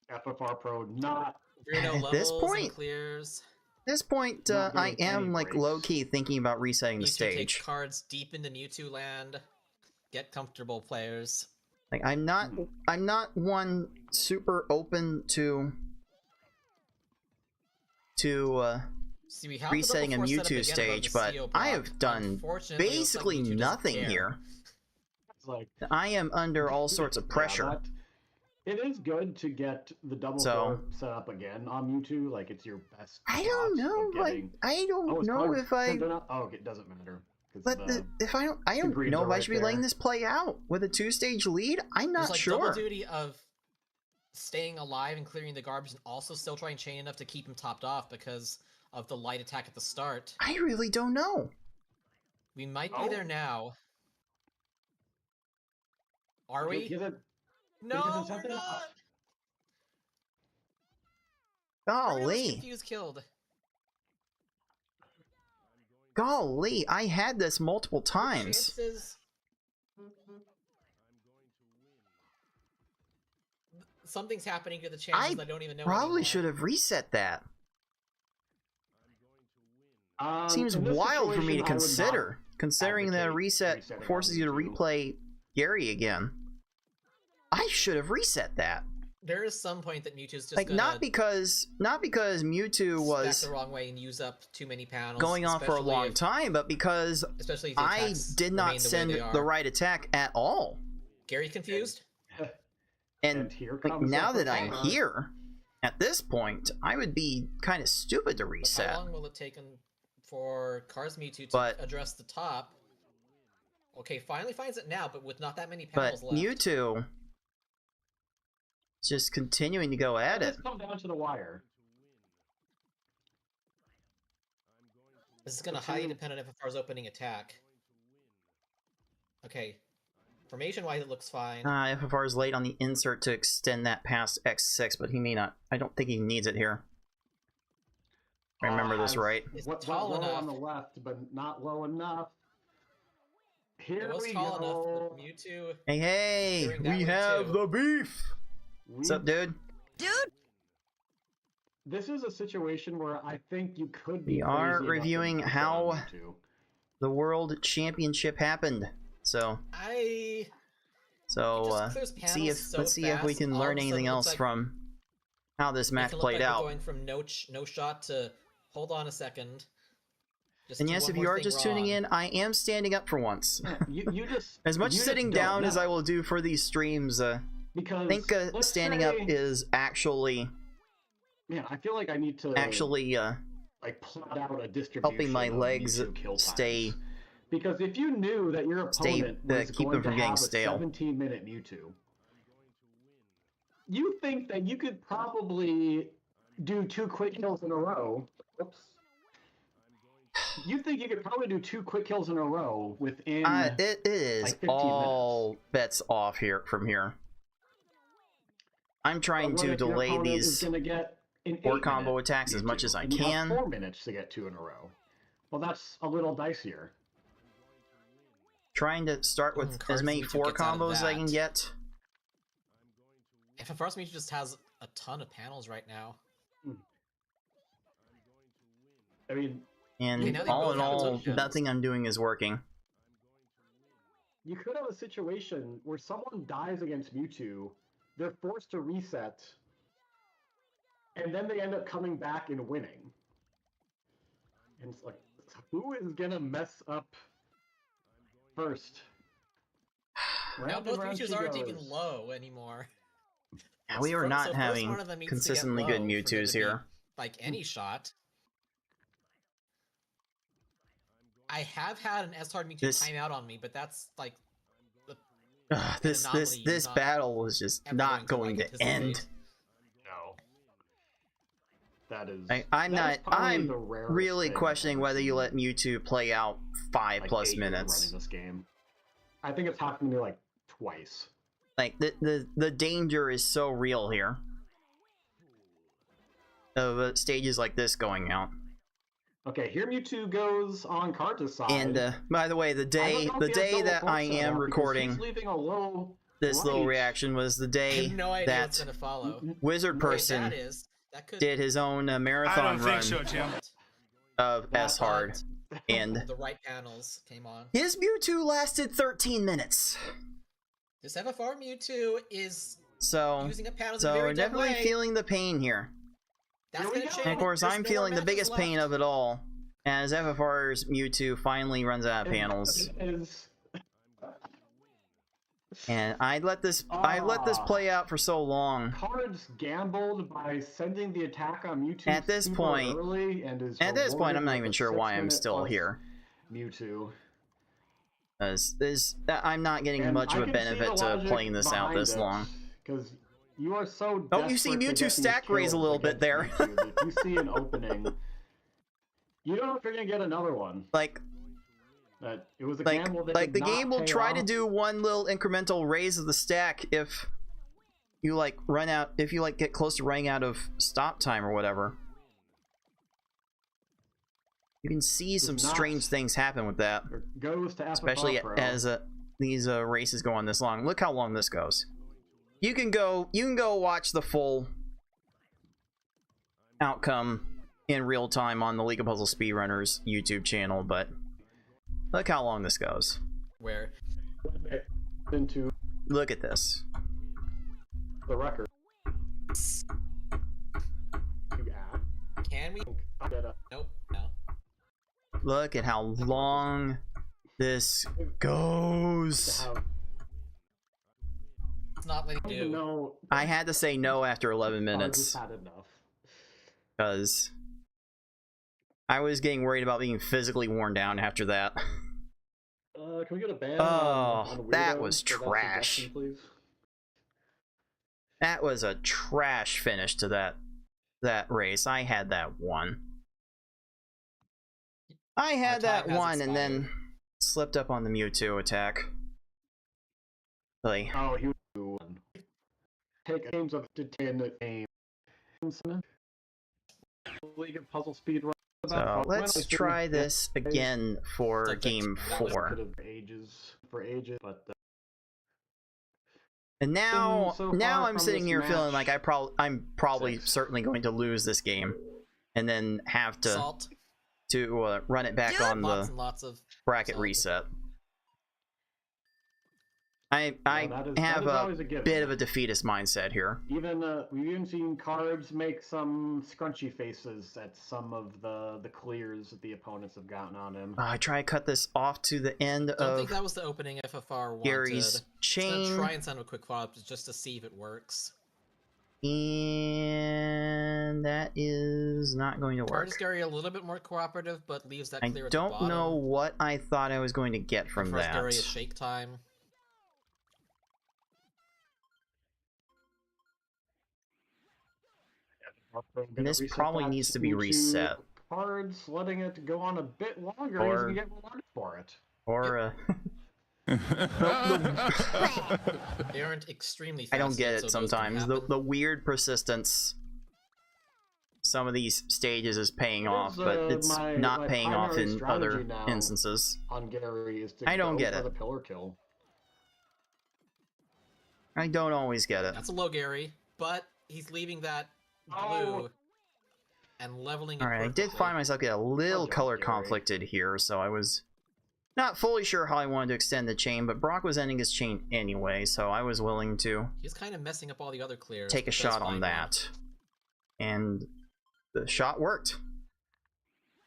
FFR Pro not at this point. Clears. This point, I am like low key thinking about resetting the stage. Take cards deep into Mewtwo land. Get comfortable, players. Like I'm not one super open to resetting a Mewtwo stage, but I have done basically nothing here. Like, I am under all sorts of pressure. It is good to get the double four set up again on Mewtwo. Like it's your best. I don't know. Like I don't know if I. Oh, it doesn't matter. But if I don't know if I should be letting this play out with a 2-stage lead. I'm not sure. Double duty of staying alive and clearing the garbage, and also still trying chain enough to keep him topped off because of the light attack at the start. I really don't know. We might be there now. Are we? No, we're not. Golly. Confused killed. Golly, I had this multiple times. Something's happening to the chances I don't even know. Probably should have reset that. Seems wild for me to consider, considering that a reset forces you to replay Gary again. I should have reset that. There is some point that Mewtwo's just like not because Mewtwo was the wrong way and use up too many panels going on for a long time, but because I did not send the right attack at all. Gary confused. And like, now that I'm here, at this point, I would be kind of stupid to reset. How long will it take for Cars Mewtwo to address the top? Okay, finally finds it now, but with not that many panels left. But Mewtwo just continuing to go at it. Let's come down to the wire. This is gonna highly depend on FFR's opening attack. Okay. Formation-wise, it looks fine. FFR is late on the insert to extend that past X6, but he may not. I don't think he needs it here. If I remember this right. It's Went tall low enough. on the left, but not low enough. Here It was we tall go. enough. Mewtwo. Hey, Doing that we way have too. the beef! What's up, dude? This is a situation where I think you could be We are crazy enough to reviewing miss it on how Mewtwo. the World Championship happened. So, It just clears see panels if so let's see if we fast, can all of learn a sudden anything it looks else like from how this it match can look played like we're out. going from no shot to hold on a second. Just And do yes, one if more you are thing just tuning wrong. in, I am standing up for once. You just As much you just sitting don't down as know. I will do for these streams, Because I think let's standing say, up is actually man, I feel like I need to like plot out a distribution helping my of legs Mewtwo kill stay times. Because if you knew that your opponent was keep going them from to getting have a stale. 17-minute Mewtwo, you think that you could probably do 2 quick kills in a row. Oops. You think you could probably do 2 quick kills in a row within it is like 15 all minutes. bets off here from here. I'm trying But what to if your delay opponent is these gonna get an or 8-minute combo attacks as much Mewtwo, as I and you have can. 4 minutes to get 2 in a row. Well, that's a little dicier. Trying to start with as many Mewtwo 4 gets out of combos as I that. can get. FFR's Mewtwo just has a ton of panels right now. I mean, And Okay, now they all both in have a ton all, of panels. nothing I'm doing is working. you could have a situation where someone dies against Mewtwo, they're forced to reset, and then they end up coming back and winning. And it's like, who is gonna mess up first? Now Round and both round Mewtwo's she aren't goes. even low anymore. Yeah, we are So not first having one of them needs to get consistently good low for there Mewtwo's to be, here. like any shot. I have had an S-Hard Mewtwo This- time out on me, but that's like This anomaly you're not battle was just ever not going like, to end. anticipate. No. That is. I'm that is probably I'm the rarest really thing I've questioning ever whether you seen. let Mewtwo play out 5+ Like 8 years minutes. running this game. I think it's happened to me like twice. Like the danger is so real here of stages like this going out. Okay, here Mewtwo goes on Cards' side. And by the way, the I don't day know if he has double that I pulse set am up because recording he's leaving a low this little light. reaction was the I day have no idea what's that gonna follow. Wizard Wait, Person that could did his own marathon I don't run think so, Jim. of That- S-Hard, and the right panels came on. his Mewtwo lasted 13 minutes. This FFR Mewtwo is So, using up panels in a so very we're dumb definitely way. feeling the pain here. That's Here we gonna go. change. And of course, There's I'm 4 feeling the matches biggest pain left. of it all as FFR's Mewtwo finally runs out of It panels. is- And I let this play out for so long. Cards gambled by sending the attack on Mewtwo At this super point- early and is At this point, rewarded I'm not with even a sure why I'm 6-minute still plus here. Mewtwo. I'm not getting And much I of a can see benefit the to logic playing this out behind this it, long. Because you are so Oh, you see desperate to Mewtwo get these stack raise a kills little bit against there. Mewtwo that if you see an opening, you don't know if you're gonna get another one. Like It was a like gamble that like did the not game will pay try to off. do one little incremental raise of the stack if you like get close to running out of stop time or whatever. You can see some not- strange things happen with that, It goes to FFR especially Pro. as these races go on this long. Look how long this goes. You can go watch the full outcome in real time on the League of Puzzle Speedrunners YouTube channel, but look how long this goes. Where into Look at this. the record. You add. can we? Nope. No. Look at how long this goes. It's not letting I don't you even do. know. I had to say no after 11 Cards minutes has had enough. because I was getting worried about being physically worn down after that. Can we get a ban? Oh, on that Weirdo was for that trash. suggestion, please? That was a trash finish to that race. I had that one. I had Our that time has one and then expired. slipped up on the Mewtwo attack. Really. Oh, he would take games of to 10 games. League of Puzzle Speedrun. So let's try this again for Subject game to 4. For ages, but And now, so now far I'm from sitting this here feeling match, like I'm probably 6. certainly going to lose this game, and then have to Salt. run it back on Lots the and lots of bracket salt. reset. I that is have always a given. bit of a defeatist mindset here. Even we've even seen Cards make some scrunchy faces at some of the clears that the opponents have gotten on him. I try to cut this off to the end Don't think of that was the opening FFR wanted. Gary's Just gonna chain, try and send a quick follow-up just to see if it works. and that is not going to Cards work. Gary a little bit more cooperative, but leaves that I clear at the don't bottom. know what I thought I was going to get from First that. Gary is shake time. And this probably needs to be reset. Cards letting it go on a bit longer. Or- He's gonna get rewarded for it. Or They aren't extremely fast. I don't get yet, it so those can sometimes. happen. The weird persistence. Some of these stages is paying off, but it's not paying off in other instances. On Gary is to I don't go get for it. the pillar kill. I don't always get it. That's a low Gary, but he's leaving that blue Oh. and leveling it. Alright, I did perfectly. find myself get a little job, color Gary. conflicted here, so I was not fully sure how I wanted to extend the chain, but Brock was ending his chain anyway, so I was willing to He's kind of messing up all the other clears. take a but does shot on find that. And the shot worked, one.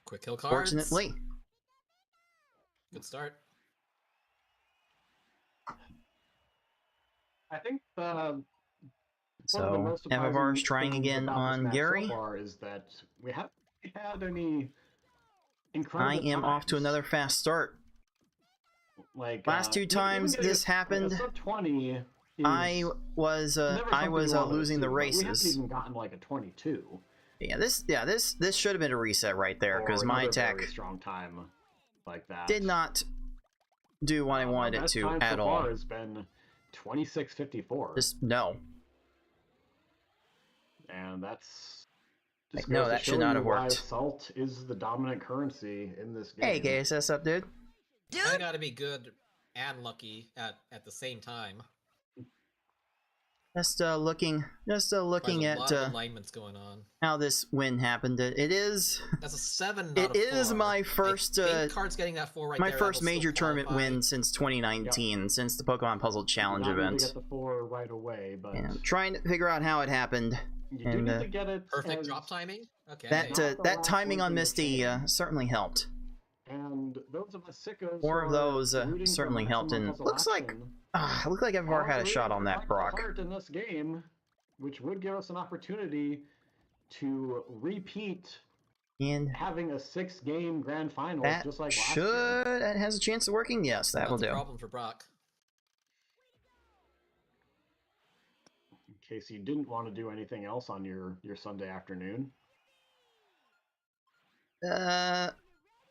Quick kill cards. fortunately. Good start. I think one of the So most surprising FFR's trying things again about this on match Gary. So far is that we haven't had any I incredible am off to times. another fast start. Like Last two even times getting this happened, a sub 20 is I was never something you wanna losing see, the but We haven't races. even gotten like a 22. This should have been a reset right there, because or my another attack very strong time like that. did not do what I wanted it Best to time at so all. far has been 26:54, Just no. and that's Like, just no, goes to that should show not you have why worked. Salt is the dominant currency in this game. Hey, KSS up, dude. I gotta be good and lucky at the same time. Just looking There's at a lot of alignments going on. how this win happened. It is That's a 7. It Not a is 4. my first, I think Card's getting that 4 right my there. first That'll major still tournament qualify. win since 2019, since the Pokemon Puzzle Challenge Not event. to get the 4 right away, but And I'm trying to figure out how it happened. you do and, need to get it Perfect as- drop timing. Okay. That Not the that last timing one on in the Misty chain. certainly helped. And those of us sickos More of who are those rooting for certainly helped, maximum and puzzle looks like action looked like FFR had a are shot rooting on for that Brock. CardsOfTheHeart in this game, which would give us an opportunity to repeat And having a 6-game grand final that just like last year. it has a chance of working. Yes, that Not will the do. problem for Brock. In case you didn't want to do anything else on your Sunday afternoon.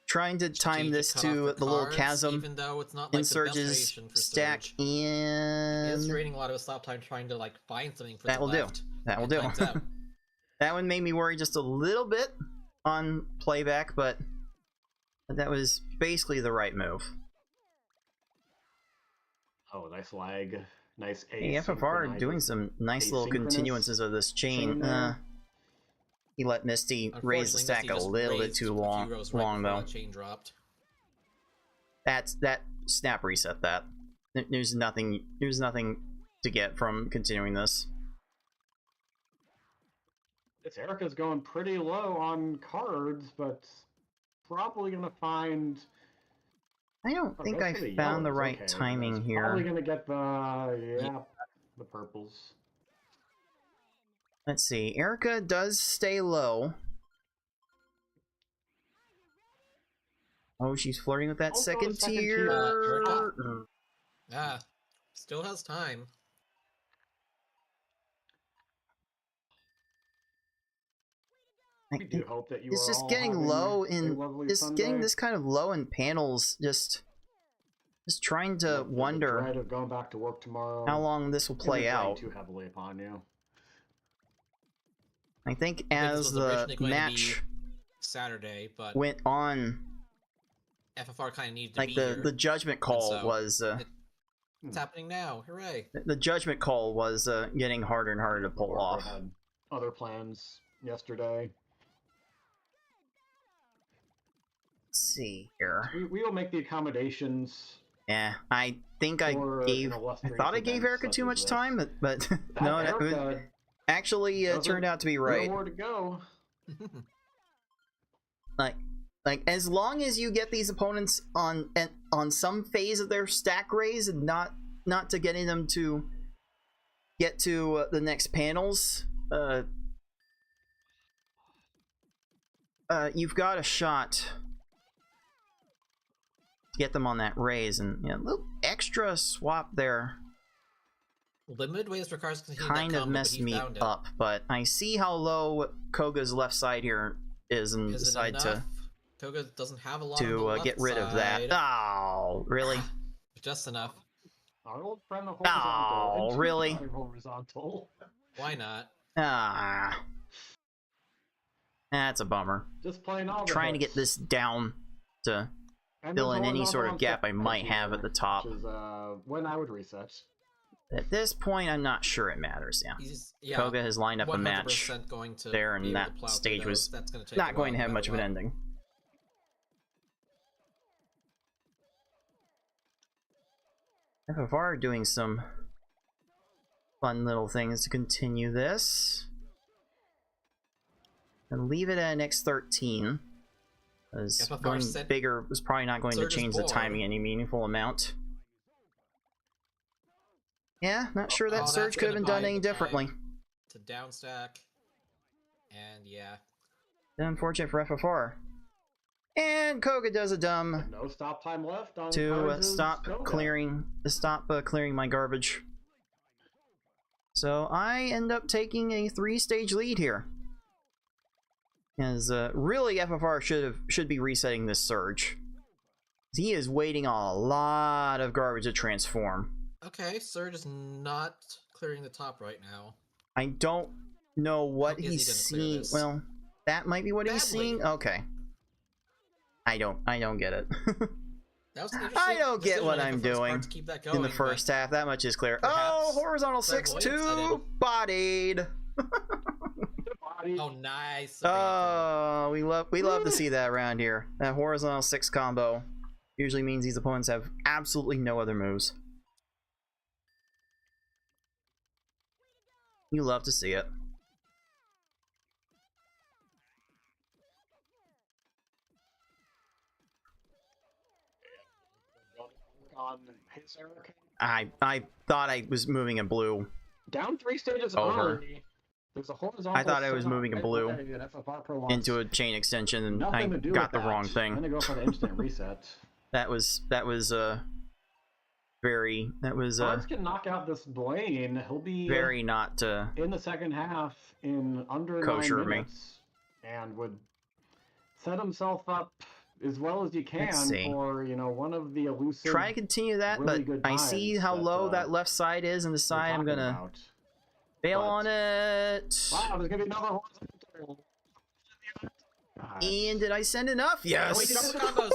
Trying to time Strategic this cut to off the little cards, chasm. even though it's not like Insurges the best variation for stack Surge. He is in. draining a lot of his stop time trying to like find something for That the will do. left. That will and do. times out. That one made me worry just a little bit on playback, but that was basically the right move. Oh, nice lag. Nice Hey, FFR doing some nice little continuances of this chain. He let Misty raise the Unfortunately, stack Misty a just little bit raised too a few long rows right before though. that chain dropped. That snap reset that. There's nothing to get from continuing this. This Erica's going pretty low on cards, but probably gonna find. I don't think I basically found the yellows, right okay, timing that's here. Probably gonna get the purples. Let's see. Erica does stay low. Oh, she's flirting with that Also, second second tier. tier. Erica. Ah, still has time. We do hope that you It's are just all getting having low a in lovely just Sunday. getting this kind of low in panels. Just trying to The wonder dread of going back to work tomorrow. how long this will play isn't weighing out. too heavily upon you. I think I think this as was the originally going to match be Saturday, but went on, FFR kind of needed to like be the here. the judgment call so was It's happening now. Hooray! the judgment call was getting harder and harder to pull Barbara off. had other plans yesterday. Let's see here. We will make the accommodations. Yeah, I think I For gave. an I illustrious thought I gave event Erica such too as much this. time, but That no, Erica actually turned out to be right. nowhere to go. Like as long as you get these opponents on some phase of their stack raise and not to getting them to get to the next panels, you've got a shot to get them on that raise. And a little extra swap there Limited ways for cars to continue kind that of combo, but messed he me found it. up, but I see how low Koga's left side here is and Is it decide enough? Koga doesn't have a lot on the to left get rid of that. side. Oh, really? Just enough. Our old friend the horizontal. Oh, and really? Horizontal. Why not? Ah, that's a bummer. Just playing all the Trying to hits. get this down to And fill there's in any horizontal sort of on gap I set might have at the top. Which is when I would reset. At this point, I'm not sure it matters. Yeah, He's Koga has lined up a match 100% going to there, be and able that to plow stage through was those. That's gonna take not a going to while, have no much of an matter ending. FFR doing some fun little things to continue this. And leave it at an X13. As FFR going said bigger was probably not going to Surge is change the bored. timing any meaningful amount. Yeah, not sure that that's surge could have gonna been done buy any the differently. time to downstack, and yeah, Unfortunate for FFR. And Koga does a dumb No stop time left on to Cards' stop Koga. clearing my garbage. So I end up taking a 3-stage lead here. As really FFR should be resetting this surge. He is waiting on a lot of garbage to transform. okay. Surge is not clearing the top right now. I don't know what How is he he's gonna clear seeing. this? Well, that might be what he's Badly. seeing. Okay. I don't get it. That was I an interesting don't get decision what on I'm FFR's part doing to keep that going, in the first half. That much is clear. Oh, perhaps horizontal clairvoyance, 6-2 bodied. Oh, nice. Oh, we love to see that around here. That horizontal 6 combo usually means these opponents have absolutely no other moves. You love to see it. On his Erica. I thought I was moving in blue. Down 3 stages Over. early. There's a horizontal. I thought I was setup moving in right blue away, and FFR Pro wants into a chain extension, and I nothing to do got with the wrong that. thing. I'm gonna go for the instant reset. That was Cards can knock out this Blaine. He'll be very not in the second half in under kosher 9 of me. minutes, and would set himself up as well as you can Let's see. for one of the elusive. try to continue that, really but good I see times how that, low that left side is and we're decide I'm talking gonna about. bail but- on it. Wow, there's gonna be another horizontal. God. And did I send enough? Yes. Wait, double combos.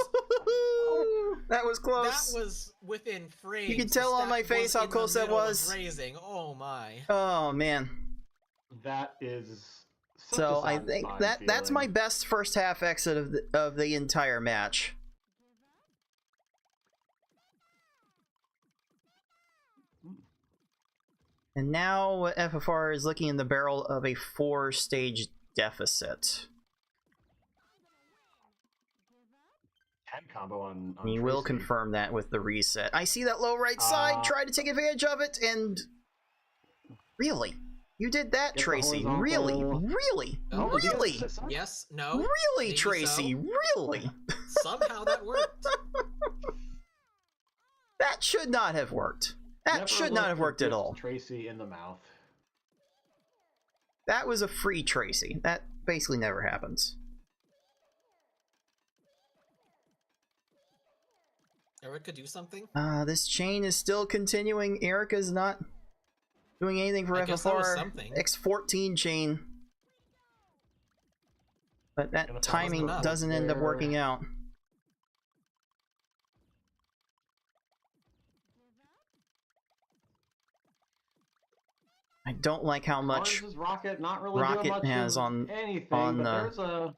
That was close. That was within frames. You can tell The on my stack face was how in the close that middle of was. Raising. Oh my. Oh man. That is. Such So a I think satisfying that's my feeling. best first half exit of the entire match. And now FFR is looking in the barrel of a 4-stage deficit. 10 combo on And he will Tracy. confirm that with the reset. I see that low right side, try to take advantage of it, and really? You did that, Get the Tracy? horizontal. Really? Really? Oh, Really? Yes. No. Really, maybe Tracy? so. Really? Somehow that worked. That should not have worked. That Never should not have look worked at gift all. Tracy in the mouth. That was a free Tracy. basically never happens. Erica, do something? This chain is still continuing. Erica's not doing anything for I guess that was FFR. something. X14 chain. But that timing doesn't end up working out. I don't like how much Rocket not really Rocket doing much has on anything, but there's a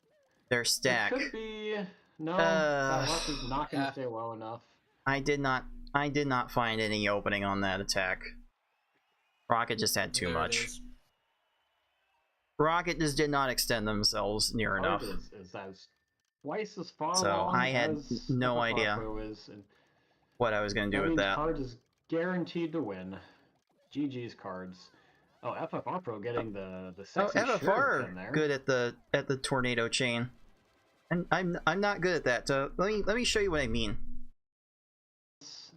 their stack. It could be that luck is not going to stay low enough. I did not find any opening on that attack. Rocket just had too much. Rocket just did not extend themselves near enough. Is as twice as far So along I had as no idea what I was going to do with that. Cards is guaranteed to win. GG's Cards. Oh, FFR Pro getting the sexy FFR in there. good at the tornado chain, and I'm not good at that. Let me show you what I mean.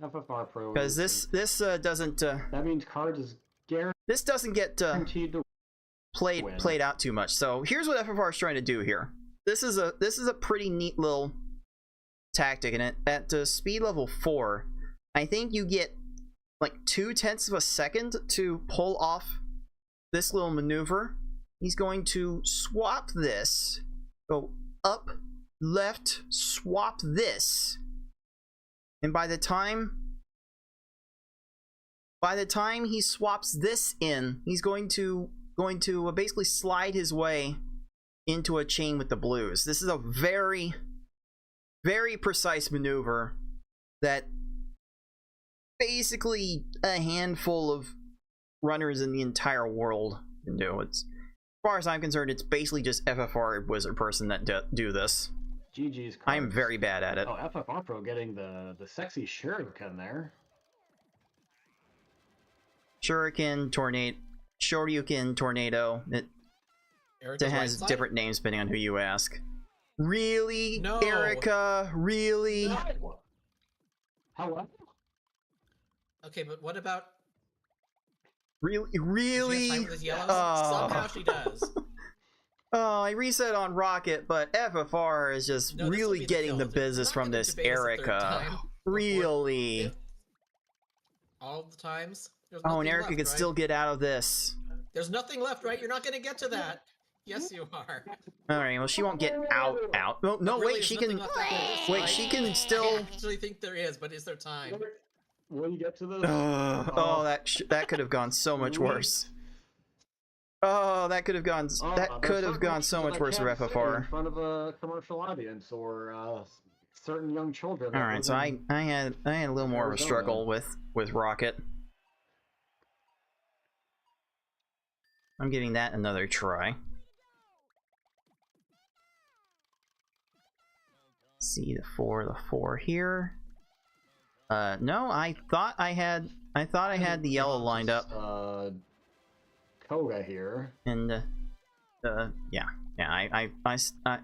FFR Pro. Because this doesn't. That means Cards is guaranteed. This doesn't get to played out too much. So here's what FFR is trying to do here. This is a pretty neat little tactic, and at speed level 4, I think you get like 0.2 of a second to pull off this little maneuver. He's going to swap this, go up, left, swap this, and by the time he swaps this in, he's going to basically slide his way into a chain with the blues. This is a very, very precise maneuver that basically a handful of runners in the entire world can do. It's, as far as I'm concerned, it's basically just FFR wizard person that do this. GG's Cards. I'm very bad at it. Oh, FFR Pro getting the sexy shuriken there. Shuriken, tornado. It has different names depending on who you ask. Really, No. Erica? Really? No. Hello? Okay, but what about... Really? Does she have time with yellows? Somehow she does. Oh, I reset on Rocket, but FFR is just No, really getting the business from this Erica. Really? All the times? There's Oh, and nothing Erica left, could right? still get out of this. There's nothing left, right? You're not going to get to that. Yes, you are. Alright, well, she won't get out. No, But really, wait, there's she nothing can... left after this, Wait, right? she can I still... actually think there is, but is there time? Will you get to this? Oh, that could have gone so much worse. Oh, that could have gone so much worse for FFR. In front of a commercial audience or certain young children. All right, so I had a little more of a struggle with Rocket. I'm giving that another try. See the four here. No, I thought I had the yellow lined up. Koga here. And yeah,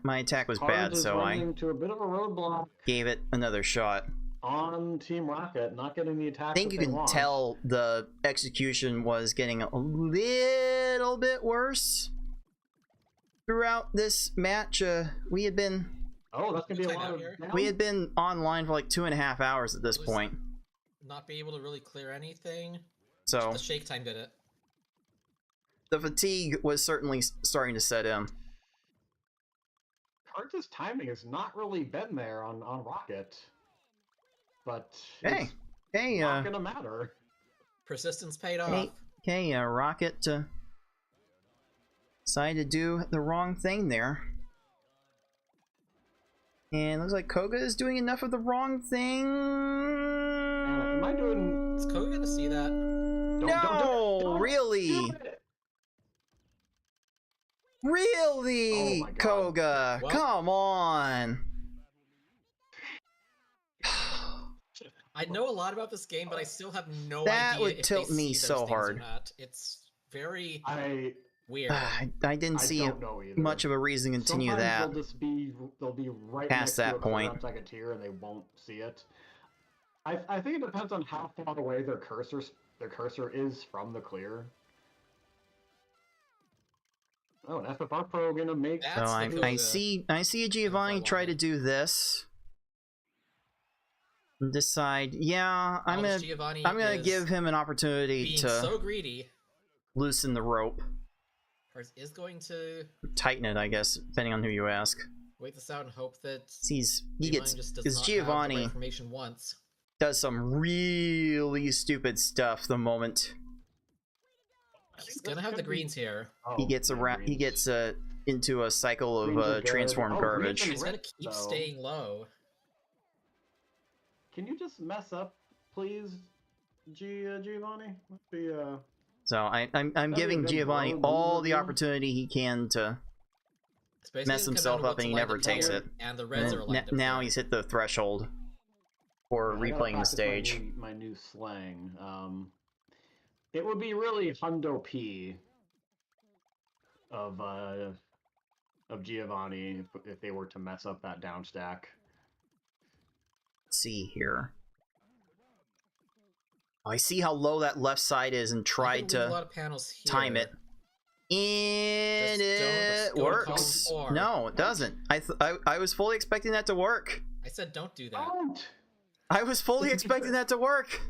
my attack was bad, so I into a bit of a roadblock gave it another shot. On Team Rocket, not getting the attack. I think you can tell the execution was getting a little bit worse throughout this match. We had been that's gonna be a lot of we had been online for like 2.5 hours at this point. Not be able to really clear anything. So the shake time did it. The fatigue was certainly starting to set in. Cards' timing has not really been there on Rocket. But hey, not gonna matter. Persistence paid off. Okay, Rocket decided to do the wrong thing there. And looks like Koga is doing enough of the wrong thing. Am I doing... Is Koga gonna see that? Don't really? Do it. Really, Oh Koga? Well, come on. I know a lot about this game, but I still have no That idea would if tilt they me see so those things hard. Or not. It's very weird. I didn't see much of a reason to continue that. They'll be right past next that to point. A second tier, and they won't see it. I think it depends on how far away their cursor is from the clear. Oh, an FFR Pro gonna make. So That's the I code, see a Giovanni try to do this. And decide, yeah, I'm Giovanni gonna is give him an opportunity being to so greedy. loosen the rope. Is going to Tighten it, I guess, depending on who you ask. wait this out and hope that He Giovanni gets, just does because not have the right Giovanni information once. does some really stupid stuff the moment He's gonna have the greens here. Oh, he gets yeah, around. He greens. gets into a cycle Greens are of good. transformed Oh, garbage. greens He's gonna Ripped, keep though. staying low. Can you just mess up, please, Giovanni? Let's be So I'm That'd be giving a good Giovanni bro all move the review. opportunity he can to It's basically mess gonna come himself down to up, and he what's never aligned takes here, it. And the reds And are aligned up now there. he's hit the threshold for I gotta replaying the practice stage. My new slang. It would be really Hundo P of Giovanni if they were to mess up that down stack. Let's see here. Oh, I see how low that left side is, and I tried can leave a lot to of panels here. time it. And Just it don't go to column works. 4. No, it doesn't. I was fully expecting that to work. I said don't do that. Don't! I was fully expecting that to work.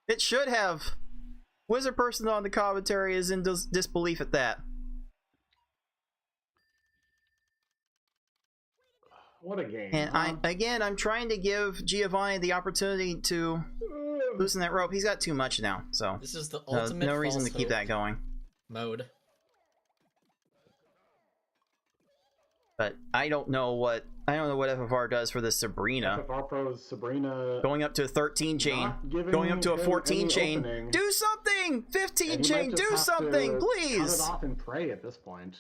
It should have. Wizard person on the commentary is in disbelief at that. Oh, what a game. And I'm trying to give Giovanni the opportunity to loosen that rope. He's got too much now, so This is the ultimate no reason false to keep hope that going. mode. But I don't know what FFR does for this Sabrina. FFR Pro's Sabrina Going up to a 13 chain, not giving going up to a him 14 any chain. opening. Do something! 15 And he might chain, just do have something, to please! Cut it off and pray at this point.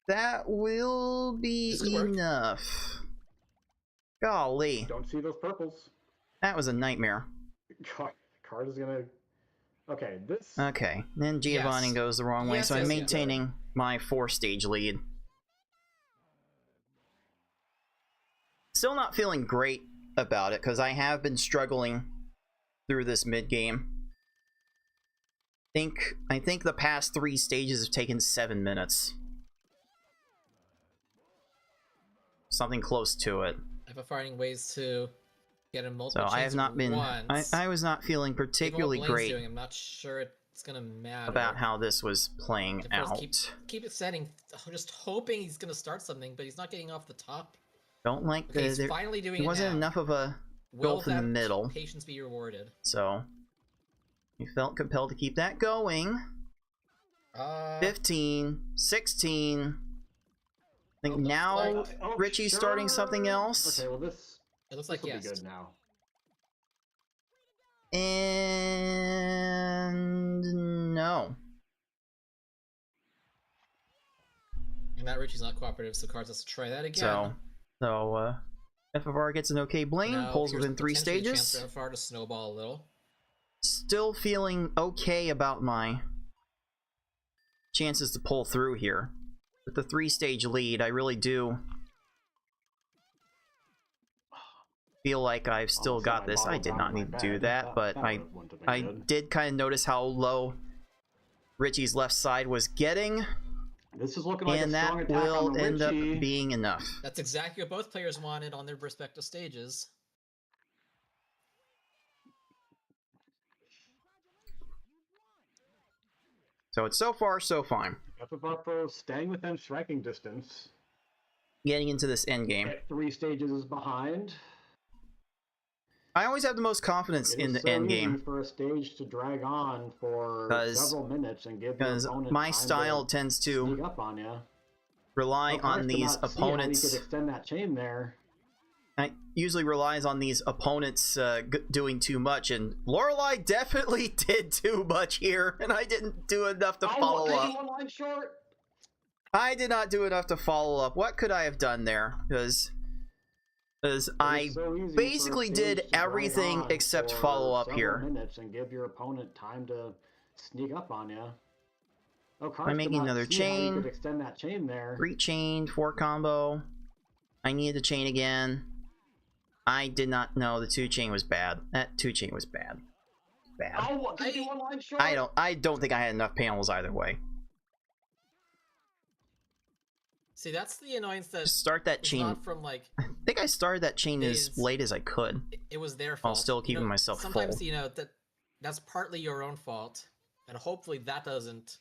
That will be This could work. enough. Golly, Don't see those purples. that was a nightmare. Card is gonna. Okay, this. Okay, then Giovanni Yes. goes the wrong way, Yes, so I'm yes, yes. maintaining my 4-stage lead. Still not feeling great about it, because I have been struggling through this mid-game. I think the past 3 stages have taken 7 minutes. Something close to it. If I'm finding ways to get him So multiple I have chains not been. once, I was not feeling given what particularly Blaine's great doing, I'm not sure it's gonna matter. about how this was playing Of course, out. keep it setting, just hoping he's gonna start something, but he's not getting off the top. Don't like Okay, he's there finally doing it wasn't now. enough of a Will gulf in the that middle, patience be rewarded? so we felt compelled to keep that going. 15, 16. I think Oh, looks now like- Richie's starting something else. Okay, well this. It looks This like will yes. be good now. And no. And that Richie's not cooperative, so Cards has to try that again. So FFR gets an okay Blaine, Now, pulls here's within 3 potentially a chance stages. for FR to snowball a little. Still feeling okay about my chances to pull through here. With the 3-stage lead, I really do feel like I've still Also, got I this. I bottled did down not my need to do bag. that, but wouldn't have been I good. did kind of notice how low Richie's left side was getting, This is looking like and a strong that attack will on the end up Richie. being enough. That's exactly what both players wanted on their respective stages. So it's so far so fine. FFR Pro staying within striking distance. Getting into this end game. At 3 stages is behind. I always have the most confidence It in is the so end easy game for a stage to drag on for 'Cause- several minutes and give your because opponent my time style to tends sneak to up on you. rely on these You could opponents. extend that chain there. I usually relies on these opponents doing too much, and Lorelei definitely did too much here, and I didn't do enough to follow up. One line short. I did not do enough to follow up. What could I have done there? Because I so easy for a basically stage did to drag everything on except for follow up several here. minutes and give your opponent time to sneak up on you. Oh, I'm making another chain. You could extend that chain there. 3 chain, 4 combo. I needed to chain again. I did not know the 2 chain was bad. That 2 chain was bad. bad. Oh, what? Did you do one line short? I don't think I had enough panels either way. See, that's the annoyance that Just start that it's chain. not from like I think I started that chain as late as I could. it was their fault. While still keeping myself sometimes, full. you know, that's partly your own fault, and hopefully that doesn't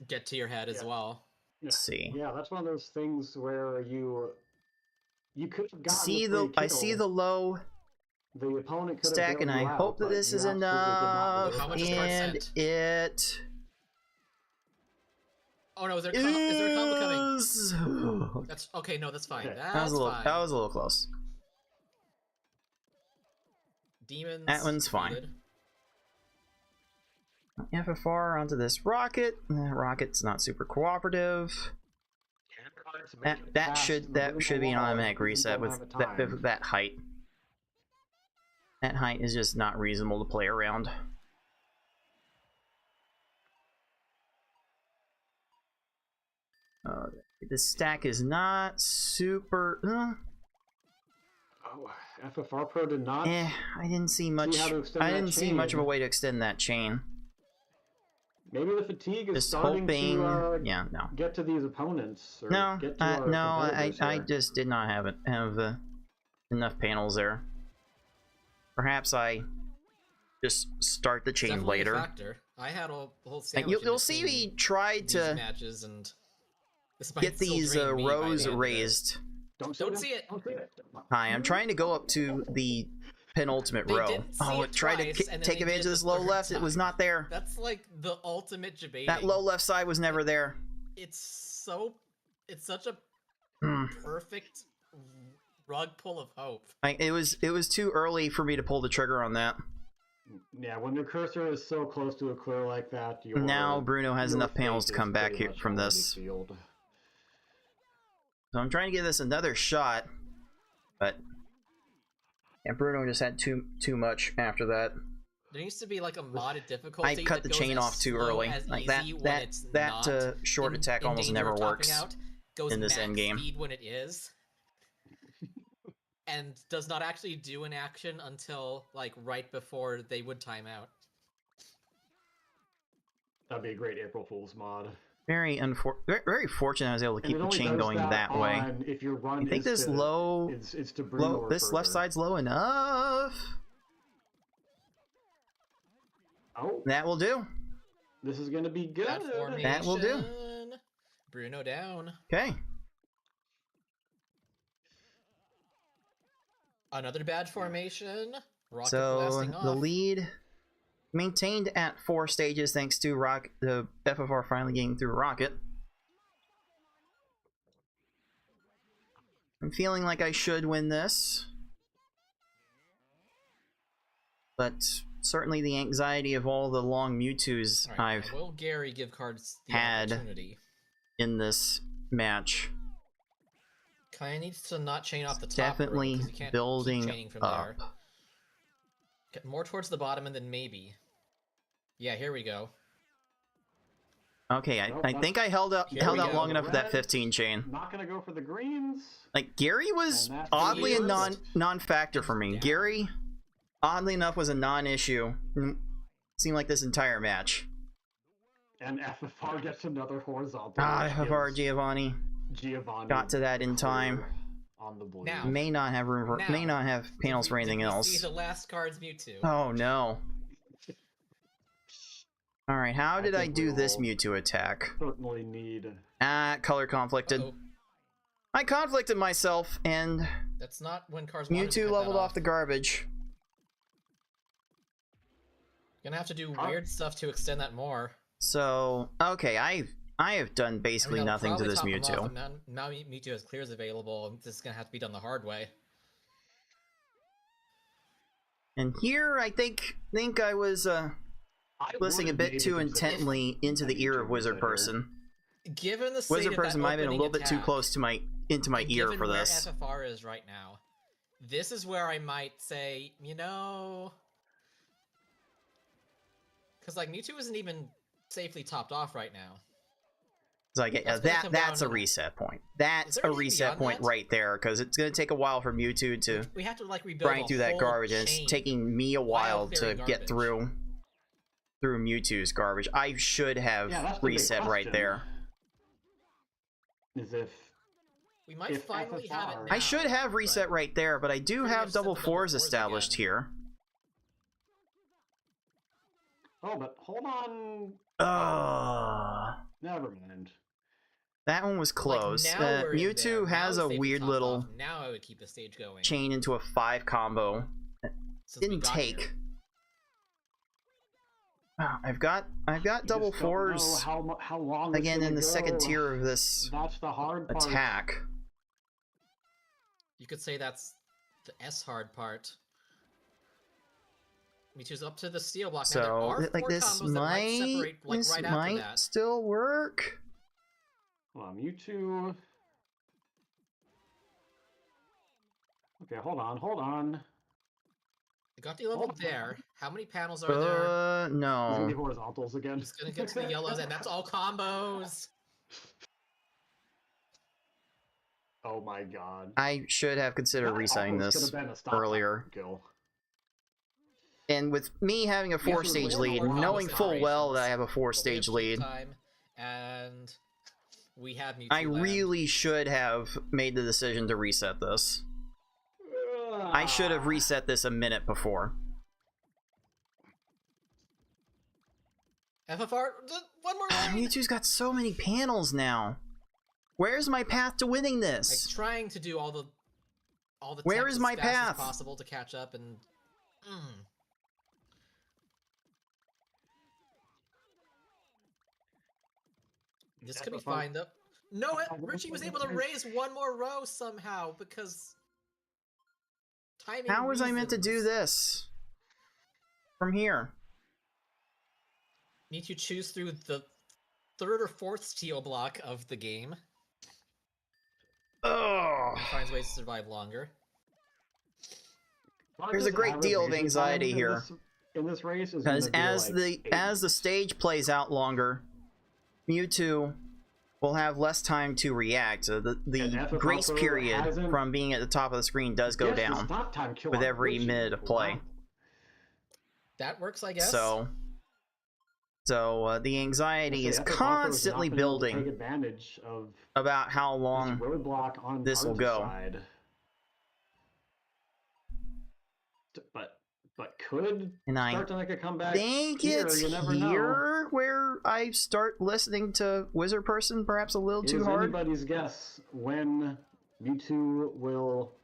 get to your head as well. Let's see. Yeah, that's one of those things where you could have gotten I see the low the opponent could stack, have and I hope that this is enough. How much is card And sent? it Oh no, is there a combo coming? is. That's okay. No, that's fine. Okay. That's fine. That was a little close. Demons. That one's fine. defeated. FFR onto this rocket. Rocket's not super cooperative. That should be an automatic reset with that height. That height is just not reasonable to play around. The stack is not super. Oh, FFR Pro did not. I didn't see much. I didn't see much of a way to extend that chain. Maybe the fatigue is Just starting hoping. to Yeah, no. get to these opponents. Or No, get to our competitors I here. just did not have enough panels there. Perhaps I just start the chain Definitely a later. factor. I had a whole Like, sandwich you'll see me try these to matches, and this might get still these drain me by the rows end of it. raised. Don't see it. Don't see it. Hi, I'm trying to go up to the penultimate They row. didn't see Oh, it try to twice, and then take they advantage did of this the low third left. It was time. not there. That's like the ultimate debating. That low left side was never there. It's such a Hmm. perfect rug pull of hope. It was too early for me to pull the trigger on that. Yeah, when your cursor is so close to a clear like that, Now Bruno has your enough panels fate to come is back pretty here much from already this. sealed. So I'm trying to give this another shot, but yeah, Bruno just had too much after that. There used to be like a modded difficulty. I cut that the goes chain as off too slow early. as Like easy when it's not short attack in almost danger never of topping works out, goes in this max endgame. speed when it is, and does not actually do an action until like right before they would time out. That'd be a great April Fool's mod. Very fortunate I was able to And keep it the only chain does going that way. on If your run I think is this to, low, it's to Bruno or this left further. side's low enough. Oh, That will do. this is gonna be good. That formation. That will do. Bruno down. Okay. Another bad formation. Rocket So blasting off. the lead maintained at 4 stages thanks to the FFR finally getting through Rocket. I'm feeling like I should win this, but certainly the anxiety of all the long Mewtwo's All right, I've now will Gary give cards the had opportunity? in this match. Kinda needs to not chain off the top. Definitely row, 'cause you can't keep building chaining from up. there. Get more towards the bottom and then maybe. Yeah, here we go. Okay, I think I held out Here we go. long enough with that Red. 15 chain. Not gonna go for the greens. Like, Gary was And that's oddly a weird. non-factor for me. Yeah. Gary, oddly enough, was a non-issue. Seemed like this entire match. And FFR gets another horizontal. Ah, which FFR gives Giovanni Giovanni got to that in time. clear on the blue. Now. May not have room for, Now, may not have panels for anything Did we else. see the last card's Mewtwo? Oh no. Alright, how did I think do we this will Mewtwo attack? certainly need. Color conflicted. Uh-oh. I conflicted myself, and That's not when cards wanted to Mewtwo cut leveled that off the garbage. Gonna have to do weird stuff to extend that more. So, okay, I have done basically that'll nothing to probably this top him off, Mewtwo. and now Mewtwo has clears available, and this is gonna have to be done the hard way. And here, I think I was listening a bit too intently into the ear of Wizard Person. Given the state Wizard of that Person might have been a opening little bit too attack, close to my ear given for where this. FFR is right now, this is where I might say, you know, because like Mewtwo isn't even safely topped off right now. It's like, yeah, That's gonna come down that's a to- reset point. That's there a anything reset beyond point that? right there, because it's going to take a while for Mewtwo to We have to like rebuild grind a through that whole garbage, and it's chain taking me a while to clearing get garbage. through Mewtwo's garbage. I should have Yeah, that's the big reset right question. there. Is if We might If finally have it FFR now. I should have reset but right there, but I do pretty have much set double the fours fours established again. here. oh, but hold on. Never mind. That one was close. Like, now we're in there. Mewtwo Now has we a saved the weird top little off. Now I would keep the stage going. chain into a 5 combo. Since we Didn't got take. here. Wow, I've got You double just don't know fours how long it's again in gonna the second go. tier of this That's the hard part. attack. You could say that's the S hard part. Mewtwo's up to the steel block. Now, there So are like four this combos that might separate like this right after might that. still work. Hold on, Mewtwo. Okay, hold on. I got the level Hold on. there. How many panels are there? He's gonna be No. horizontals again. Just gonna get to the yellows, and that's all combos. Oh my god. I should have considered That resetting almost this could've been a stop earlier. kill. And with me having a Yes, it was 4-stage way lead, more knowing full well that I operations. have a But we have 4-stage cheat lead, time, and we have Mewtwo I land. really should have made the decision to reset this. I should have reset this a minute before. FFR, one more lane. Mewtwo's got so many panels now. Where's my path to winning Like this? trying to do all the Where tech is as my fast as path? possible to catch up and. This could be FFR. fine though. No, Richie was able to raise one more row somehow because timing. How was I meant to do reasons. this? From here. Need to choose through the third or fourth steel block of the game. Ugh. And finds ways to survive longer. There's a great deal of anxiety here. In this race, is Because gonna be as the stage plays out longer, Mewtwo will have less time to react. So the FFR grace period hasn't- from being at the top of the screen does go down with every minute of play. That works, I guess. So the anxiety is constantly Take building advantage of about how this long roadblock on this will Cards' go. side. But could And I start to make a comeback. think here, it's you never know. here where I start listening to Wizard Person perhaps a little It too is hard. anybody's guess when Mewtwo will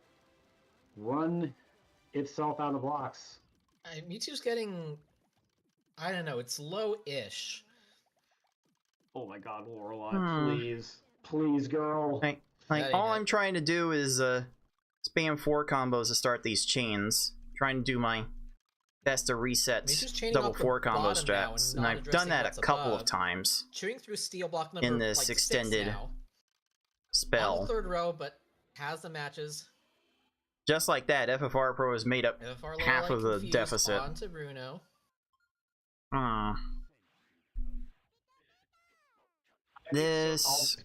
run itself out of blocks. Mewtwo's getting. I don't know. It's low-ish. Oh my god, Lorelai, please, girl. Like That ain't all it. I'm trying to do is spam 4 combos to start these chains. Trying to do my best to reset Mewtwo's chaining double off the 4 combo bottom now strats, and and not I've done addressing that what's a couple above. of times Chewing through steel block number in this like 6 extended now. On spell. the third row, but has the matches. Just like that, FFR Pro has made up FFR half of the confused deficit. onto Bruno. This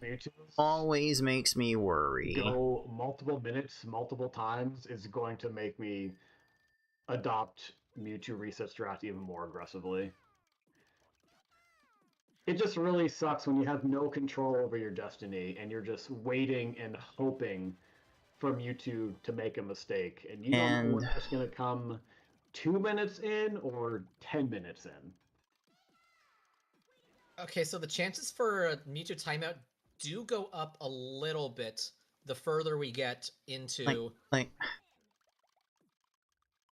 always makes me worry. Go multiple minutes, multiple times is going to make me adopt Mewtwo reset strat even more aggressively. It just really sucks when you have no control over your destiny and you're just waiting and hoping for Mewtwo to make a mistake, and you don't know whether it's going to come 2 minutes in or 10 minutes in. Okay, so the chances for a Mewtwo timeout do go up a little bit the further we get into Like,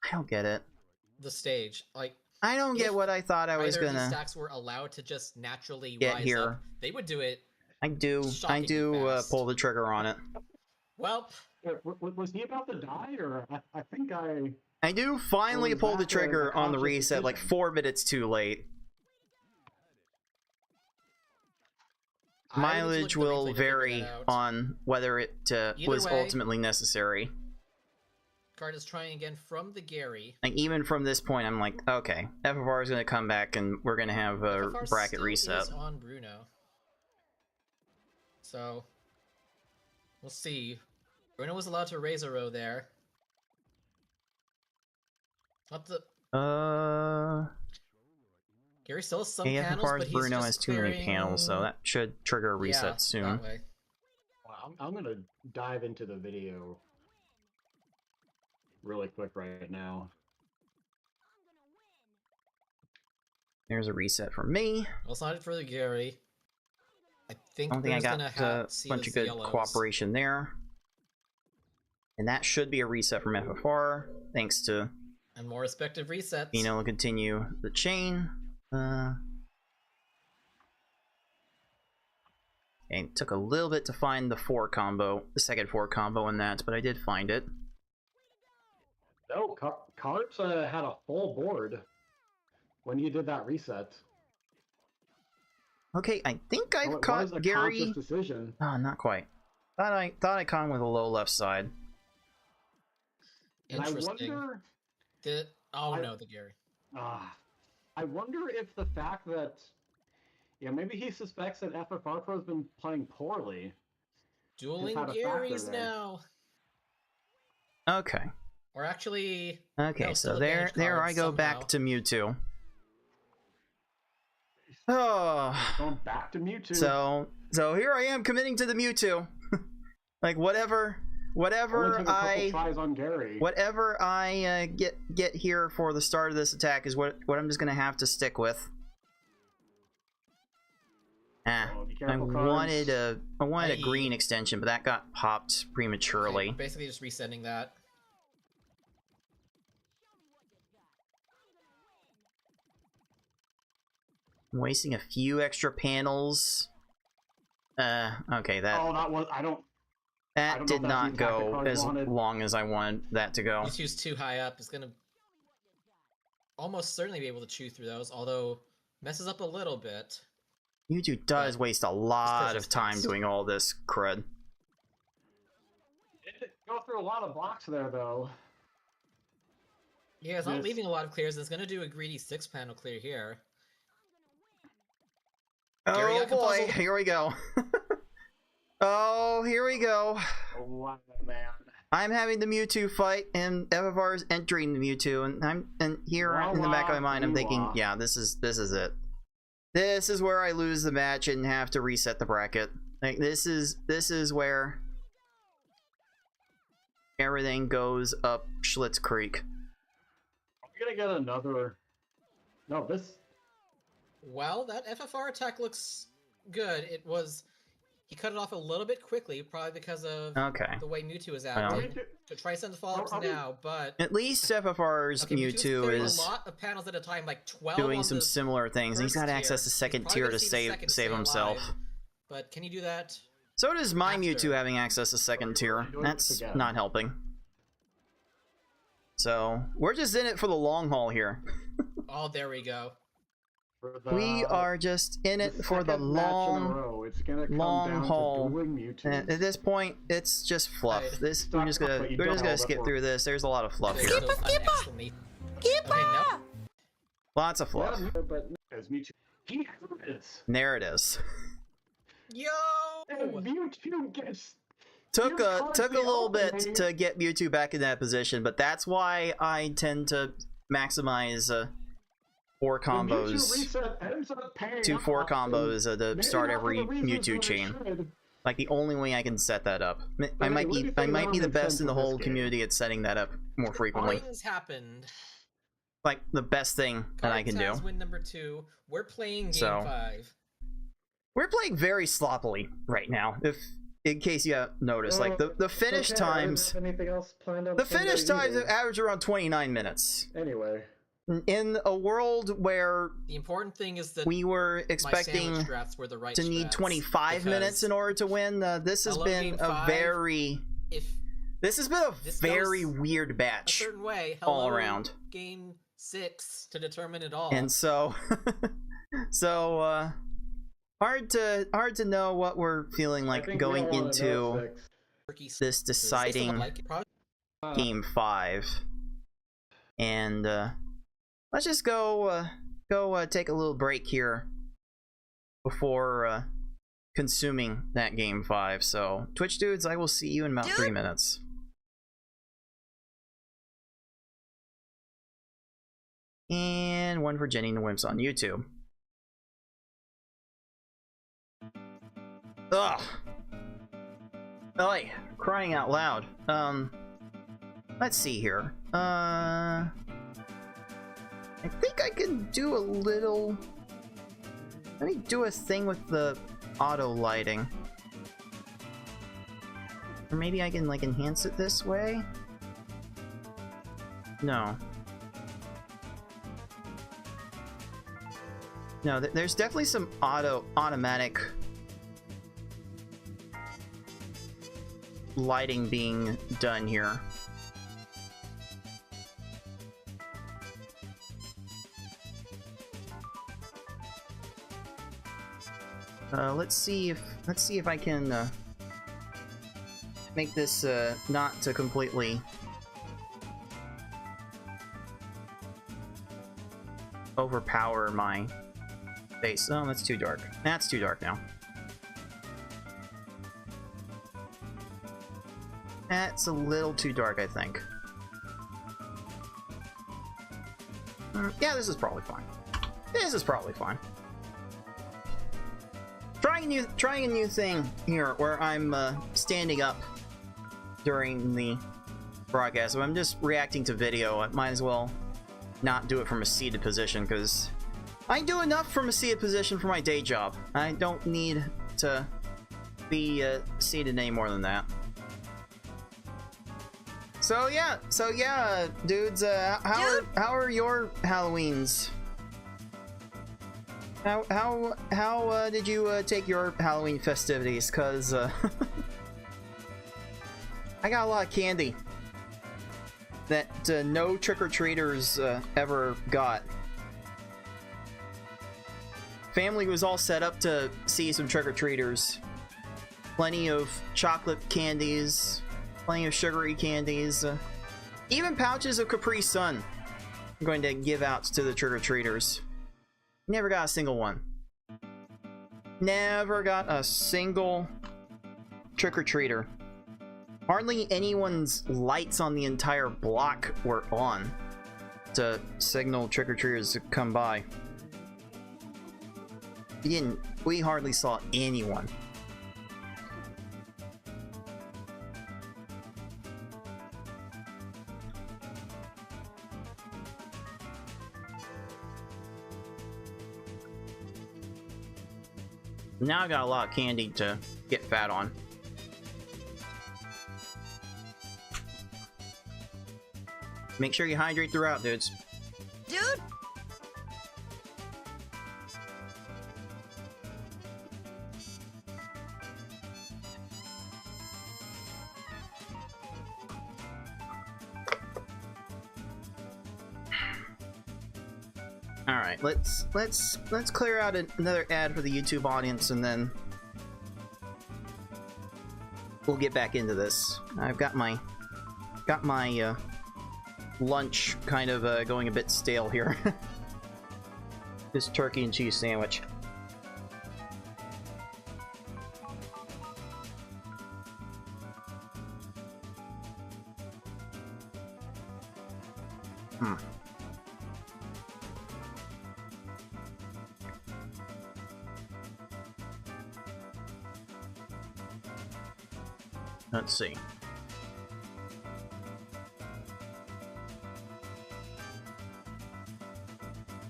I don't get it. the stage. Like, I don't get if what I thought I was either of these gonna stacks were allowed to just naturally get rise here. up, they would do it. I do Shockingly fast. pull the trigger on it. Well, Was he about to die, or I think I do finally Or is pull that the the trigger on the conscious reset like decision? 4 minutes too late. I need to look Mileage at the will replay to figure vary that out. on whether it Either was way- ultimately necessary. Card is trying again from the Gary. Like, even from this point, I'm like, okay, FFR is going to come back and we're going to have a FFR bracket still reset. is on Bruno. So we'll see. Bruno was allowed to raise a row there. What the? Gary still has some panels, but he's Bruno just has too clearing... many panels, so that should trigger a reset soon. That way. Well, I'm gonna dive into the video really quick right now. There's a reset for me. Well, it's not for the Gary. I think I don't think I Bruno's got a bunch of good yellows. cooperation there. And that should be a reset from FFR, thanks to... And more respective resets. You know, we'll continue the chain. It took a little bit to find the the second 4 combo in that, but I did find it. No, Cards had a full board when you did that reset. Okay, I think I've It caught was a Gary. conscious decision. Oh, not quite. Thought I caught him with a low left side. And Interesting. I wonder. The Gary. I wonder if the fact that, maybe he suspects that FFR Pro's been playing poorly. Dueling had a factor Garys there. now. Okay. Or actually... Okay, no, so still there advantage cards I go somehow. back to Mewtwo. Oh. Going back to Mewtwo. So here I am committing to the Mewtwo. Like whatever Only took a couple I tries on Gary. whatever I get here for the start of this attack is what I'm just gonna have to stick with. Oh, be I careful, Cards. wanted a green extension, but that got popped prematurely. Okay, basically just resending that. I'm wasting a few extra panels. Okay, that Oh, that was I don't know did if that's not the attack that go Cards as wanted. long as I wanted that to go. Mewtwo's too high up. It's gonna almost certainly be able to chew through those, although messes up a little bit. Mewtwo does But waste a lot of persistence. time doing all this crud. It go through a lot of blocks there, though. Yeah, it's not Yes. leaving a lot of clears. It's gonna do a greedy 6-panel clear here. Gary Oh got boy, confuzzled. here we go. Oh, here we go. Oh, wow, man. I'm having the Mewtwo fight, and FFR is entering the Mewtwo, and here Wah, in the back of my wah, mind, I'm thinking, wah. yeah, this is it. This is where I lose the match and have to reset the bracket. Like this is where everything goes up Schlitz Creek. Are we gonna get another? No, this. Well, that FFR attack looks good. He cut it off a little bit quickly, probably because of Okay. the way Mewtwo is Well. acting. So try send the follow-ups Are we- now, but At least FFR's okay, Mewtwo's Mewtwo clearing is a lot of panels at a time, like 12 doing on some the similar things. He's first got access tier. to second He's tier probably to gonna see the second save stay himself. alive, but can you do that? So does my After. Mewtwo having access to second tier. doing That's this again. not helping. So we're just in it for the long haul here. Oh, there we go. For the, We are just in it for the second match in a long row. It's gonna come long down haul. to dueling Mewtwo. And at this point, it's just fluff. Right. This It's we're not just fluff, gonna but you we're don't just know gonna that skip we're- through this. There's a lot of fluff There's here. those exclamation- Okay, now Lots of fluff. Yeah, but as Mewtwo, he is. And there it is. yo! And Mewtwo gets. Took Here a comes took a the little bit opening. to get Mewtwo back in that position, but that's why I tend to maximize 4 The Mewtwo combos, reset ends up paying 2-4 off, combos and to maybe start not for every the reasons Mewtwo that it chain. should. Like the only way I can set that up. I hey, might let me be tell you what the makes best sense in the with this whole game. community at setting that up more frequently. Things happened. Like the best thing that I can do. Cards has win number 2. We're playing game So, 5. We're playing very sloppily right now. If in case you have noticed, like the finish Okay, I didn't times, have anything else planned on the Sunday finish times either. average around 29 minutes. Anyway, In a world where The important thing is that we were my expecting sandwich drafts were the right to need strats, 25 minutes in because order to win, this has Hello, been Game a 5. very if this has been a This very goes weird a batch. certain way, all hello, around. game 6 to determine it all. And so hard to know what we're feeling I like think we going all wanna know into 6. Turkey this sixes. deciding Like it. Probably- game 5. And let's just go take a little break here before consuming that game 5. So, Twitch dudes, I will see you in about 3 minutes. And one for Jenny and the Wimps on YouTube. Ugh. Oy, crying out loud. Let's see here. I think I can do a little... Let me do a thing with the auto lighting. Or maybe I can, like, enhance it this way? No. No, there's definitely some automatic lighting being done here. Let's see if I can make this not to completely overpower my face. Oh, that's too dark. That's too dark now. That's a little too dark, I think. Yeah, this is probably fine. This is probably fine. Trying a new thing here, where I'm standing up during the broadcast. So I'm just reacting to video. I might as well not do it from a seated position, because I do enough from a seated position for my day job. I don't need to be seated any more than that. So yeah, dudes. How are your Halloweens? How did you take your Halloween festivities? Cause I got a lot of candy that no trick-or-treaters ever got. Family was all set up to see some trick-or-treaters. Plenty of chocolate candies, plenty of sugary candies, even pouches of Capri Sun I'm going to give out to the trick-or-treaters. Never got a single one. Never got a single trick-or-treater. Hardly anyone's lights on the entire block were on to signal trick-or-treaters to come by. We hardly saw anyone. Now I got a lot of candy to get fat on. Make sure you hydrate throughout, dudes. Dude! Alright, let's clear out another ad for the YouTube audience, and then we'll get back into this. I've got my lunch kind of going a bit stale here. This turkey and cheese sandwich. Let's see.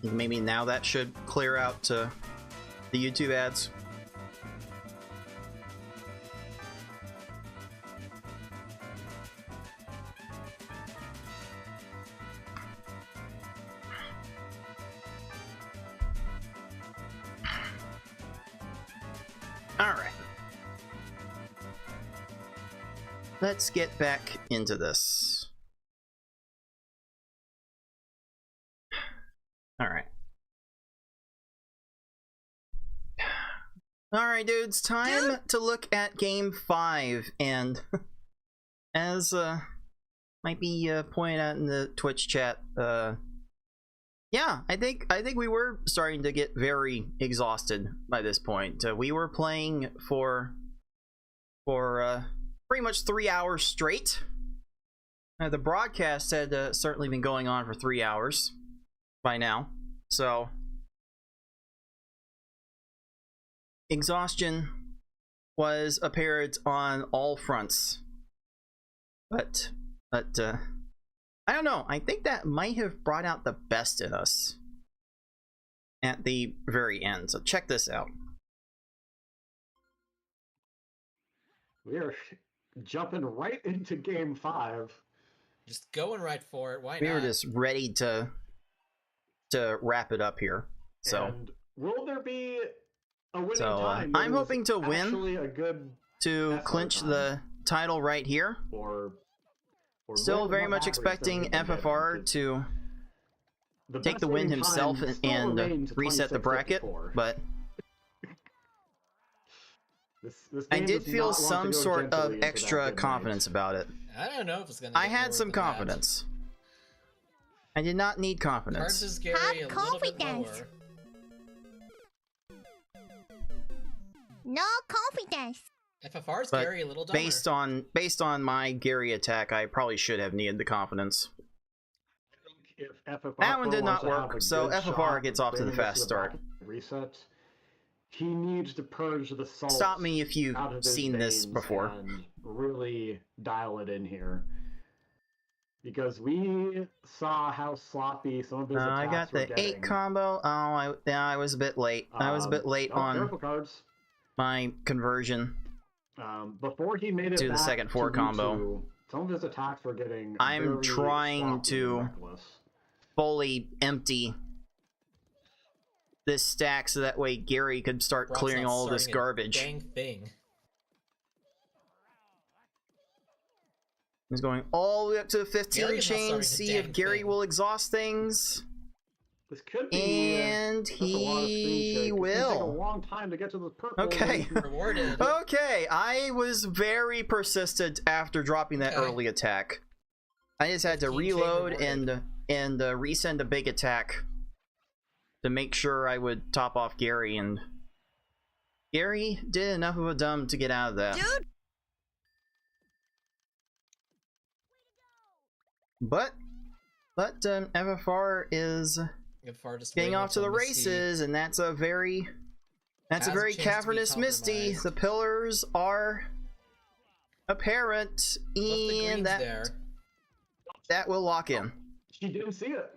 Maybe now that should clear out the YouTube ads. All right. Let's get back into this. Alright. Alright, dudes, time to look at Game 5, and as might be pointed out in the Twitch chat, Yeah, I think we were starting to get very exhausted by this point. We were playing for pretty much 3 hours straight. The broadcast had certainly been going on for 3 hours by now, so exhaustion was apparent on all fronts. But I don't know. I think that might have brought out the best in us at the very end. So check this out. We are jumping right into game 5. Just going right for it. Why not? We were just ready to wrap it up here. So, and will there be a winning so time? I'm hoping to win A good to clinch the title right here. Or still very much expecting FFR to take the win himself and reset the bracket, but I did feel some sort of extra confidence about it. I don't know if it's gonna. I had some confidence. I did not need confidence. Cards is Gary a little bit lower. No confidence. FFR's But Gary a little dumber. based on my Gary attack, I probably should have needed the confidence. If FFR That one did wants not to have work, a so good FFR shot gets of off to the bringing us fast start. Reset. He needs to purge the salt. Stop me if you've out of his seen this veins before. and really dial it in here. Because we saw how sloppy some of his attacks I got were the getting. 8 combo. Oh, I was a bit late. I was a bit late on careful, cards. my conversion. Before he made it to the back second 4 to combo. U2, some of his attacks were getting I'm very trying sloppy and to reckless. fully empty this stack so that way Gary could start Brock's clearing not all of this starting a garbage. Dang thing. He's going all the way up to the 15 Gary is not chain, starting a see if dang Gary thing. will exhaust things. This could be, And that's a lot of screen shake. he It's gonna take a will. long time to get to the purple. Okay. Rewarded. Okay, I was very persistent after dropping that Okay. early attack. I just had to 15K reload rewarded. and resend a big attack to make sure I would top off Gary, and Gary did enough of a dumb to get out of that. Dude. But FFR is FFR just getting waiting off to the until Misty- races, and that's a very Has a chance to be cavernous Misty. compromised. The pillars are apparent, Left the and greens there. that will lock in. She didn't see it.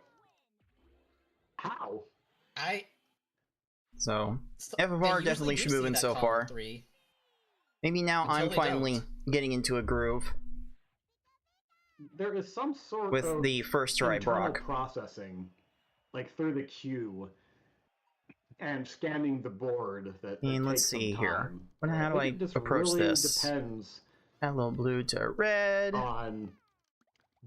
How? So They FFR usually definitely do should see move in that so column far. 3. Maybe now Until I'm they finally don't. getting into a groove There is some sort with of the first try internal Brock. processing, like through the queue, and scanning the board. That And let's takes some see here. time. How do I think it just approach really this? Depends Add a little blue to red. on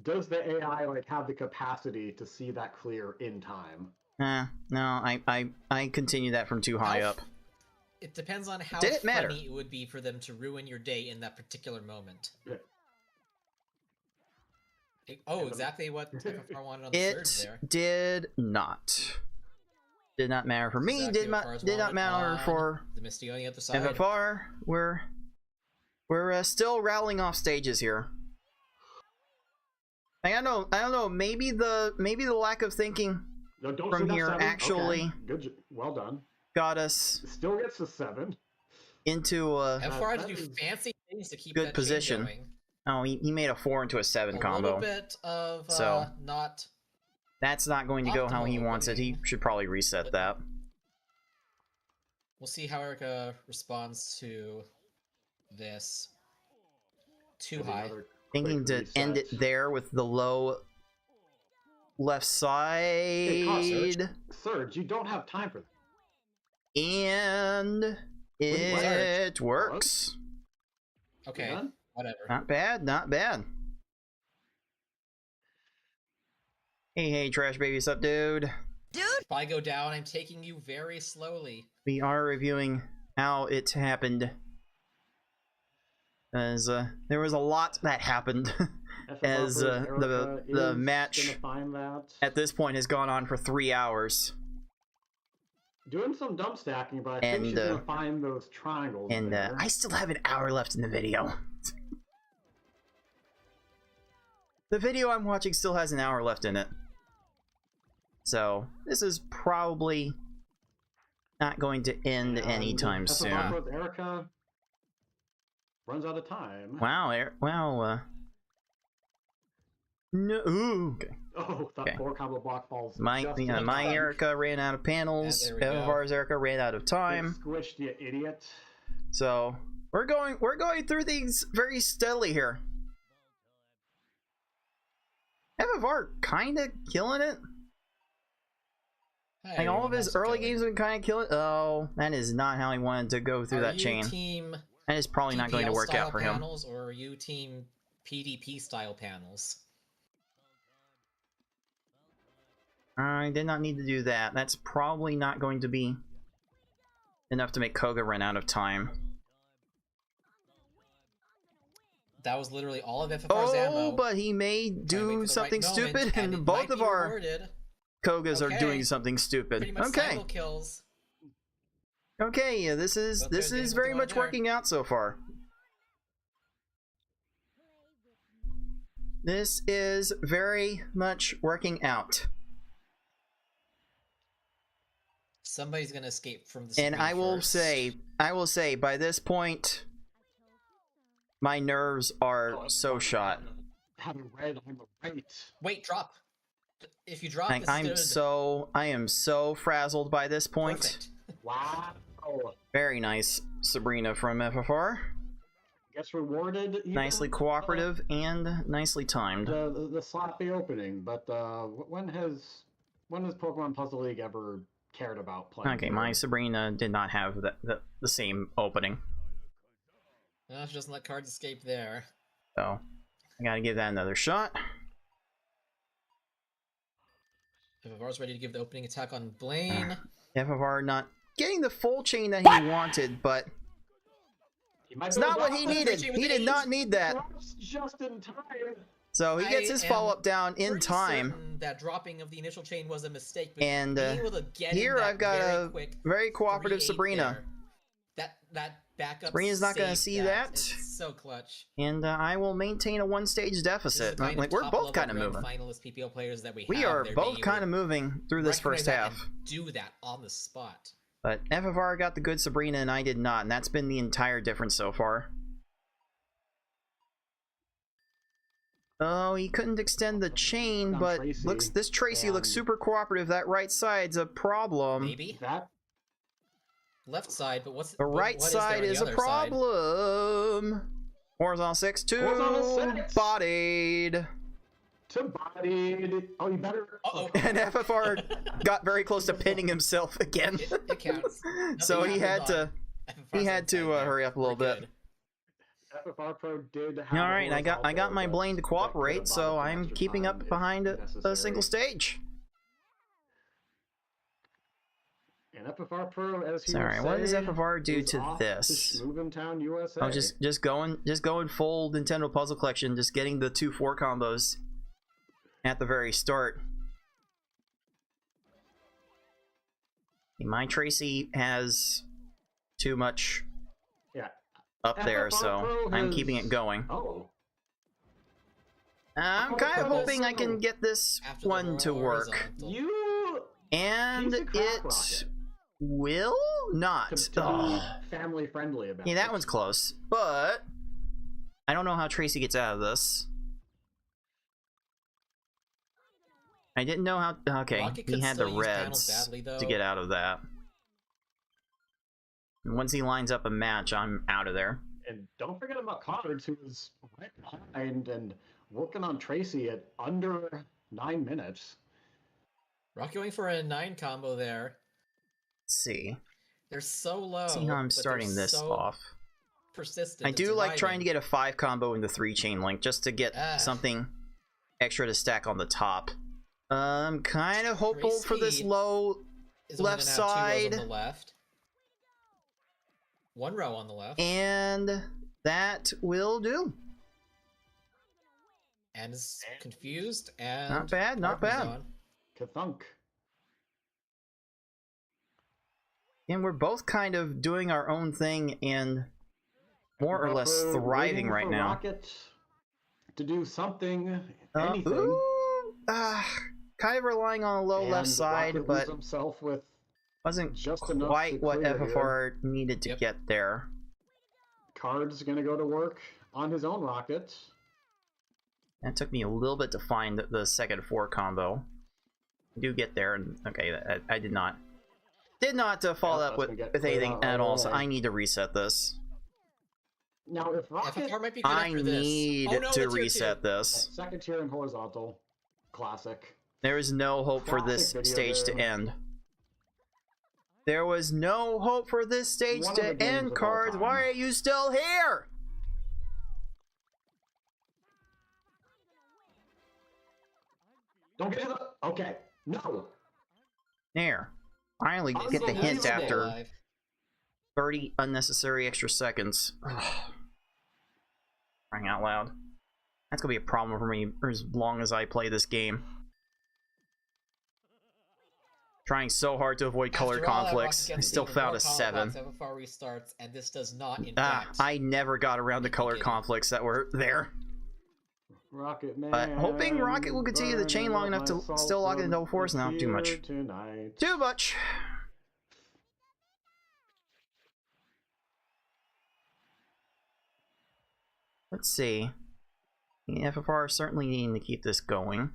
does the AI like have the capacity to see that clear in time. No, I continue that from too high How up. It depends on how Did it funny matter? it would be for them to ruin your day in that particular moment. Yeah. Exactly what FFR wanted on the surge It there. did not. Did not matter for me. Exactly Did what not FFR's did not wanted matter on for the Misty on the other side. FFR. We're still rattling off stages here. I don't know. Maybe the lack of thinking No, don't from see that here 7. actually Okay. Well done. got us It still gets a 7. into a FFR had to that do is fancy things to keep good that chain position. going. Oh, he made a 4 into a 7 A combo. little bit of So, not. That's not going to go how he optimal wants it. He opening. should probably reset that. We'll see how Erica responds to this. Too Maybe high. another Thinking quick to end it reset. there with the low left side. Surge, you don't have time for that. And it works. Okay, Done? whatever. Not bad, not bad. Hey, Trash Baby, what's up, dude? Dude. If I go down, I'm taking you very slowly. We are reviewing how it happened. As there was a lot that happened as the match find that. at this point has gone on for 3 hours. Doing some dump stacking, but I think she's gonna find those triangles. And there. I still have an hour left in the video. The video I'm watching still has an hour left in it. So, this is probably not going to end anytime soon. Erica runs out of time. Wow, no, ooh, okay. Oh, that 4 combo block falls. My Erica ran out of panels. Evavar's Erica ran out of time. Squished, you idiot. So, we're going through things very steadily here. Evavar kind of killing it. Like all of his early games have been kind of killing. Oh, that is not how he wanted to go through that chain. Team that is probably not going to work out for him. Or are you team PDP style panels? I did not need to do that. That's probably not going to be enough to make Koga run out of time. That was literally all of FFR's ammo. Oh, but he may do something stupid, and both of our Kogas are doing something stupid. Okay. Kills. Okay, yeah, this is very much working out so far. This is very much working out. Somebody's gonna escape from the And I will say, by this point, my nerves are so shot. Wait, drop. If you drop, like, I am so frazzled by this point. Perfect. Wow. Very nice, Sabrina from FFR. Gets rewarded. Nicely cooperative and nicely timed. The sloppy opening, but when has Pokemon Puzzle League ever cared about playing? Okay, my Sabrina did not have the same opening. No, she doesn't let cards escape there. So, I gotta give that another shot. FFR's ready to give the opening attack on Blaine. FFR not getting the full chain that he wanted, but it's not what he needed. He did not need that. Just in time. So he gets his follow-up down in time. That dropping of the initial chain was a mistake. But and here I've got a very cooperative Sabrina. That backup. Sabrina's not going to see that. It's so clutch. And I will maintain a one-stage deficit. Like, we're both kind of moving. Finalist PPO players that we are both kind of moving through this first half. Do that on the spot. But FFR got the good Sabrina and I did not, and that's been the entire difference so far. Oh, he couldn't extend the chain, but this Tracy looks super cooperative. That right side's a problem. Maybe that left side, but what's the right side is a problem. Horizontal 6 to bodied. To bodied. Oh, you better. And FFR got very close to pinning himself again. It counts. So he had to hurry up a little bit. FFR Pro did have all right, I got my Blaine to cooperate, so I'm keeping up behind a single stage. And FFR Pro, as he sorry, what does FFR do to this? Town, USA. Oh, just going full Nintendo Puzzle Collection, just getting the 2-4 combos at the very start. My Tracy has too much up there, so I'm keeping it going. Oh. I'm kind of hoping I can get this one to work. And it will not. Family friendly about that one's close, but I don't know how Tracy gets out of this. I didn't know how. Okay, he had the reds to get out of that. And once he lines up a match, I'm out of there. And don't forget about Cards, who was right behind and working on Tracy at under 9 minutes. Rocky going for a 9 combo there. Let's see. They're so low. Let's see how I'm starting this off. Persistent. I do like trying to get a 5 combo into 3 chain link just to get something extra to stack on the top. I'm kind of hopeful for this low left side. 2 rows on the left. 1 row on the left. And that will do. And is confused, and... Not bad, not Harper's bad. on. Kathunk. And we're both kind of doing our own thing and more or less thriving right now. Rocket to do something, anything. Kind of relying on the low left side, Rocket but himself with wasn't just enough quite to what clear FFR needed to Yep. get there. Cards gonna go to work on his own rocket. That took me a little bit to find the second 4 combo. I do get there, and okay, I did not follow Yeah, up that's with, gonna get with anything cleared out at right all, so away. I need to reset this. Now, if Rocket FFR might be good I after this. need Oh, no, to it's here reset too. this. second tier and horizontal, classic. There is no hope for this Classic video stage to game. end. There was no hope for this stage One of the to games end, of all Cards. time. Why are you still here? Don't get it. Okay, no. There. Finally get the hint Unbelievable. after Alive. 30 unnecessary extra seconds. Ugh. Crying out loud. That's gonna be a problem for me for as long as I play this game. Trying so hard to avoid color After all that, conflicts. Rocket I gets still even found more a 7. complex, FFR restarts, and this does not, in fact... I never got around to color Beginning. conflicts that were there. Rocket Man. But hoping Rocket will continue the chain long enough to burning still lock it in double myself fours. No, too much. here tonight. Too much. Let's see. The FFR certainly needing to keep this going.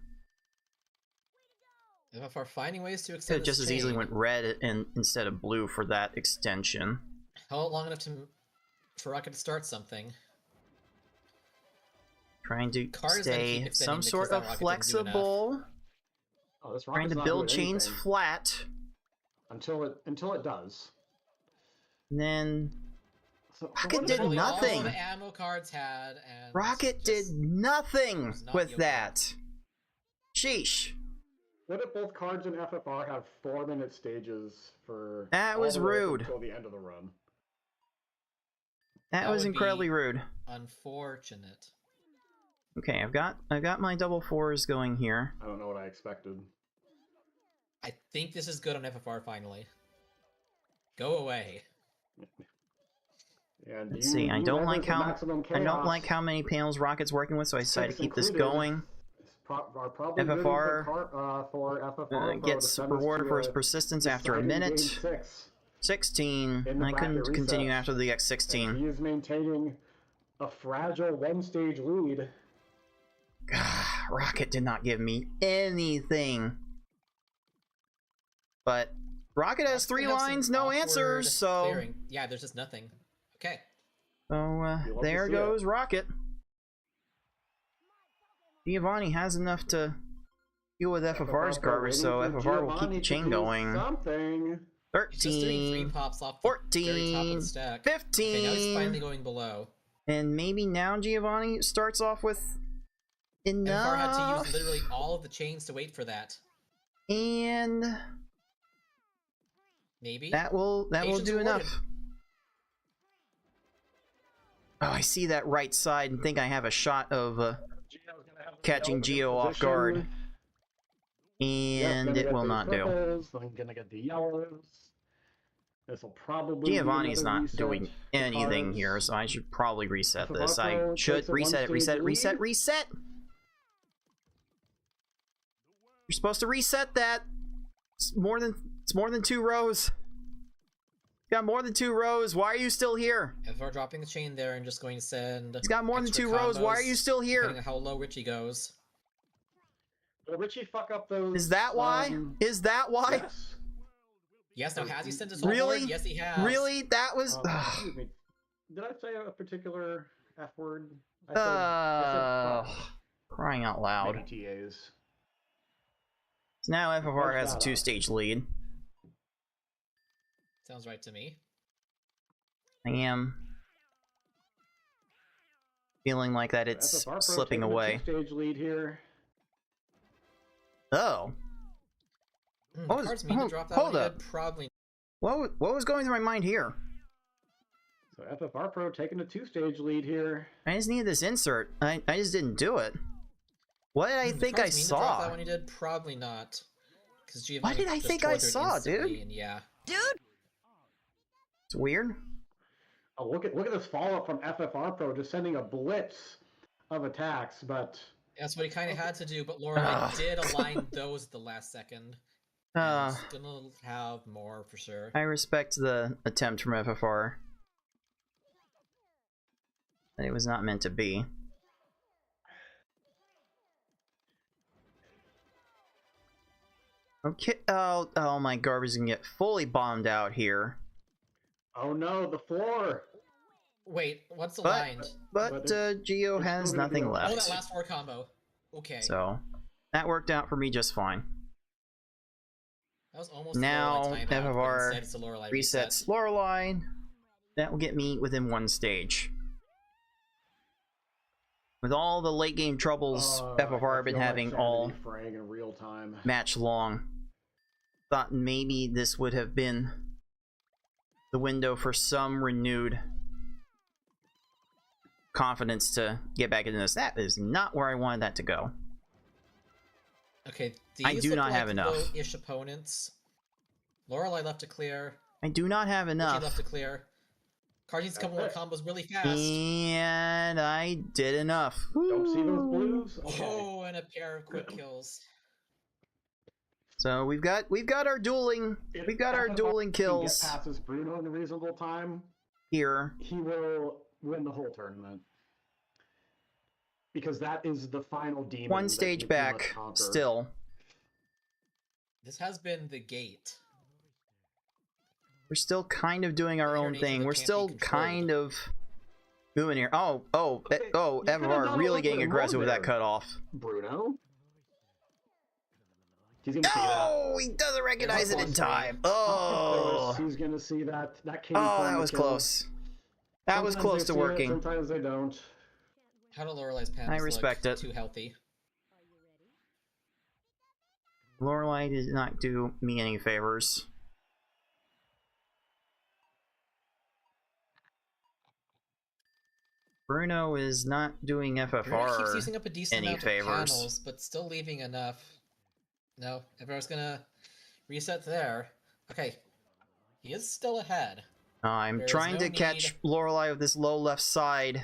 FFR finding ways to Could extend have just this as easily chain. went red instead of blue for that extension. Held long enough for Rocket to start something. Trying to Card is gonna stay keep extending some because sort that of rocket didn't do enough. flexible. Oh, this Trying rocket's to not build doing chains anything flat. until it does. And then So, Rocket what did about- Literally nothing. All the ammo Cards had, and Rocket just- did nothing was not with the that. Sheesh. What if both Cards and FFR have 4-minute stages for? That all was the way up rude. until the end of the run. That That was would be- incredibly rude. Unfortunate. Okay, I've got my double fours going here. I don't know what I expected. I think this is good on FFR finally. Go away. And Let's see. I don't like how how many panels Rocket's working with, so I decided to keep this going. Are probably FFR, for FFR Gets rewarded for his persistence after a minute. 16. In the I couldn't bracket continue resets. after the He X16. is maintaining a fragile one-stage lead. Rocket did not give me anything. But Rocket has 3 Have some lines, no awkward answers, so clearing. Yeah, there's just nothing. Okay. so You'll love there to see goes Rocket. Giovanni has enough to deal with FFR's garbage, so FFR will keep the chain going. Something. He's just doing 3 pops off the very top of 14, the stack. 15. Okay, now he's finally going below. And maybe now Giovanni starts off with enough. FFR had to use literally all of the chains to wait for that. And Maybe. that will Patience do rewarded. enough. Oh, I see that right side and think I have a shot of catching Geo off guard. And it will not do. I'm gonna get the yellows. This will probably. Giovanni's not doing anything here, so I should probably reset this. I should reset it, reset it, reset, reset! You're supposed to reset that! It's more than 2 rows. He's got more than 2 rows. Why are you still here? FFR dropping the chain there and just going to send. He's got more than extra 2 rows. Why are combos, you still here? Depending on how low Richie goes. Will Richie fuck up those? Is that why? Is that why? Yes. Yes, now has he sent his whole Really? board? Yes, he has. Really? That was. Excuse me. Did I say a particular F word? I said Crying out loud. many TAs. So now FFR has a 2-stage lead. Sounds right to me. I am feeling like that it's FFR Pro slipping taking a away. 2-stage lead here. Oh, What was- Cards mean to drop that hold one. up. Probably. what was going through my mind here? So FFR Pro taking a 2-stage lead here. I just needed this insert. I just didn't do it. What did I think I Surprised me to drop saw? that one you did? Probably not. Because What did I think I saw, dude? And yeah. It's weird. Oh, look at this follow-up from FFR Pro, just sending a blitz of attacks, but That's what he kind of had to do, but Lorelei did align those at the last second. Uh, He's gonna have more for sure. I respect the attempt from FFR. And it was not meant to be. Okay. Oh, my garbage is gonna get fully bombed out here. oh no, the floor. Wait, what's aligned? But Geo it's has still gonna be nothing a- Oh, left. that last four combo. Okay. So that worked out for me just fine. That was almost a Now Lorelei timeout, but FFR instead it's a Lorelei reset. resets Lorelei. That will get me within one stage. With all the late game troubles FFR have been having all fraying in real time. match long, thought maybe this would have been the window for some renewed confidence to get back into this. That is not where I wanted that to go. Okay, I these do look not like have enough. low-ish opponents. Lorelei left to clear. I do not have Richie enough. left to clear. Card needs a couple more combos really fast. And I did enough. Don't see those blues? Okay. Oh, and a pair of quick kills. So we've got our dueling If dueling Can kills get past this Bruno in a reasonable time, here. he will win the whole tournament. Because that is the final demon. One that stage you back must conquer. still. This has been the gate. We're still kind of doing our Your own nature thing. that We're can't be still controlled. kind of moving here. Oh, you could've done FFR a really little getting bit aggressive more with that there. cutoff. Bruno. He's gonna see that. No, he doesn't recognize it in close, time. man. Oh, He's gonna see that. That came. oh, that was close. That was close to working. Sometimes they don't. How do Lorelei's pants I respect look? it. Too healthy. Lorelei did not do me any favors. Bruno is not doing Bruno keeps FFR using up a decent any amount favors. of panels, but still leaving enough. No, everyone's gonna reset there. Okay, he is still ahead. I'm There is trying no to catch Lorelei with this low left side.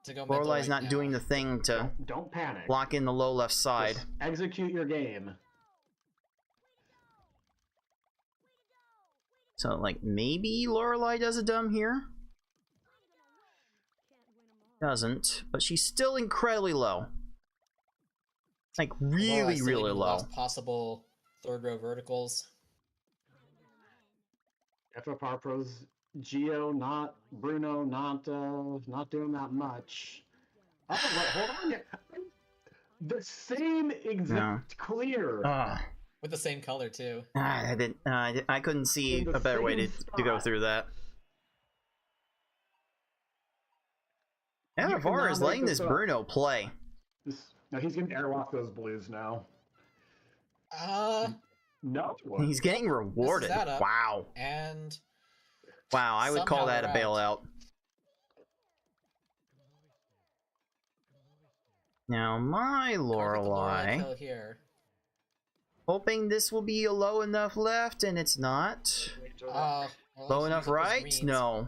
To go mental Lorelei's right not now. doing the thing to Don't panic. lock in the low left side. Just execute your game. So, like, maybe Lorelei does a dumb here? Doesn't, but she's still incredibly low. Like, really, Lorelei's still really even low. lost possible third row verticals. FFR Pros, Geo, not Bruno, not doing that much. Oh, wait, hold on. Here. The same exact clear. With the same color, too. I couldn't see In the a better way to same go spot. through that. You FFR cannot is make letting this this up. Bruno play. Now he's gonna airlock those blues now. No. He's getting rewarded. that up. Wow. And Wow, I would call Somehow that a they're out. bailout. Now, my Lorelei, kill here. hoping this will be a low enough left, and it's not. Well, Low let's enough use up those right? greens. No.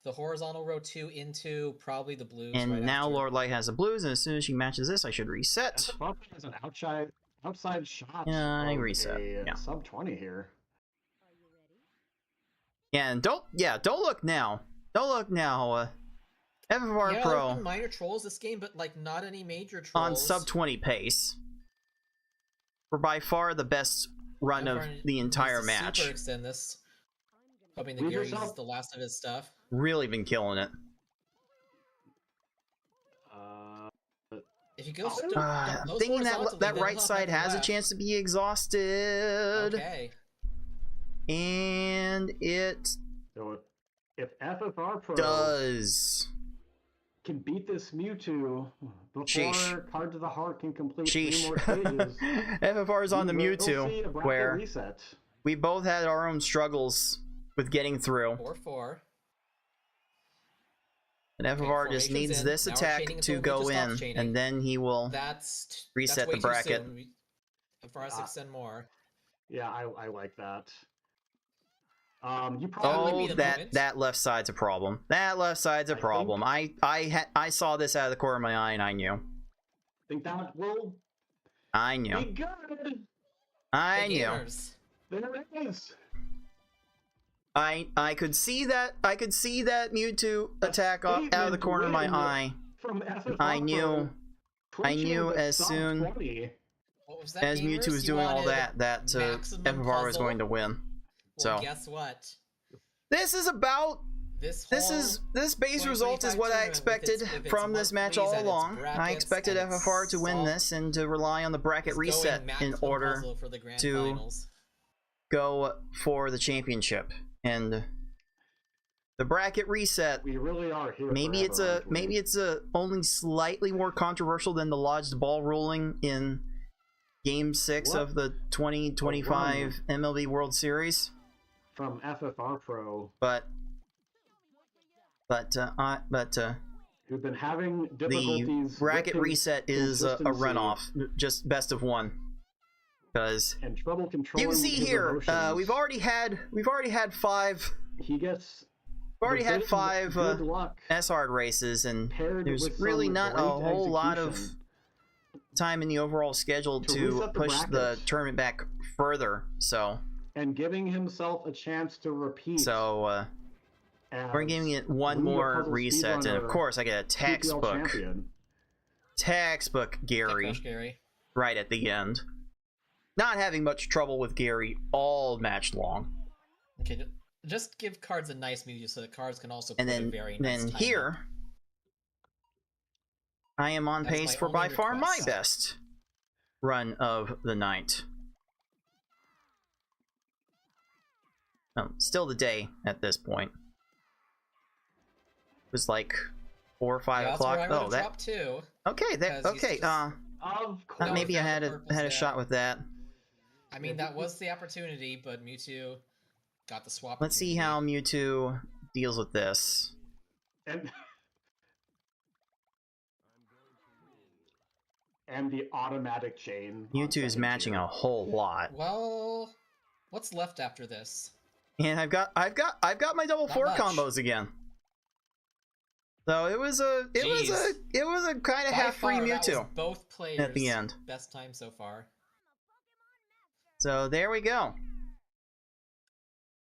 The horizontal row 2 into probably the blues. And right now after. Lorelei has the blues, and as soon as she matches this, I should reset. FFR has an outside shot. Yeah, I of reset. a Yeah. sub 20 here. Yeah, and don't look now. Don't look now. FFR yeah, Pro there's been minor trolls this game, but like not any major trolls. on sub 20 pace. For by far the best run of FFR the entire needs to match. Super extend this. Hoping the Leave gear yourself- uses the last of his stuff. Really been killing it. If you go, I'm thinking that right side has a chance to be exhausted. Okay. And it So if FFR Pro does. can beat this Mewtwo before Sheesh. Cards of the Heart can complete Sheesh. 3 more stages, FFR is on the we will see a Mewtwo, bracket where reset. we both had our own struggles with getting through. 4-4. And FFR just formation's needs in. this Now we're attack chaining to until go Lucha stops in, chaining. and then he will That's reset way the bracket. Too soon. For us, extend more. Yeah, I like that. You probably That might be Oh, the that moment. that left side's a problem. That left side's a problem. I saw this out of the corner of my eye, and I knew. think that will I knew. be good. I The knew. gamers. There it is. I could see that. I could see that Mewtwo attack out of the corner of my eye. From FFR I knew. Pro, I knew pushing the as sub soon 20. What was that, as gamers? Mewtwo was You doing all wanted that maximum FFR was puzzle? going to win. Well, So guess what? this is about. This base result is what I expected from this match all along. I expected FFR to win this and to rely on the bracket reset in order to go for the championship. And the bracket reset, We really are here. maybe it's a only slightly more controversial than the lodged ball ruling in Game 6 of the 2025 MLB World Series. From FFR Pro, But who've been having the difficulties. bracket with reset is a consistency runoff, just best of one. Because and trouble controlling. you can see his here, emotions. we've already had five. He gets. We've already the had bit of 5 good luck S-Hard races, and paired there's with really some not a great whole lot of execution time in the overall schedule to to reset the push the bracket. tournament back further. So and giving himself a chance to repeat. we're giving it one Lunar more Puzzle reset, and of Speedrunner course I get a PPL champion. textbook Gary Gary. right at the end. Not having much trouble with Gary all match long. Okay, just give cards a nice music so that cards can also And put a then, very nice time here, up. I am on That is pace my for by only far my request. best run of the night. Oh, still the day at this point. It was like 4 or 5 Yeah, o'clock. that's where I Oh, would've that dropped too. okay. That because he's okay. just- Of course. Maybe I found had the a purples shot with that. I mean, that was the opportunity, but Mewtwo got the swap. Let's see how Mewtwo deals with this. And, and the automatic chain. on Mewtwo is second matching tier. a whole lot, Well, what's left after this? and I've got my double Not 4 much. combos again. So it was a kind of By half free far, that was Mewtwo both players at the end. best time so far. So there we go.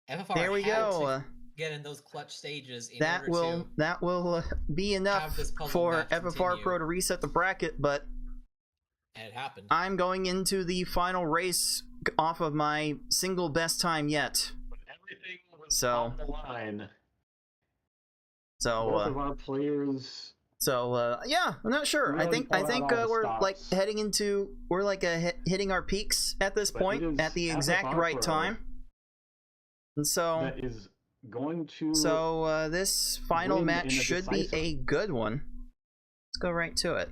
FFR There we had go. to get in those clutch stages in That order will be enough this puzzle for match FFR continue. Pro to reset the bracket, but and it happened. I'm going into the final race off of my single best time yet. Everything was So- on the line. So Both of our players. yeah, I'm not sure. I Really think pulled out all the we're like stops. heading into hitting our peaks at this But point it is at the exact FFR right Pro time. And so That is going to. this final win match in a should be decisive. a good one. Let's go right to it.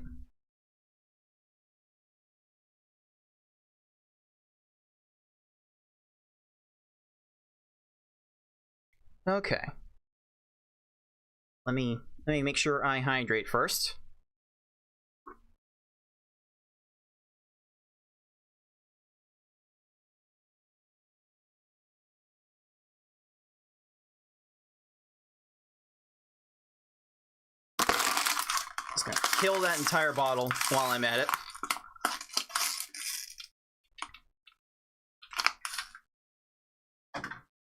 Okay. Let me make sure I hydrate first. Just gonna kill that entire bottle while I'm at it.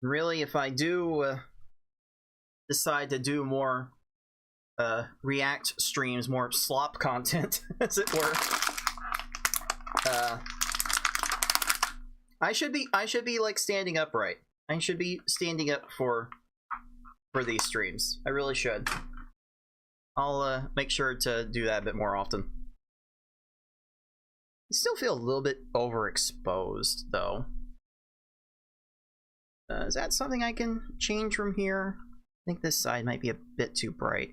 Really, if I do decide to do more React streams, more slop content, as it were, I should be like standing upright. I should be standing up for these streams. I really should. I'll make sure to do that a bit more often. I still feel a little bit overexposed, though. Is that something I can change from here? I think this side might be a bit too bright.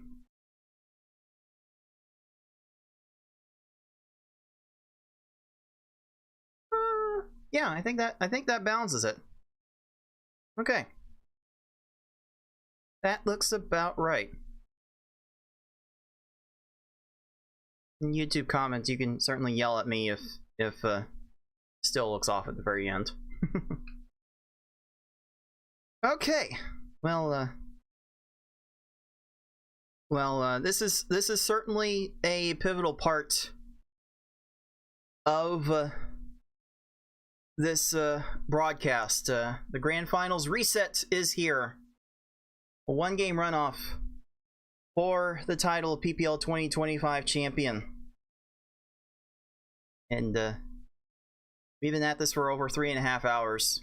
Yeah, I think that balances it. Okay. That looks about right. In YouTube comments, you can certainly yell at me if still looks off at the very end. Okay, well, this is certainly a pivotal part of this broadcast. The Grand Finals reset is here. A one-game runoff for the title of PPL 2025 champion. And we've been at this for over 3.5 hours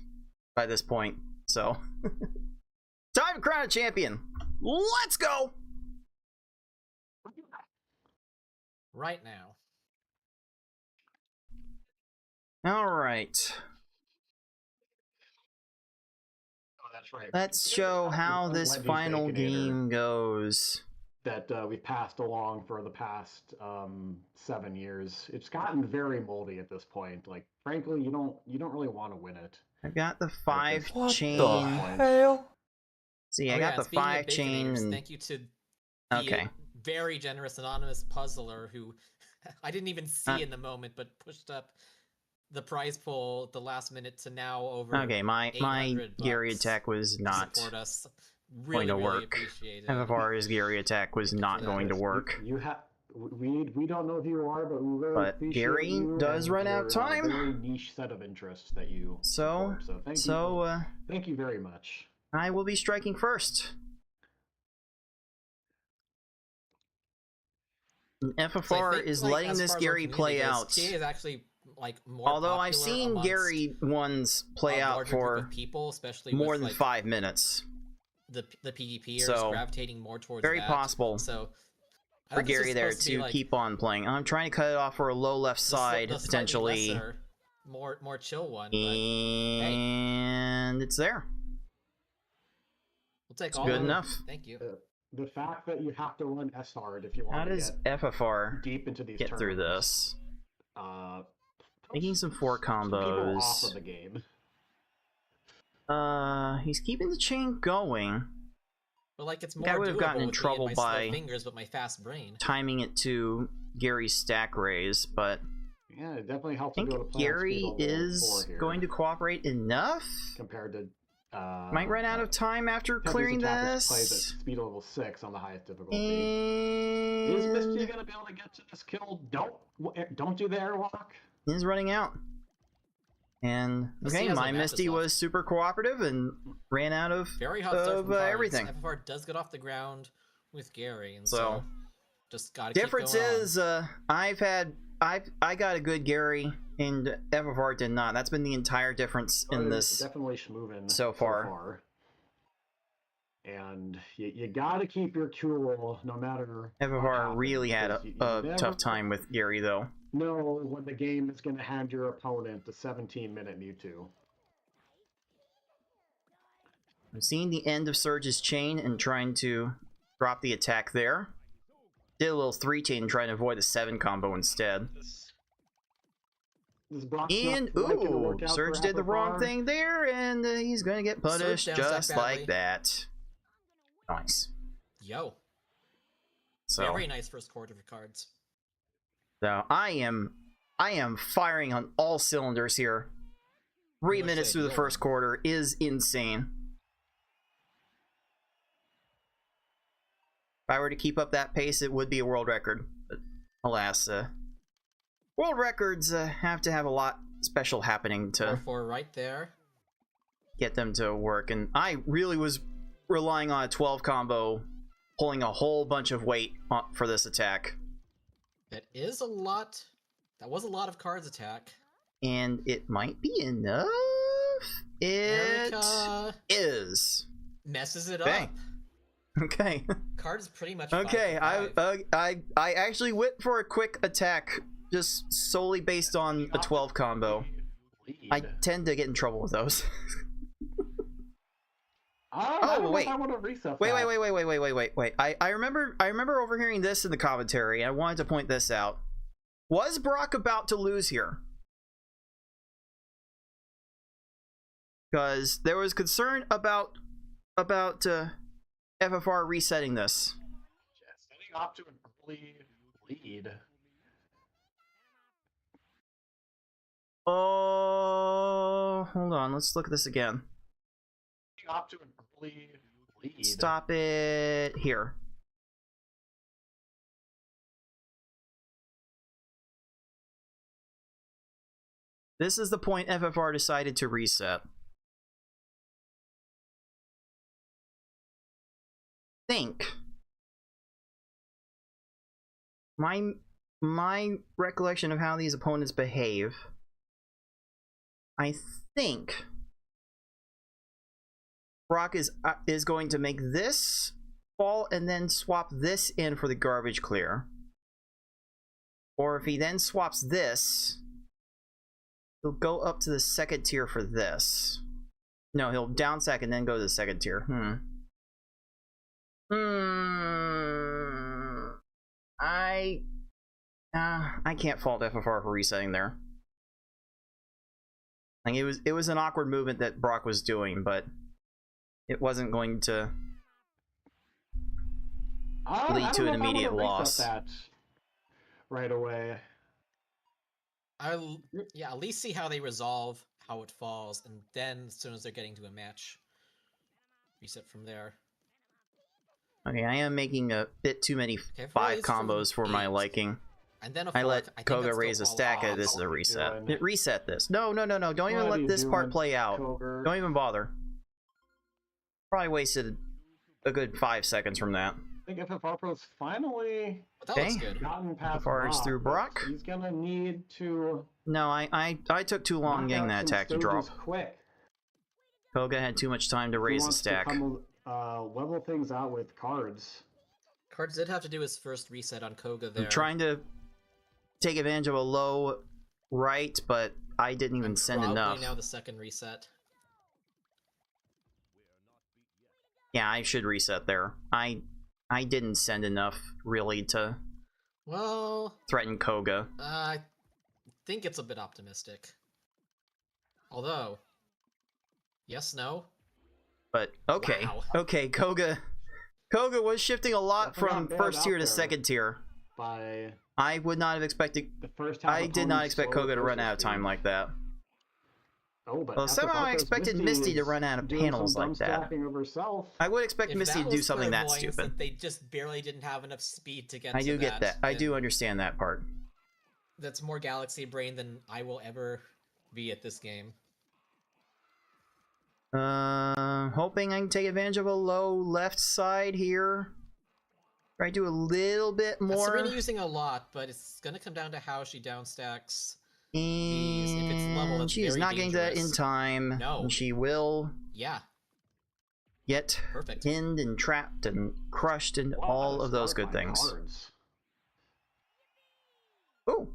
by this point. So, time to crown a champion. Let's go! Right now. All right. Oh, that's right. Let's show how this final game goes. That we've passed along for the past 7 years. It's gotten very moldy at this point. Like, frankly, you don't really want to win it. I've got the 5 chain. What the hell? See, I got the 5 chain. And... Thank you to the very generous anonymous puzzler who I didn't even see in the moment, but pushed up the prize pool at the last minute to now over. Okay, my Gary attack was not going to work. FFR's Gary attack was not going to work. We don't know who you are, but we really appreciate Gary you does run out of time. A very niche set of interests that you so thank you very much. I will be striking first. FFR is letting this Gary play out. TA is actually more although I've seen Gary ones play out for people, especially more than 5 minutes. The PvPers so, gravitating more towards very that. possible. So for Gary there to keep on playing. I'm trying to cut it off for a low left side potentially. Lesser, more chill one. And it's there. We'll take it's all good enough. Thank you. The fact that you have to run S hard if you want how to does FFR deep into these get through this? Making some 4 combos. People off of the game. He's keeping the chain going. But it's more I would have gotten in trouble by fingers, but my fast brain. timing it to Gary's stack raise, but yeah, it definitely helps. I think Gary is going to cooperate enough compared to. Might run out of time after clearing this. Plays at speed level 6 on the highest difficulty. And... is Misty gonna be able to get to this kill? Don't do the airwalk. He's running out. And okay, my Misty was super cooperative and ran out of everything. FFR does get off the ground with Gary, and so just gotta difference keep going is I got a good Gary and FFR did not. That's been the entire difference in this definitely schmovin' so far. And you gotta keep your cool no matter. FFR really had a tough time with Gary though. Know when the game is going to hand your opponent a 17-minute Mewtwo. I'm seeing the end of Surge's chain and trying to drop the attack there. Did a little 3 chain trying to avoid the 7 combo instead. And ooh, Surge did the wrong thing there, and he's going to get punished just like that. Nice. Yo. So very nice first quarter for cards. So I am firing on all cylinders here. 3 minutes through the first quarter is insane. If I were to keep up that pace, it would be a world record. But alas, world records have to have a lot special happening to 4 right there. Get them to work. And I really was relying on a 12 combo, pulling a whole bunch of weight for this attack. That is a lot. That was a lot of cards attack. And it might be enough. It is. Messes it up. Okay. Card is pretty much okay. I actually went for a quick attack just solely based on a 12 combo. I tend to get in trouble with those. Oh wait! Wait! I remember overhearing this in the commentary, and I wanted to point this out. Was Brock about to lose here? Because there was concern about FFR resetting this. Setting off to an early lead. Oh, hold on. Let's look at this again. Off to an early lead. Stop it here. This is the point FFR decided to reset. Think. My recollection of how these opponents behave, I think Brock is going to make this fall and then swap this in for the garbage clear. Or if he then swaps this, he'll go up to the second tier for this. No, he'll down sack and then go to the second tier. I can't fault FFR for resetting there. Like it was an awkward movement that Brock was doing, but it wasn't going to lead to an immediate loss. That right away. Yeah, at least see how they resolve how it falls, and then as soon as they're getting to a match, reset from there. Okay, I am making a bit too many 5 combos for my liking. And then I let Koga raise a stack. This is a reset. It reset this. No. Don't even let this part play out. Don't even bother. Probably wasted a good 5 seconds from that. I think FFR Pro's finally gotten past FFR is through Brock. He's gonna need to. No, I took too long getting that attack to drop. Quick. Koga had too much time to raise a stack. Level things out with cards. Cards did have to do his first reset on Koga there. I'm trying to take advantage of a low right, but I didn't even send enough. Now the second reset. Yeah, I should reset there. I didn't send enough really to threaten Koga. I think it's a bit optimistic. Although, yes, no. But okay, wow. Okay, Koga was shifting a lot from first tier to second tier. I would not have expected. I did not expect Koga to run out of time like that. Well, somehow I expected Misty to run out of panels like that. I would expect Misty to do something that stupid. They just barely didn't have enough speed to get. I do get that. I do understand that part. That's more Galaxy Brain than I will ever be at this game. Hoping I can take advantage of a low left side here. Try to do a little bit more. Serena using a lot, but it's gonna come down to how she downstacks. And if it's level, that's she is not getting that in time. No. And she will get perfect pinned and trapped and crushed and all of those good things. Oh,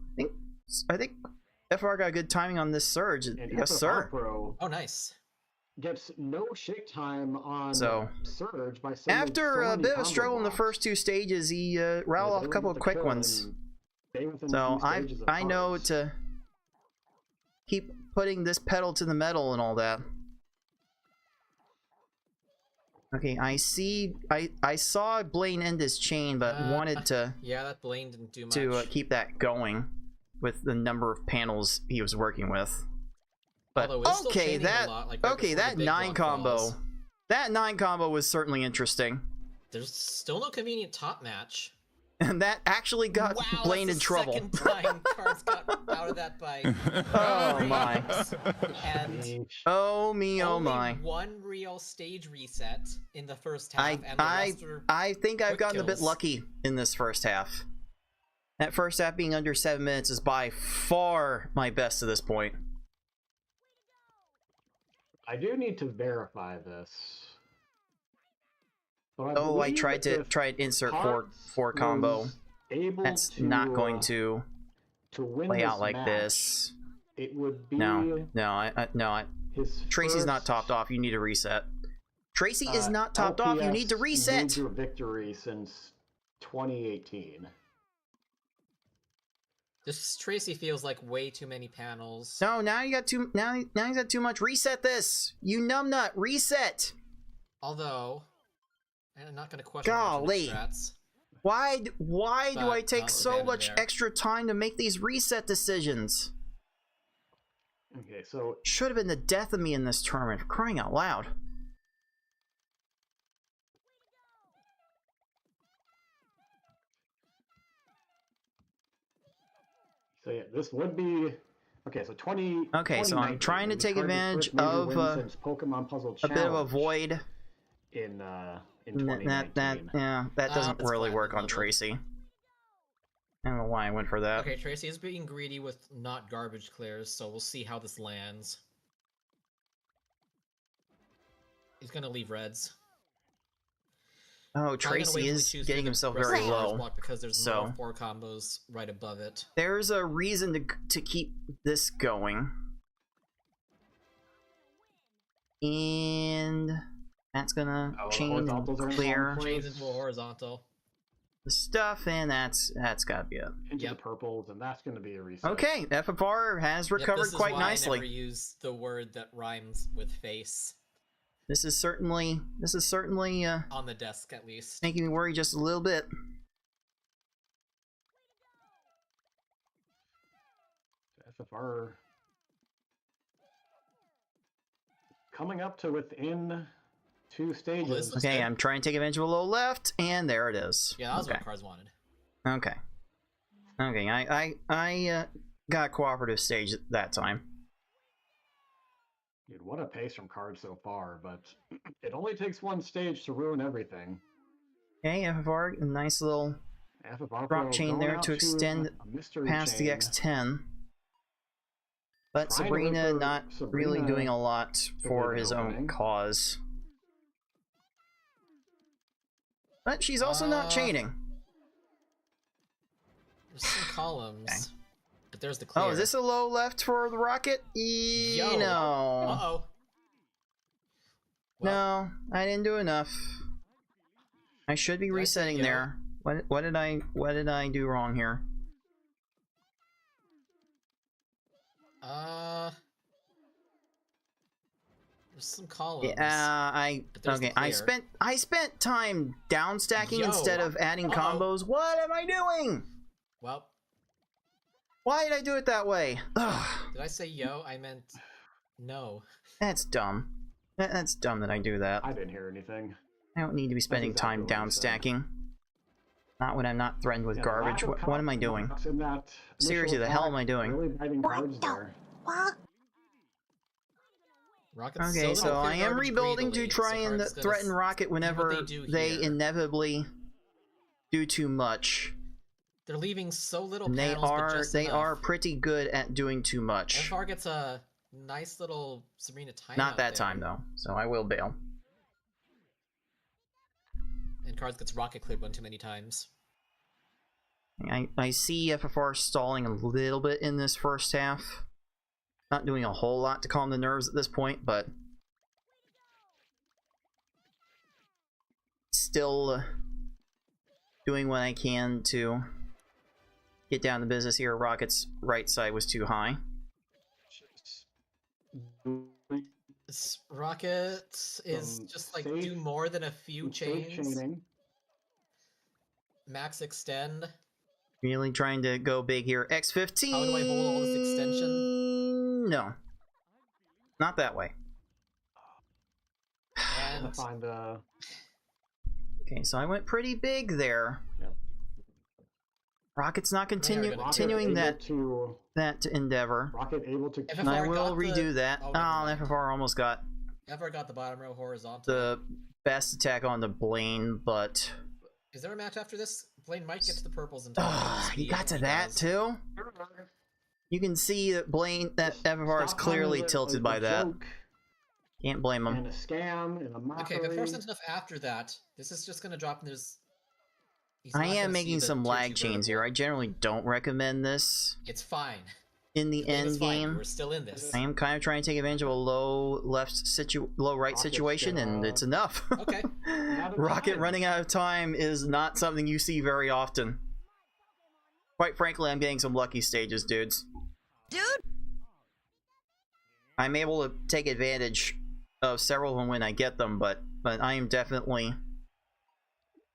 I think FR got good timing on this surge. Yes, sir. Pro nice. Gets no shake time on surge by after a bit of a struggle in the first 2 stages, he rattled off a couple of quick ones. So I know to keep putting this pedal to the metal and all that. Okay, I saw Blaine end his chain, but wanted to that Blaine didn't do much to keep that going with the number of panels he was working with. But okay, that 9 combo, that 9 combo was certainly interesting. There's still no convenient top match. And that actually got Blaine in trouble. Second time Cards got out of that by. Oh my! And oh me! Oh my! One real stage reset in the first half. I think I've gotten a bit lucky in this first half. That first half being under 7 minutes is by far my best to this point. I do need to verify this. I tried to insert 4 combo. That's not going to play out like this. It would be no. Tracy's not topped off. You need to reset. Tracy is not topped off. You need to reset. Major victory since 2018. This Tracy feels like way too many panels. No, now you got too. Now he's got too much. Reset this. You numbnut. Reset. Although. I'm not going to question strats. Why do I take so much extra time to make these reset decisions? Okay, so Should have been the death of me in this tournament, for crying out loud. yeah, this would be okay. So 20. Okay, so I'm 2019 trying to was take Card's advantage first major of win since Pokemon Puzzle a bit of a Challenge void. in 2019. That doesn't that's really fine, work on level. Tracy. I don't know why I went for that. Okay, Tracy is being greedy with not garbage clears, so we'll see how this lands. He's gonna leave reds. Oh, Probably gonna Tracy wait till he is chooses getting the himself rest of very the orange low. block because there's so- more 4 combos right above it. There's a reason to keep this going. And that's gonna Oh, the chain horizontals are and in clear solid Chains into a horizontal. the stuff, and that's gotta be it. into Yep. the purples, and that's going to be a reset. Okay, FFR has Yep, recovered this is quite why nicely. I never use the word that rhymes with face. This is certainly On the desk, at least. making me worry just a little bit. FFR coming up to within 2 stages. this looks Okay, good. I'm trying to take advantage of a low left, and there it is. Yeah, that was okay. what cards wanted. Okay. Okay, I got a cooperative stage that time. Dude, what a pace from Card so far, but it only takes 1 stage to ruin everything. Okay, FFR, a nice little FFR drop Pro chain going there out to extend a mystery past the chain. X10. But Trying to look Sabrina for not really Sabrina doing a lot for big his opening. own cause. But she's also not chaining. There's some columns. But there's the clear. Oh, is this a low left for the rocket? Yo. No. Uh-oh. Well, No, I didn't do enough. I should be Did I say resetting yo? there. What did I do wrong here? There's some columns. Yeah, But there's the I clear. spent time down stacking Yo. instead of adding combos. What am I doing? Well, Why did I do it that way? Ugh, did I say yo? I meant no. that's dumb. That's dumb that I do that. I didn't hear anything. I don't need to be spending exactly time what I down said. stacking. Not when I'm not threatened with Yeah, garbage. lack of What am I doing? confidence in that Seriously, initial the hell am attack I doing? Really biting cards What the there. fuck? Rocket's Okay, still so gonna I clear am garbage rebuilding greedily, to try so and Card's gonna threaten Rocket whenever they do they here. inevitably do too much. They're leaving so little And they panels, but are just they enough. are pretty good at doing too much. FR gets a nice little Sabrina timeout. Not that there. time though, so I will bail. And Cards gets rocket cleared one too many times. I see FFR stalling a little bit in this first half. Not doing a whole lot to calm the nerves at this point, but still doing what I can to get down to business here. Rocket's right side was too high. Rocket is just like do more than a few Safe chains. chaining. Max extend. Really trying to go big here. X15. How do I hold all this extension? No. Not that way. Trying And to find Okay, so I went pretty big there. Yep. Rocket's not Rocket continuing able that to endeavor. Rocket able to FFR And I will got the- redo that. oh, Oh, never mind. FFR almost got FR got the bottom row horizontal. the best attack on the Blaine, but Is there a match after this? Blaine might get to the purples in time. he got to that does. too. You can see that FFR is Stop clearly time is a- tilted a by that. joke Can't blame and him. a scam and a mockery. Okay, but 4 cents enough after that. This is just gonna drop in his. He's I not am gonna see making the some tier lag 2 chains here. vertical. I generally don't recommend this It's fine. in the The game is end fine. game. We're still in this. I am kind of trying to take advantage of a low right Rocket's situation, and gonna- it's enough. Okay. Out of Rocket time. running out of time is not something you see very often. Quite frankly, I'm getting some lucky stages, dudes. Dude, I'm able to take advantage of several of them when I get them, but I am definitely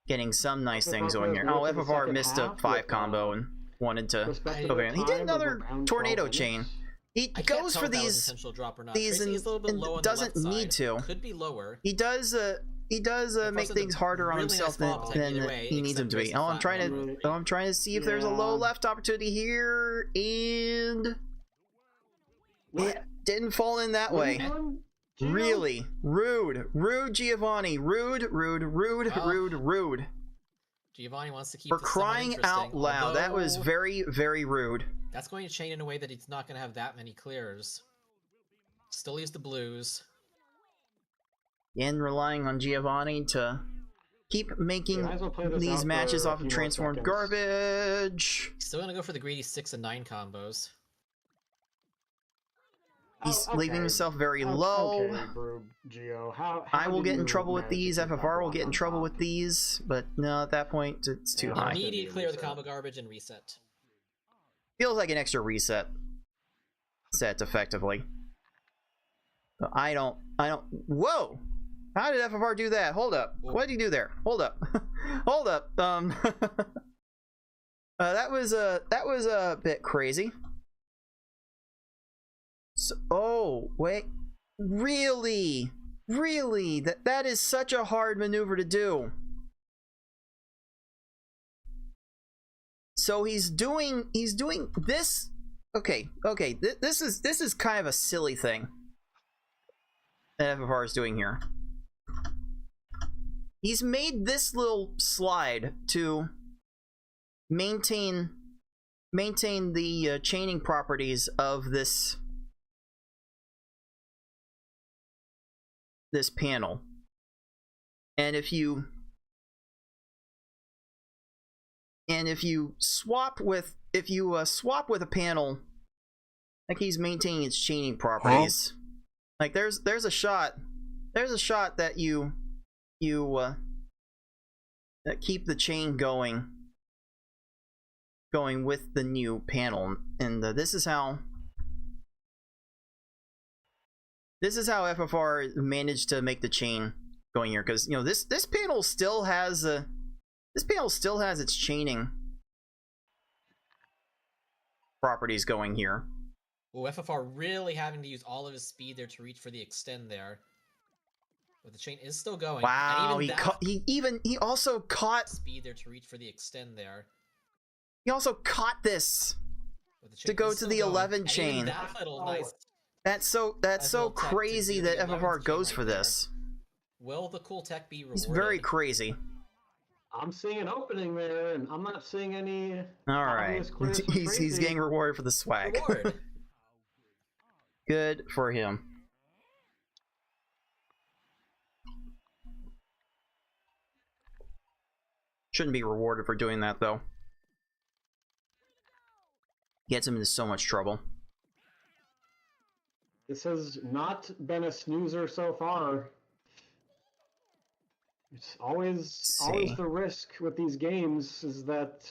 getting some nice things going here. Oh, FFR missed a 5 combo and wanted to Respecting over the him. He did time of another around tornado 12 chain. minutes. He I can't goes tell for if that was these. intentional drop or not. These Tracing is a little bit and low on doesn't the left need side. to. Could be lower. He does make also things the harder on really himself nice follow-up than either way, he needs him except to be. Tracing Oh, I'm flat trying one to. over Oh, I'm trying to see if there's a low Yeah. left opportunity here, and it didn't fall in that way. Really rude, Giovanni. Rude. Giovanni wants to keep For this somewhat crying interesting, out loud, that was although very, very rude. That's going to chain in a way that he's not going to have that many clears. Still use the blues. And relying on Giovanni to keep making Might as well play this these out matches for a off few of more transformed seconds. garbage. Still going to go for the greedy 6 and 9 combos. He's Oh, leaving okay. himself very Oh, low. Okay, Broob, Geo. How I will did get in you trouble with manage to these. keep that FFR will block get in on trouble top? with these, but no, at that point it's too Yeah. high. Immediate clear the Reset. combo garbage and reset. Feels like an extra reset set effectively. But I don't. Whoa! How did FFR do that? Hold up. What did he do there? Hold up. Hold up. That was a bit crazy. So, oh wait, really? That is such a hard maneuver to do. So he's doing this. Okay. This is kind of a silly thing that FFR is doing here. He's made this little slide to maintain the chaining properties of this panel. And if you swap with a panel, like he's maintaining its chaining properties. Like there's a shot that you that keep the chain going with the new panel, and this is how FFR managed to make the chain going here, because you know this panel still has its chaining properties going here. Well, FFR really having to use all of his speed there to reach for the extend there. But the chain is still going. Wow, and he also caught speed there to reach for the extend there. He also caught this But the chain to go is to still the going. 11 And chain. even that little nice That's so little tech to crazy do that the 11th FFR chain goes right for there. this. Will the cool tech be rewarded? He's very crazy. I'm seeing an opening there, and I'm not seeing any. All right, obvious clears for he's Tracy. getting rewarded for the swag. Reward. Good for him. Shouldn't be rewarded for doing that though. Gets him into so much trouble. This has not been a snoozer so far. It's always see. the risk with these games is that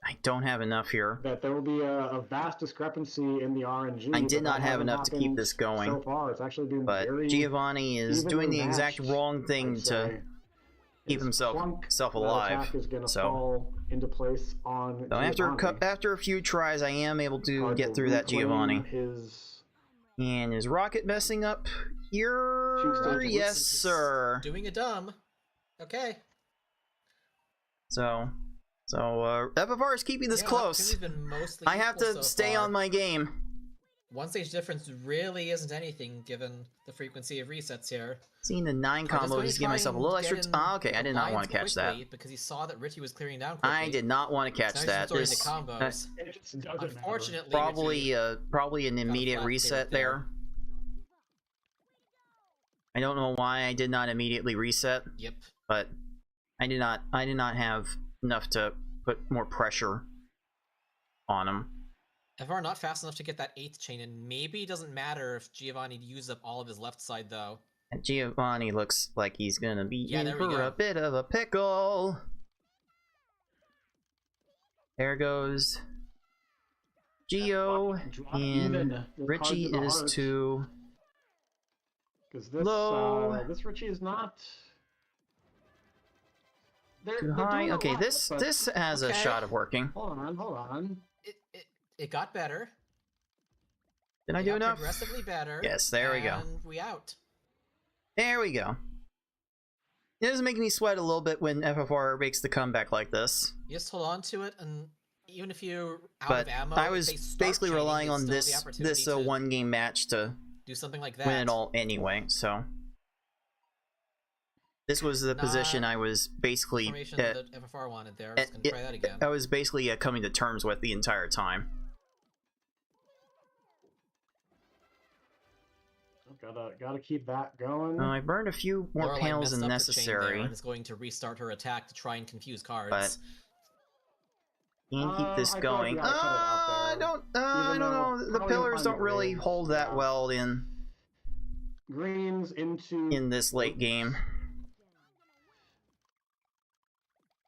I don't have enough here. there will be a vast discrepancy in the RNG. I did but not that have hasn't enough to keep happened this going. So far, it's actually been But very Giovanni is evenly doing the exact matched, wrong thing I'd to say. keep His himself plunk alive. attack is gonna So, fall into place on so Giovanni. after a few tries, I am able to Hard get through that reclaim Giovanni. His And is Rocket messing up here? Rocket Yes, is sir. Doing a dumb. Okay. So FFR is keeping this Yeah, close. opportunity's been mostly I have equal to so stay far. on my game. One stage difference really isn't anything given the frequency of resets here. Seeing the 9 Card is combo, going just to give try myself a and little get extra. in Ah, okay, I did not want to lines catch that. quickly Because he saw that Richie was clearing down quickly. I did not want to catch So now that. he's just throwing the This combos. it just doesn't matter. Unfortunately, probably Richie probably an immediate flat reset pivot there. there. I don't know why I did not immediately reset, Yep. but I did not have enough to put more pressure on him. FR not fast enough to get that 8th chain, and maybe it doesn't matter if Giovanni used up all of his left side, though. And Giovanni looks like he's gonna be Yeah, in there we for go. a bit of a pickle. There goes Gio, Drop even and with Richie Cards of the is Heart. too Because this, low. this Richie is not. They're too doing high. a Okay, lot, this but- has a Okay. shot of working. Hold on. It It got better. Did I It do got enough? progressively better. Yes, there we go. And we out. There we go. It does make me sweat a little bit when FFR makes the comeback like this. You just hold on to it, and even if you're out But of ammo, I if was they start basically chaining, relying you on still have the this opportunity to one game match to do something like that. win it all anyway. So this was the position I was basically Formation that FFR wanted there. Just gonna try that again. I was basically coming to terms with the entire time. Gotta keep that going. I burned a few more Lorelei panels messed than up the chain there necessary, and is going to restart her attack to try and confuse cards. but can't keep this I feel like we going. gotta cut it out I there. don't Even know. though The probably pillars find don't the really greens, hold that yeah. well in Greens into this late game.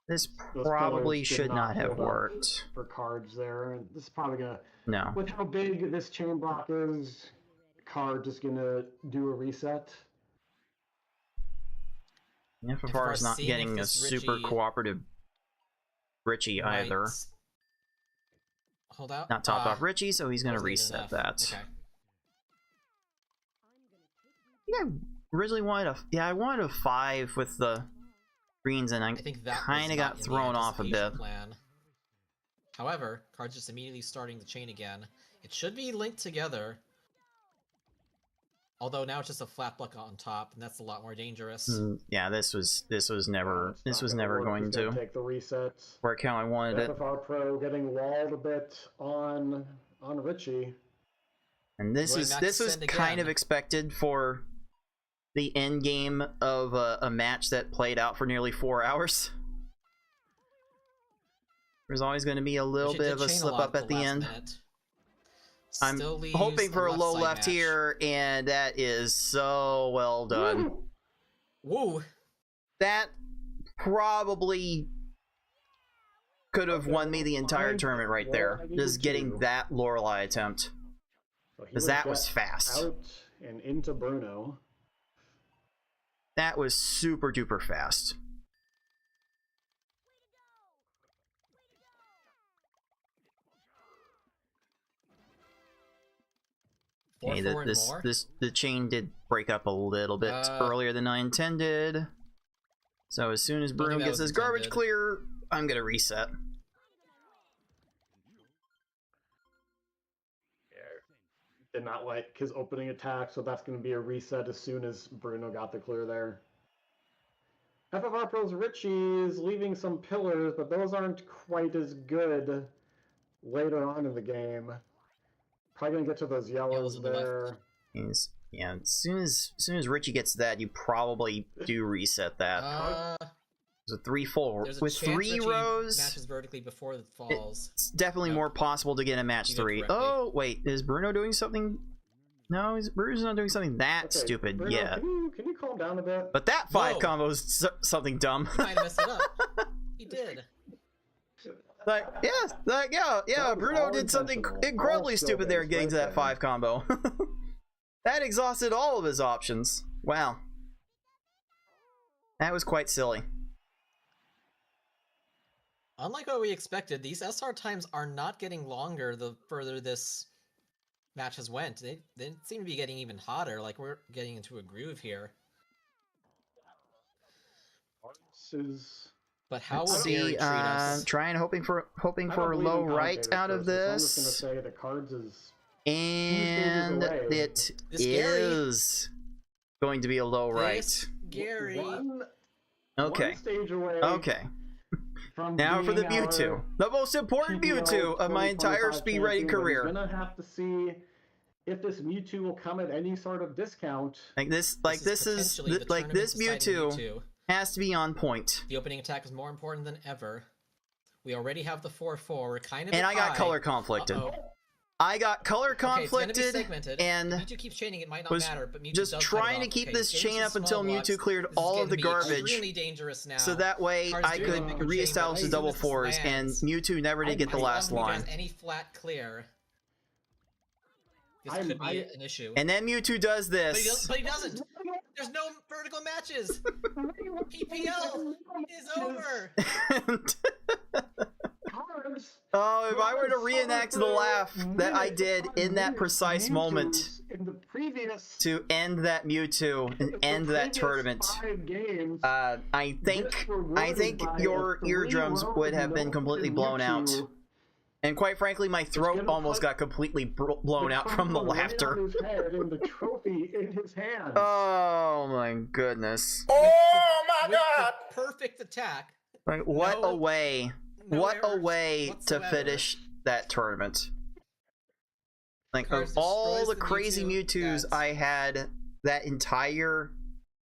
This Those probably pillars did should not have hold up worked. for cards there. And this is probably gonna, No. with how big this chain block is, card just gonna do a reset. FFR is not seeing getting if a this super Richie cooperative Richie might either. Hold out. Not topped off Richie, so he's gonna wasn't even reset enough. that. Okay. I think I originally wanted I wanted a 5 with the greens, and I think that kind of got thrown off a bit. Plan. However, cards just immediately starting the chain again. It should be linked together. Although now it's just a flat block on top, and that's a lot more dangerous. Yeah, this was never It's not gonna work. going He's gonna to take the resets. work how I wanted it. FFR Pro getting walled a bit on Richie. And this Going back to was send kind of again. expected for the end game of a match that played out for nearly 4 hours. There's always going to be a little Richie bit did of a chain slip lot up at the last end. minute. I'm Still leaves hoping for a low side left match. here, and that is so well done. Woo! That probably could have won me the entire tournament right there. Just getting that Lorelei attempt. So he Because would that get was fast. Out and into Bruno. That was super duper fast. Okay, the chain did break up a little bit earlier than I intended. So as soon as Bruno gets his garbage clear, I'm gonna reset. Did not like his opening attack, so that's going to be a reset as soon as Bruno got the clear there. FFR Pro's Richie is leaving some pillars, but those aren't quite as good later on in the game. Probably going to get to those yellows on the there. Yeah, as soon as Richie gets that, you probably do reset that. There's a 3-4 with 3 rows. Matches vertically before it falls. It's definitely more possible to get a match 3. Oh wait, is Bruno doing something? No, Bruno's not doing something that stupid Bruno, yet. Can you calm down a bit? But that 5 combo is something dumb. He might have messed it up. He did. Yeah. Bruno did something incredibly stupid there, getting to that 5 combo. That exhausted all of his options. Wow, that was quite silly. Unlike what we expected, these SR times are not getting longer the further this match has went. They seem to be getting even hotter, like we're getting into a groove here. But how will Gary treat us? Trying, hoping for a low right out of this. I'm just going to say the cards is... And it is going to be a low right. Gary. Okay. One stage away. Okay. Now for the Mewtwo, the most important Mewtwo of my entire speedrunning career. We're gonna have to see if this Mewtwo will come at any sort of discount. This Mewtwo has to be on point. The opening attack is more important than ever. We already have the 4-4. We're kind of. And I got color conflicted. I got color conflicted, and Mewtwo keeps chaining. It might not matter, but Mewtwo just does trying to keep this chain up until Mewtwo cleared all of the garbage. Really dangerous now. So that way I could reestablish the double 4s, and Mewtwo never did get the last line. Any flat clear. This could be an issue. And then Mewtwo does this. But he doesn't. There's no vertical matches. PPL is over. Oh, if I were to reenact the laugh that I did in that precise moment in the previous to end that Mewtwo and end that tournament, 5 games, I think your eardrums would have been completely blown out. And quite frankly, my throat almost got completely blown out from the laughter. His head and the trophy in his hands. Oh my goodness. Oh my With god! the perfect attack. Like, what a way. No What a errors way to whatsoever. finish that tournament. Like, Cars of all destroys the the crazy Mewtwo, Mewtwo's that's- I had that entire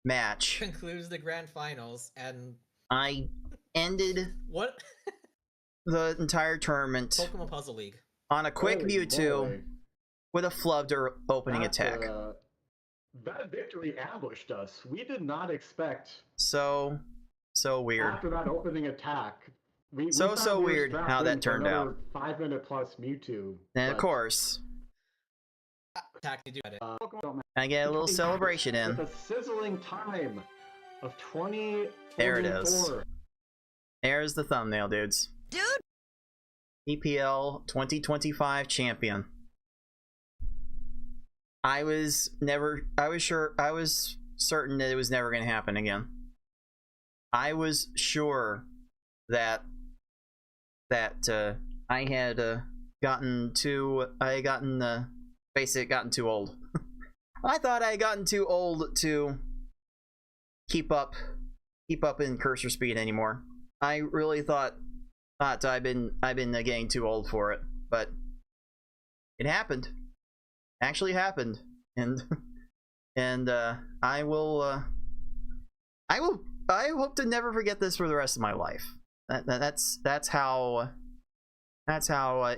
match, Concludes the grand finals, and I ended what? the entire tournament Pokemon Puzzle League. on a quick Holy Mewtwo moly. with a Flubder opening That, attack. That victory ambushed us. We did not expect So weird. after that opening attack. We So thought we were weird strapped how that in for turned another out. 5-minute plus Mewtwo. And of but, course, Attack to do it. Pokemon don't I get a little matter. celebration in. With a sizzling time of 20. There it is. There's the thumbnail, dudes. Dude. EPL 2025 champion. I was certain that it was never going to happen again. I was sure that I had gotten too old. I thought I had gotten too old to keep up in cursor speed anymore. I really thought I've been getting too old for it, but it happened. Actually happened, and I hope to never forget this for the rest of my life. That's how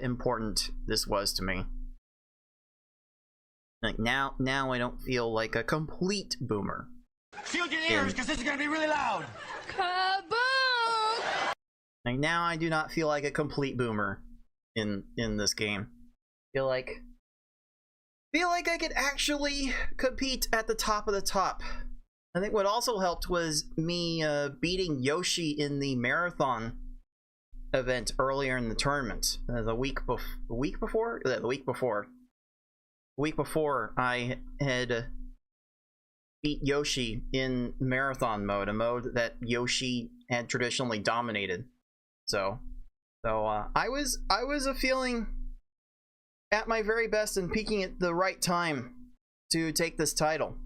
important this was to me. Like now I don't feel like a complete boomer. Shield your ears, because this is gonna be really loud! Kaboom! Like now I do not feel like a complete boomer in this game. Feel like I could actually compete at the top of the top. I think what also helped was me beating Yoshi in the marathon event earlier in the tournament. The week before I had beat Yoshi in marathon mode, a mode that Yoshi had traditionally dominated. So I was feeling at my very best and peaking at the right time to take this title.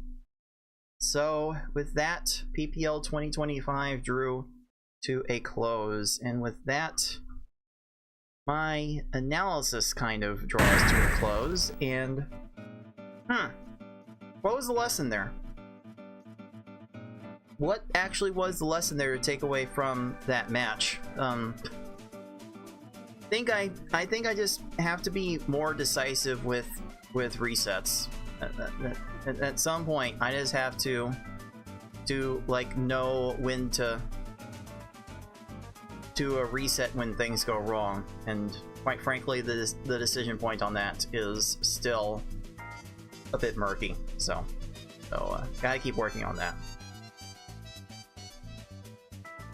So with that, PPL 2025 drew to a close, and with that, my analysis kind of draws to a close. And what was the lesson there? What actually was the lesson there to take away from that match? I think I just have to be more decisive with resets. At some point, I just have to like know when to a reset when things go wrong. And quite frankly, the decision point on that is still a bit murky. So gotta keep working on that.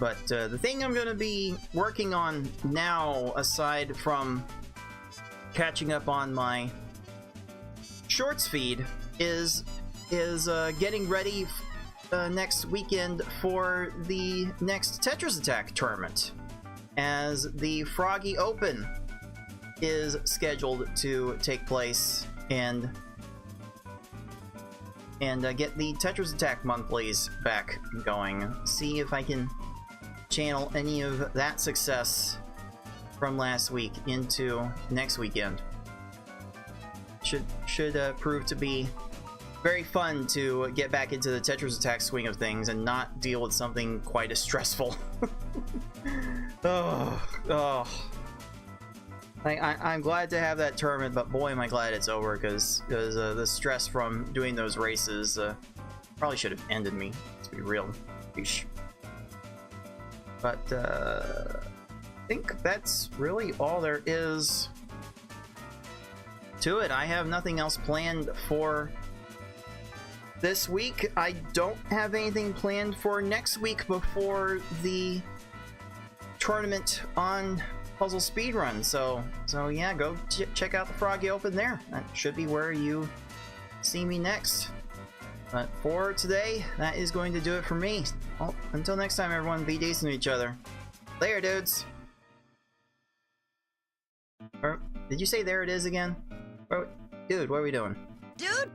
But the thing I'm gonna be working on now, aside from catching up on my shorts feed, is getting ready next weekend for the next Tetris Attack tournament, as the Froggy Open is scheduled to take place, and get the Tetris Attack monthlies back going. See if I can channel any of that success from last week into next weekend. Should prove to be very fun to get back into the Tetris Attack swing of things and not deal with something quite as stressful. I'm glad to have that tournament, but boy am I glad it's over, because the stress from doing those races probably should have ended me, to be real. Eesh. But I think that's really all there is to it. I have nothing else planned for this week. I don't have anything planned for next week before the tournament on Puzzle Speedrun. So yeah, go check out the Froggy Open there. That should be where you see me next. But for today, that is going to do it for me. Well, until next time, everyone, be decent to each other. Later, dudes. Or, did you say there it is again? Dude, what are we doing? Dude!